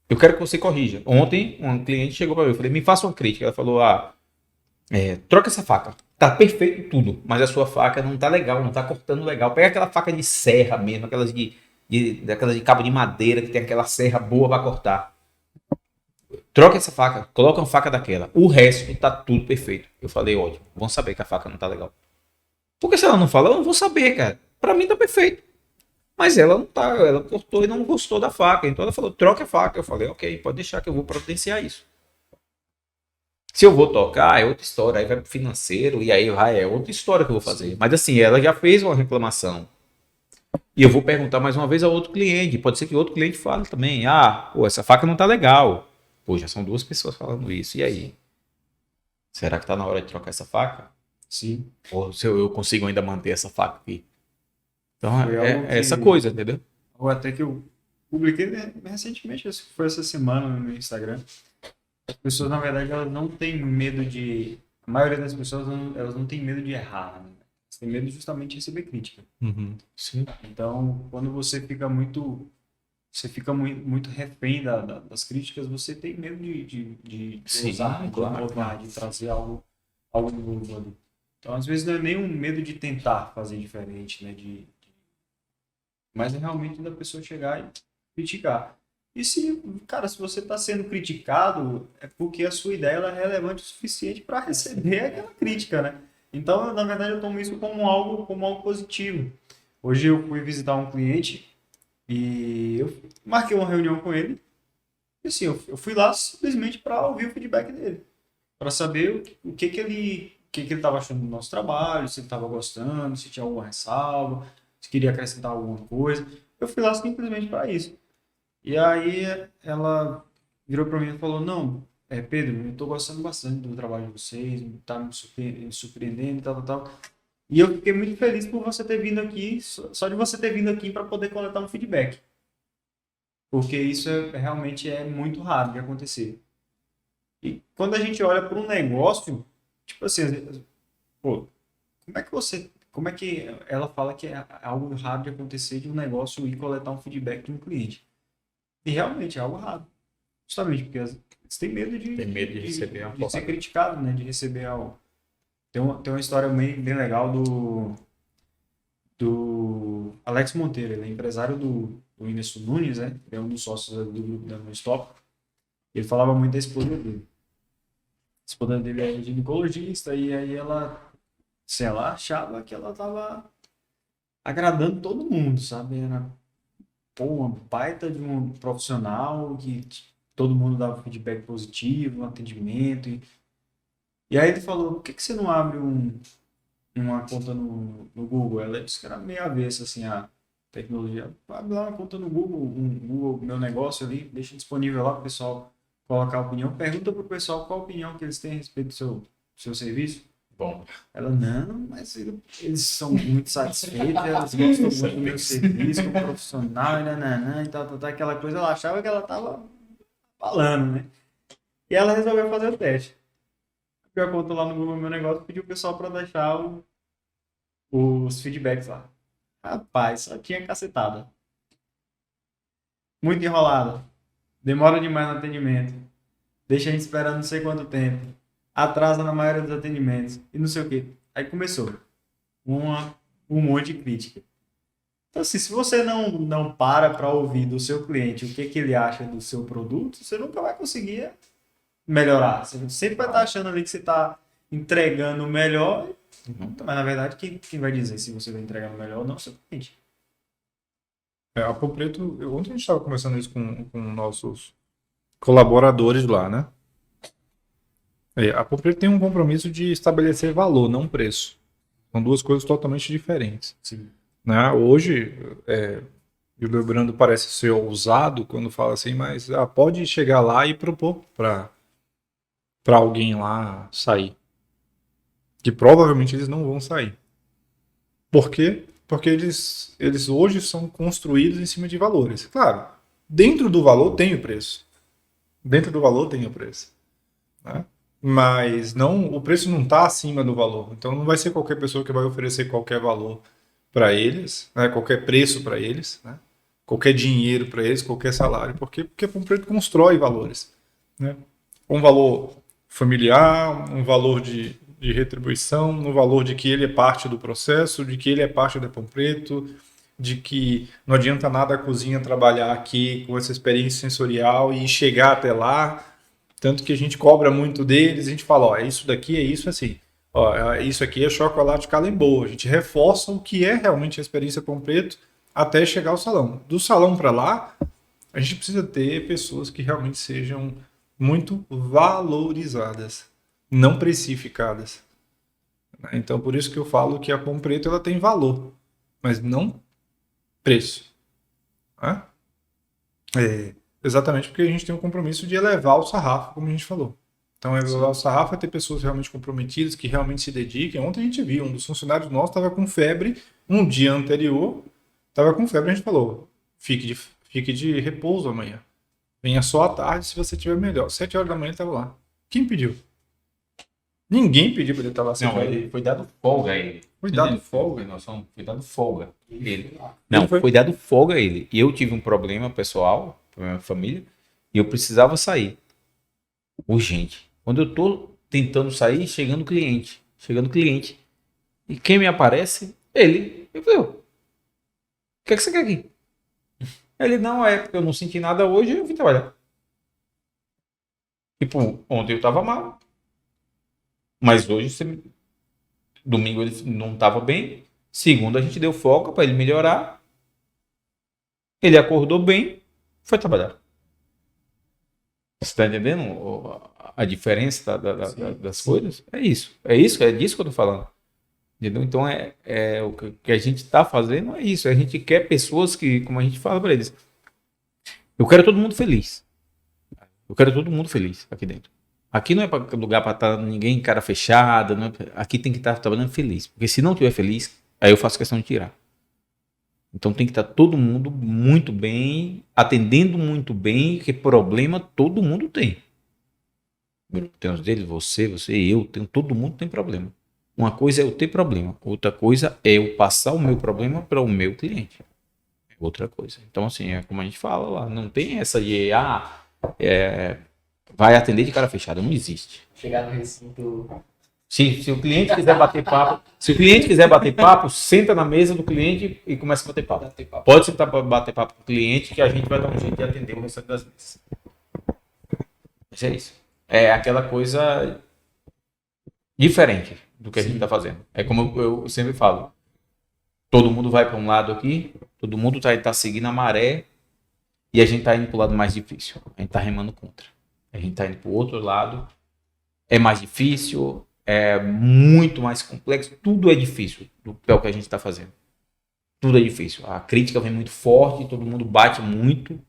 eu quero que você corrija. Ontem, um cliente chegou para mim, eu falei, me faça uma crítica. Ela falou, troca essa faca. Tá perfeito tudo, mas a sua faca não tá legal, não tá cortando legal. Pega aquela faca de serra mesmo, aquelas daquelas de cabo de madeira, que tem aquela serra boa para cortar. Troca essa faca, coloca uma faca daquela. O resto tá tudo perfeito. Eu falei, ótimo, vão saber que a faca não tá legal. Porque se ela não fala, eu não vou saber, cara. Pra mim tá perfeito. Mas ela não tá, ela cortou e não gostou da faca. Então ela falou, troca a faca. Eu falei, ok, pode deixar que eu vou providenciar isso. Se eu vou tocar, é outra história. Aí vai pro financeiro e aí é outra história que eu vou fazer. Mas assim, ela já fez uma reclamação. E eu vou perguntar mais uma vez a outro cliente. Pode ser que outro cliente fale também. Pô, essa faca não tá legal. Pô, já são 2 pessoas falando isso. E aí? Será que tá na hora de trocar essa faca? Sim. Ou se eu consigo ainda manter essa faca aqui? Então Foi é algo que- essa coisa, entendeu? Ou até que eu publiquei recentemente, acho que foi essa semana no meu Instagram. As pessoas, na verdade, elas não têm medo de... A maioria das pessoas, elas não têm medo de errar, né? Elas têm medo justamente de receber crítica. Uhum. Sim. Então, quando você fica muito... Você fica muito refém das críticas, você tem medo de Sim, usar, claro. de inovar, de trazer algo novo ali. Então, às vezes, não é nem um medo de tentar fazer diferente, né? Mas é realmente da pessoa chegar e criticar. E se, cara, se você está sendo criticado, é porque a sua ideia ela é relevante o suficiente para receber aquela crítica, né? Então, na verdade, eu tomo isso como algo positivo. Hoje eu fui visitar um cliente e eu marquei uma reunião com ele. E assim, eu fui lá simplesmente para ouvir o feedback dele, para saber o que ele estava achando do nosso trabalho, se ele estava gostando, se tinha alguma ressalva, se queria acrescentar alguma coisa. Eu fui lá simplesmente para isso. E aí ela virou para mim e falou, não, Pedro, eu tô gostando bastante do trabalho de vocês, tá me surpreendendo e tal. E eu fiquei muito feliz por você ter vindo aqui, só de você ter vindo aqui para poder coletar um feedback. Porque isso realmente é muito raro de acontecer. E quando a gente olha para um negócio, tipo assim, pô, como é que ela fala que é algo raro de acontecer de um negócio ir coletar um feedback de um cliente? E realmente é algo raro. Justamente porque eles têm medo de, Tem medo de receber uma de ser porrada. criticado, né? De receber algo. Tem uma história bem legal do Alex Monteiro. Ele é empresário do Whindersson Nunes, né? Ele é um dos sócios do grupo da Non-Stop. Ele falava muito da esposa dele. A esposa dele é ginecologista e aí ela, sei lá, achava que ela tava agradando todo mundo, sabe? Era uma baita de um profissional que todo mundo dava feedback positivo, um atendimento. E aí ele falou, por que você não abre uma conta no Google? Ela disse que era meio avessa, assim, a tecnologia. Abre lá uma conta no Google, Google Meu Negócio ali, deixa disponível lá para o pessoal colocar a opinião. Pergunta para o pessoal qual a opinião que eles têm a respeito do seu serviço. Bom, Ela, não, mas eles são muito satisfeitos, elas gostam muito do meu serviço como profissional, e tal, aquela coisa. Ela achava que ela estava falando, né? E ela resolveu fazer o teste. Abriu a conta lá no Google Meu Negócio, pediu o pessoal para deixar os feedbacks lá. Rapaz, só tinha cacetada. Muito enrolada. Demora demais no atendimento. Deixa a gente esperando não sei quanto tempo. Atrasa na maioria dos atendimentos. E não sei o quê. Aí começou. Um monte de crítica. Então, assim, se você não para ouvir do seu cliente o que ele acha do seu produto, você nunca vai conseguir melhorar. Você sempre vai estar achando ali que você está entregando o melhor, mas na verdade quem vai dizer se você vai entregar o melhor ou não é o seu cliente. A Pão Preto, ontem a gente estava conversando isso com nossos colaboradores lá, né? A Pão Preto tem um compromisso de estabelecer valor, não preço. São duas coisas totalmente diferentes. Sim. Né? Hoje, o Lebrando parece ser ousado quando fala assim, mas pode chegar lá e propor para alguém lá sair. Que provavelmente eles não vão sair. Por quê? Porque eles hoje são construídos em cima de valores. Claro, dentro do valor tem o preço. Dentro do valor tem o preço. Né? Mas o preço não está acima do valor. Então não vai ser qualquer pessoa que vai oferecer qualquer valor para eles, né? Qualquer preço para eles, né? Qualquer dinheiro para eles, qualquer salário. Por quê? Porque a Pão Preto constrói valores. Né? Um valor familiar, um valor de retribuição, no valor de que ele é parte do processo, de que ele é parte da Pão Preto, de que não adianta nada a cozinha trabalhar aqui com essa experiência sensorial e chegar até lá, tanto que a gente cobra muito deles, a gente fala, ó, isso daqui é isso assim, ó, isso aqui é chocolate Calemboa, a gente reforça o que é realmente a experiência Pão Preto até chegar ao salão. Do salão para lá, a gente precisa ter pessoas que realmente sejam muito valorizadas, não precificadas. Então, por isso que eu falo que a Pão Preto ela tem valor, mas não preço. Né? Exatamente porque a gente tem um compromisso de elevar o sarrafo, como a gente falou. Então, elevar o sarrafo é ter pessoas realmente comprometidas, que realmente se dediquem. Ontem a gente viu, um dos funcionários nossos estava com febre, um dia anterior, estava com febre, a gente falou, fique de repouso amanhã. Venha só à tarde se você estiver melhor. 7 horas da manhã ele estava lá. Quem pediu? Ninguém pediu para ele estar lá. Não, ele foi dado folga a ele. Foi dado folga. Foi dado folga a ele. Não, foi dado folga a ele. E eu tive um problema pessoal, problema família, e eu precisava sair. Urgente. Quando eu tô tentando sair, chegando cliente. E quem me aparece? Ele. Eu falei, o que é que você quer aqui? Ele, não, porque eu não senti nada hoje, eu vim trabalhar. Tipo, ontem eu tava mal. Mas hoje, domingo ele não estava bem. Segunda a gente deu folga para ele melhorar. Ele acordou bem, foi trabalhar. Você está entendendo a diferença das coisas? É disso que eu tô falando. Entendeu? Então, o que a gente está fazendo é isso. A gente quer pessoas que, como a gente fala para eles, eu quero todo mundo feliz. Eu quero todo mundo feliz aqui dentro. Aqui não é lugar para estar ninguém cara fechada. Aqui tem que estar trabalhando feliz. Porque se não estiver feliz, aí eu faço questão de tirar. Então tem que estar todo mundo muito bem, atendendo muito bem, que problema todo mundo tem. Tem os deles, você, todo mundo tem problema. Uma coisa é eu ter problema, outra coisa é eu passar o meu problema para o meu cliente. É outra coisa. Então, assim, é como a gente fala lá, não tem essa de, vai atender de cara fechada, não existe. Chegar no recinto. Se o cliente quiser bater papo, senta na mesa do cliente e começa a bater papo. Pode sentar para bater papo com o cliente que a gente vai dar um jeito de atender o restante das mesas. Mas é isso. É aquela coisa diferente do que a gente está fazendo. É como eu sempre falo. Todo mundo vai para um lado aqui, todo mundo tá seguindo a maré e a gente está indo para o lado mais difícil. A gente está remando contra. A gente está indo para o outro lado. É mais difícil, é muito mais complexo. Tudo é difícil do que a gente está fazendo. Tudo é difícil. A crítica vem muito forte, todo mundo bate muito.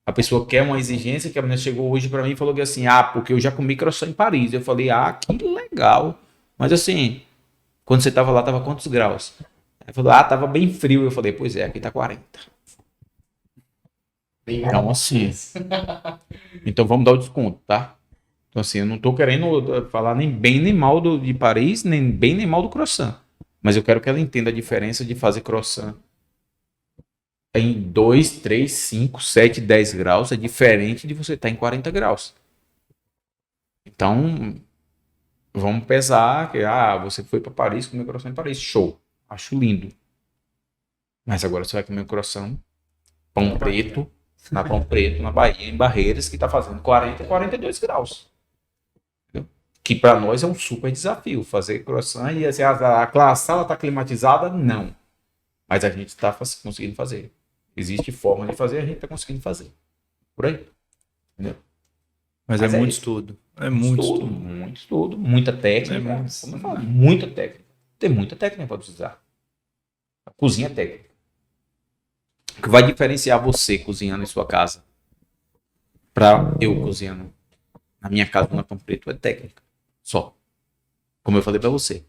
A pessoa quer uma exigência, que a menina chegou hoje para mim e falou que assim, porque eu já comi croissant em Paris. Eu falei, que legal. Mas assim, quando você estava lá, estava quantos graus? Ela falou, estava bem frio. Eu falei, pois é, aqui tá 40. Então assim, então vamos dar o desconto, tá? Então assim, eu não tô querendo falar nem bem nem mal de Paris, nem bem nem mal do croissant. Mas eu quero que ela entenda a diferença de fazer croissant em 2, 3, 5, 7, 10 graus é diferente de você estar em 40 graus. Então, vamos pesar que você foi para Paris comer croissant em Paris. Show. Acho lindo. Mas agora você vai comer um croissant pão preto na Bahia, em Barreiras, que está fazendo 40, 42 graus. Entendeu? Que para nós é um super desafio fazer croissant e assim, a sala está climatizada? Não. Mas a gente está conseguindo fazer. Existe forma de fazer, a gente está conseguindo fazer. Por aí. Entendeu? Mas é muito estudo. É muito estudo. Muito estudo, muita técnica. Como eu falo, muita técnica. Tem muita técnica para usar. A cozinha é técnica. O que vai diferenciar você cozinhando em sua casa para eu cozinhando na minha casa no Pão Preto é técnica. Só. Como eu falei para você.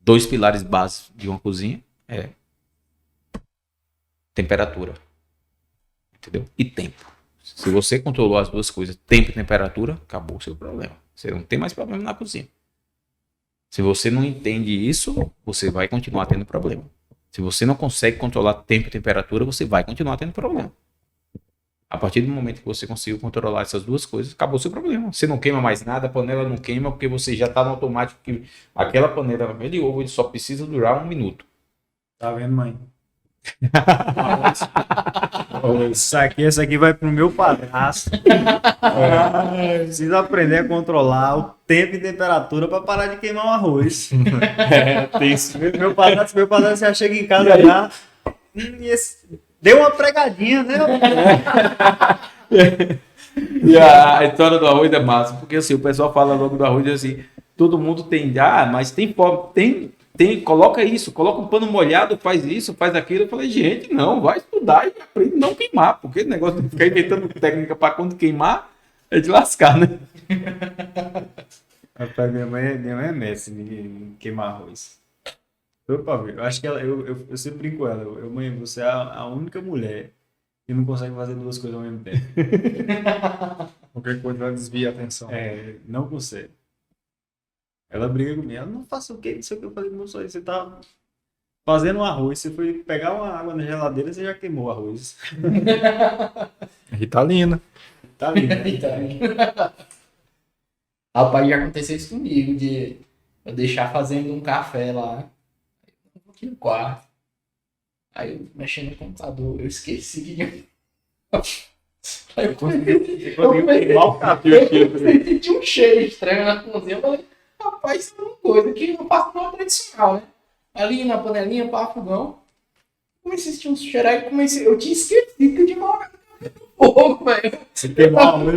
2 pilares básicos de uma cozinha é temperatura. Entendeu? E tempo. Se você controlou as duas coisas, tempo e temperatura, acabou o seu problema. Você não tem mais problema na cozinha. Se você não entende isso, você vai continuar tendo problema. Se você não consegue controlar tempo e temperatura, você vai continuar tendo problema. A partir do momento que você conseguiu controlar essas duas coisas, acabou o seu problema. Você não queima mais nada, a panela não queima, porque você já está no automático que aquela panela de ovo ele só precisa durar 1 minuto. Tá vendo, mãe? Essa aqui vai pro meu padrasto. Precisa aprender a controlar o tempo e temperatura para parar de queimar o arroz. Tem isso. Meu padrasto já chega em casa já. Deu uma pregadinha, né? E a história do arroz é massa, porque assim, o pessoal fala logo do arroz assim, todo mundo tem, mas tem coloca isso, coloca um pano molhado, faz isso, faz aquilo. Eu falei, gente, não, vai estudar e aprende a não queimar, porque o negócio de ficar inventando técnica para quando queimar é de lascar, né? Rapaz, minha mãe é mestre de queimar arroz. Eu acho que eu sempre brinco com ela. Mãe, você é a única mulher que não consegue fazer duas coisas ao mesmo tempo. Qualquer coisa vai desviar a atenção. Não consegue. Ela briga comigo, ela não faça o quê? Não sei o que eu falei, moço, você tá fazendo um arroz, você foi pegar uma água na geladeira, você já queimou o arroz. Ritalina. Rapaz, já aconteceu isso comigo, de eu deixar fazendo um café lá, aqui no quarto. Aí eu mexendo no computador, eu esqueci de... Aí eu senti um cheiro estranho na cozinha, eu falei, rapaz, isso é uma coisa que eu faço no tradicional, né? Ali na panelinha, para fogão. Comecei a sentir um cheiro aí, eu tinha esquecido de mal no fogo, velho. Você queimou a arroz,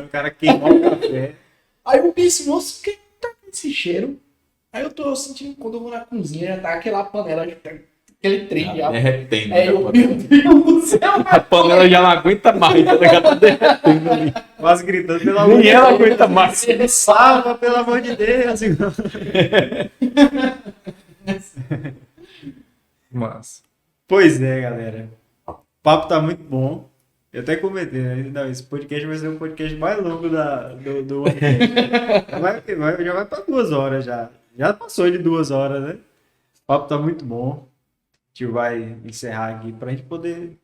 o cara queimou o café. Aí eu disse, moço, por que tá com esse cheiro? Aí eu tô sentindo, quando eu vou na cozinha, já tá aquela panela Aquele trem já. Derretendo. É, meu Deus do céu. A panela já não aguenta mais, tá ligado? Tá derretendo ali. Quase gritando, pelo amor de Nem Deus. ela aguenta mais. Salva, pelo amor de Deus. Mas. Pois é, galera. O papo tá muito bom. Eu até comentei, né? Não, esse podcast vai ser o podcast mais longo do OneCast. Já vai para 2 horas já. Já passou de 2 horas, né? O papo tá muito bom. A gente vai encerrar aqui pra gente poder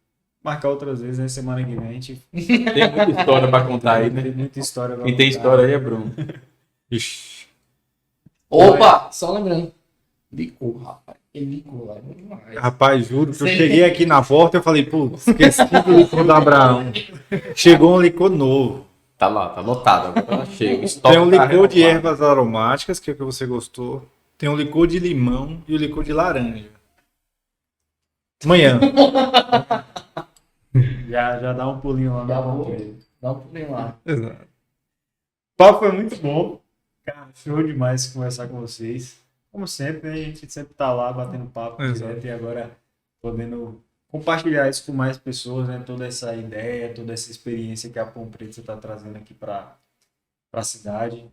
marcar outras vezes, né? Semana que vem. A gente Tem muita história pra contar aí, tem né? muita história pra Quem tem contar. história aí é Bruno. Ixi. Opa, só lembrando. Licor, rapaz. Aquele licor lá é bom demais. Rapaz, juro que eu Sei. cheguei aqui na porta e eu falei, putz, esqueci do licor do Abraão. Chegou um licor novo. Tá lá, tá lotado. Agora tá cheio. O Tem um estoque tá licor de renovado. ervas aromáticas, que é o que você gostou. Tem um licor de limão e o licor de laranja. Amanhã. Já dá um pulinho lá. Já na vou. porta. Dá um pulinho lá. Exato. O papo foi muito bom. Cara, show demais conversar com vocês. Como sempre, né? A gente sempre tá lá batendo papo Exato. direto e agora podendo compartilhar isso com mais pessoas, né? Toda essa ideia, toda essa experiência que a Pão Preto está trazendo aqui para a cidade.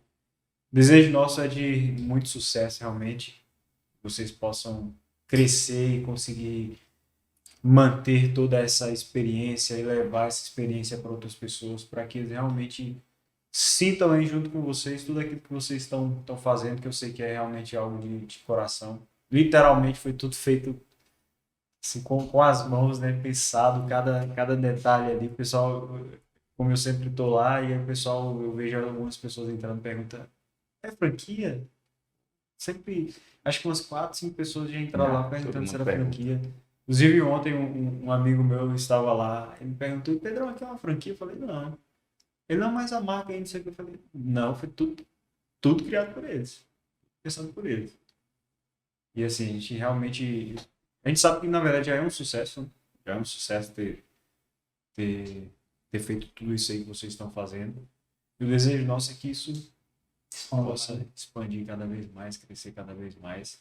O desejo nosso é de muito sucesso, realmente. Que vocês possam crescer e conseguir manter toda essa experiência e levar essa experiência para outras pessoas, para que eles realmente sintam aí junto com vocês tudo aquilo que vocês estão fazendo, que eu sei que é realmente algo de coração. Literalmente foi tudo feito assim, com as mãos, né? Pensado, cada detalhe ali. O pessoal, como eu sempre estou lá, e aí o pessoal, eu vejo algumas pessoas entrando perguntando, é franquia? Sempre, acho que umas 4, 5 pessoas já entraram lá Todo perguntando mundo se era pergunta. franquia. Inclusive ontem um amigo meu estava lá, ele me perguntou, Pedrão, aqui é uma franquia? Eu falei, não. Ele não, mais a marca ainda, não sei o que. Eu falei, não, foi tudo criado por eles. Pensando por eles. E assim, a gente realmente. A gente sabe que na verdade já é um sucesso. Né? Já é um sucesso ter feito tudo isso aí que vocês estão fazendo. E o desejo nosso é que isso possa expandir cada vez mais, crescer cada vez mais.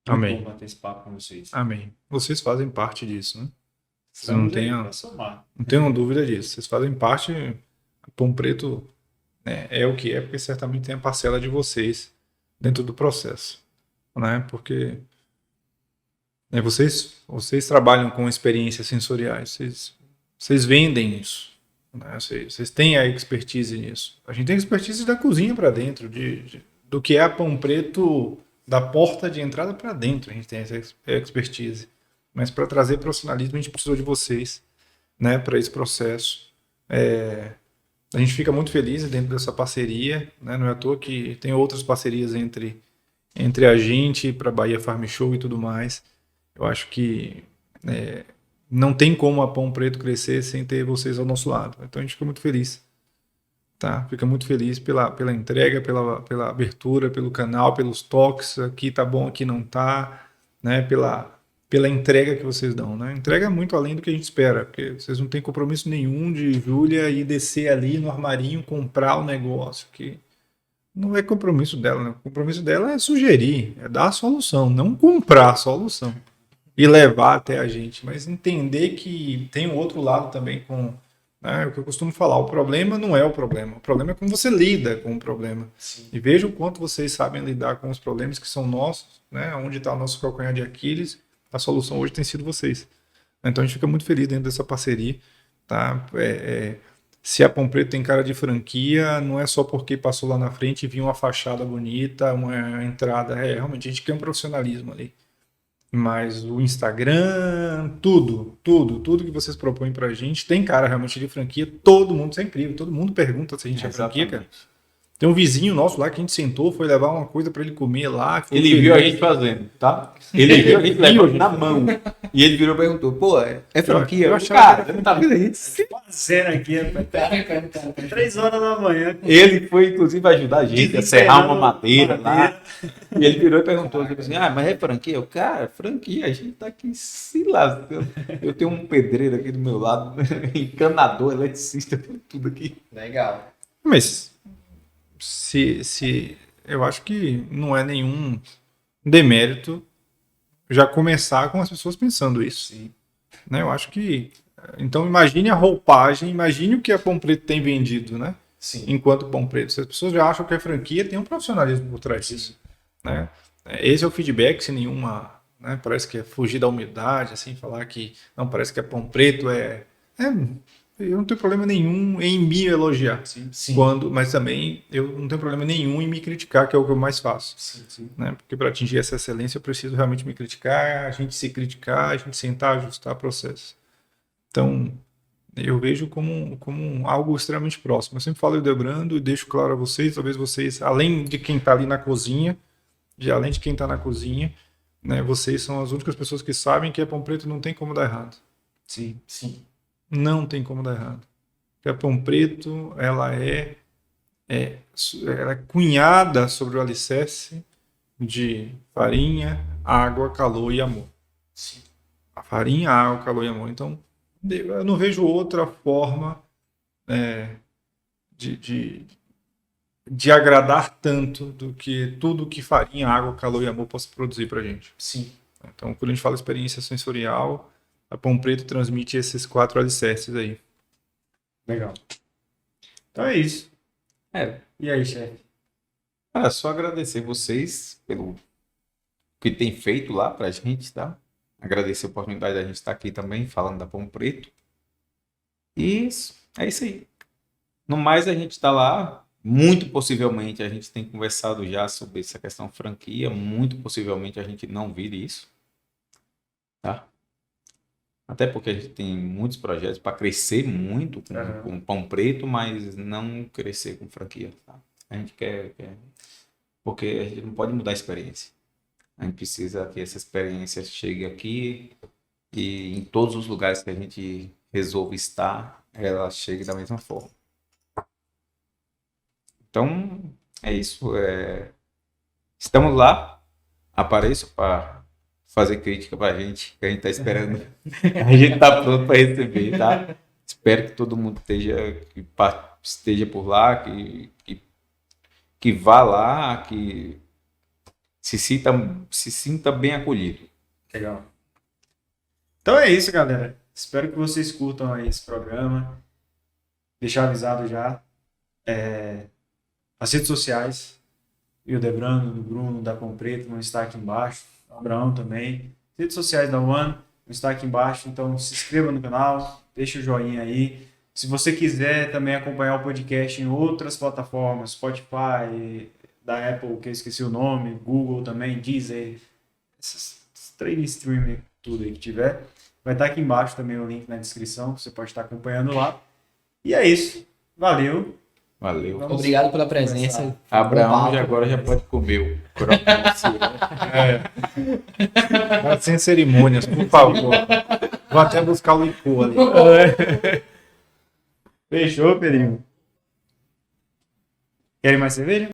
Muito Amém. bom bater esse papo com vocês. Amém. Vocês fazem parte disso, né? Vocês Estamos não aí tenham, pra somar. não tenham dúvida disso. Vocês fazem parte. Pão Preto, né, é o que é, porque certamente tem a parcela de vocês dentro do processo, né? Porque né, vocês trabalham com experiências sensoriais, vocês vendem isso, né? Vocês têm a expertise nisso. A gente tem expertise da cozinha para dentro, do que é a Pão Preto, da porta de entrada para dentro. A gente tem essa expertise, mas para trazer profissionalismo a gente precisou de vocês, né? Para esse processo. A gente fica muito feliz dentro dessa parceria, né? Não é à toa que tem outras parcerias entre a gente para Bahia Farm Show e tudo mais. Eu acho que não tem como a Pão Preto crescer sem ter vocês ao nosso lado. Então a gente fica muito feliz, tá? Fica muito feliz pela entrega, pela abertura, pelo canal, pelos toques. Aqui tá bom, aqui não tá, né? Pela entrega que vocês dão, né? Entrega muito além do que a gente espera, porque vocês não têm compromisso nenhum de Júlia ir descer ali no armarinho, comprar o negócio, que não é compromisso dela, né? O compromisso dela é sugerir, é dar a solução, não comprar a solução e levar até a gente, mas entender que tem um outro lado também com, né, o que eu costumo falar, o problema não é o problema é como você lida com o problema. Sim. E veja o quanto vocês sabem lidar com os problemas que são nossos, né? Onde está o nosso calcanhar de Aquiles. A solução hoje tem sido vocês. Então a gente fica muito feliz dentro dessa parceria. Tá? Se a Pão Preto tem cara de franquia, não é só porque passou lá na frente e viu uma fachada bonita, uma entrada. Realmente a gente quer um profissionalismo ali. Mas o Instagram, tudo que vocês propõem pra gente tem cara realmente de franquia. Todo mundo, isso é incrível. Todo mundo pergunta se a gente é franquia, cara. Tem um vizinho nosso lá que a gente sentou, foi levar uma coisa pra ele comer lá. Ele viu a gente fazendo, tá? Ele viu a gente levando na mão. E ele virou e perguntou, pô, é franquia? Eu achava Cara, que era não tá vendo a gente? Fazendo aqui, rapaz. 3 horas da manhã. Ele foi, inclusive, ajudar a gente a serrar uma madeira lá. Madeira. E ele virou e perguntou, tipo assim, mas é franquia? Eu, cara, franquia, a gente tá aqui se lascando. Eu tenho um pedreiro aqui do meu lado, encanador, eletricista, tudo aqui. Legal. Mas se eu acho que não é nenhum demérito já começar com as pessoas pensando isso. Sim. Né? Eu acho que... Então, imagine a roupagem, imagine o que a Pão Preto tem vendido, né? Sim. Enquanto Pão Preto. Se as pessoas já acham que a franquia tem um profissionalismo por trás disso. Né? Esse é o feedback, sem nenhuma... Né? Parece que é fugir da humildade, assim, falar que... Não, parece que a Pão Preto eu não tenho problema nenhum em me elogiar. Sim. Sim. Mas também eu não tenho problema nenhum em me criticar, que é o que eu mais faço. Sim. Sim. Né? Porque para atingir essa excelência eu preciso realmente me criticar, a gente se criticar, a gente sentar, ajustar processo. Então, eu vejo como algo extremamente próximo. Eu sempre falo Hildebrando e deixo claro a vocês, talvez vocês, além de quem está ali na cozinha, além de quem está na cozinha, né, vocês são as únicas pessoas que sabem que a Pão Preto não tem como dar errado. Sim. Sim. Não tem como dar errado. Porque a Pão Preto, ela é cunhada sobre o alicerce de farinha, água, calor e amor. Sim. A farinha, água, calor e amor. Então, eu não vejo outra forma de agradar tanto do que tudo que farinha, água, calor e amor possa produzir pra gente. Sim. Então, quando a gente fala experiência sensorial, a Pão Preto transmite esses 4 alicerces aí. Legal. Então é isso. E aí, chefe? Cara, só agradecer vocês pelo que tem feito lá pra gente, tá? Agradecer a oportunidade da gente estar aqui também, falando da Pão Preto. E é isso aí. No mais, a gente está lá. Muito possivelmente a gente tem conversado já sobre essa questão franquia. Muito possivelmente a gente não vire isso. Tá? Até porque a gente tem muitos projetos para crescer muito com Pão Preto, mas não crescer com franquia. Tá? A gente quer. Porque a gente não pode mudar a experiência. A gente precisa que essa experiência chegue aqui e em todos os lugares que a gente resolve estar, ela chegue da mesma forma. Então, é isso. Estamos lá. Apareço para fazer crítica para a gente, que a gente está esperando. A gente está pronto para receber, tá? Espero que todo mundo esteja por lá, que vá lá, que se sinta bem acolhido. Legal. Então é isso, galera. Espero que vocês curtam aí esse programa. Deixar avisado já. As redes sociais. Hildebrando, do Bruno, da Pão Preto, vão estar aqui embaixo. O Abraão também. As redes sociais da One vão estar aqui embaixo. Então se inscreva no canal. Deixa o joinha aí. Se você quiser também acompanhar o podcast em outras plataformas, Spotify, da Apple, que eu esqueci o nome, Google também, Deezer, esses três streaming, tudo aí que tiver. Vai estar aqui embaixo também o link na descrição, você pode estar acompanhando lá. E é isso. Valeu. Valeu. Obrigado pela presença. Abraão agora já pode comer o croquete. Sem cerimônias, por favor. Vou até buscar o licor ali. Fechou, Pedrinho? Querem mais cerveja?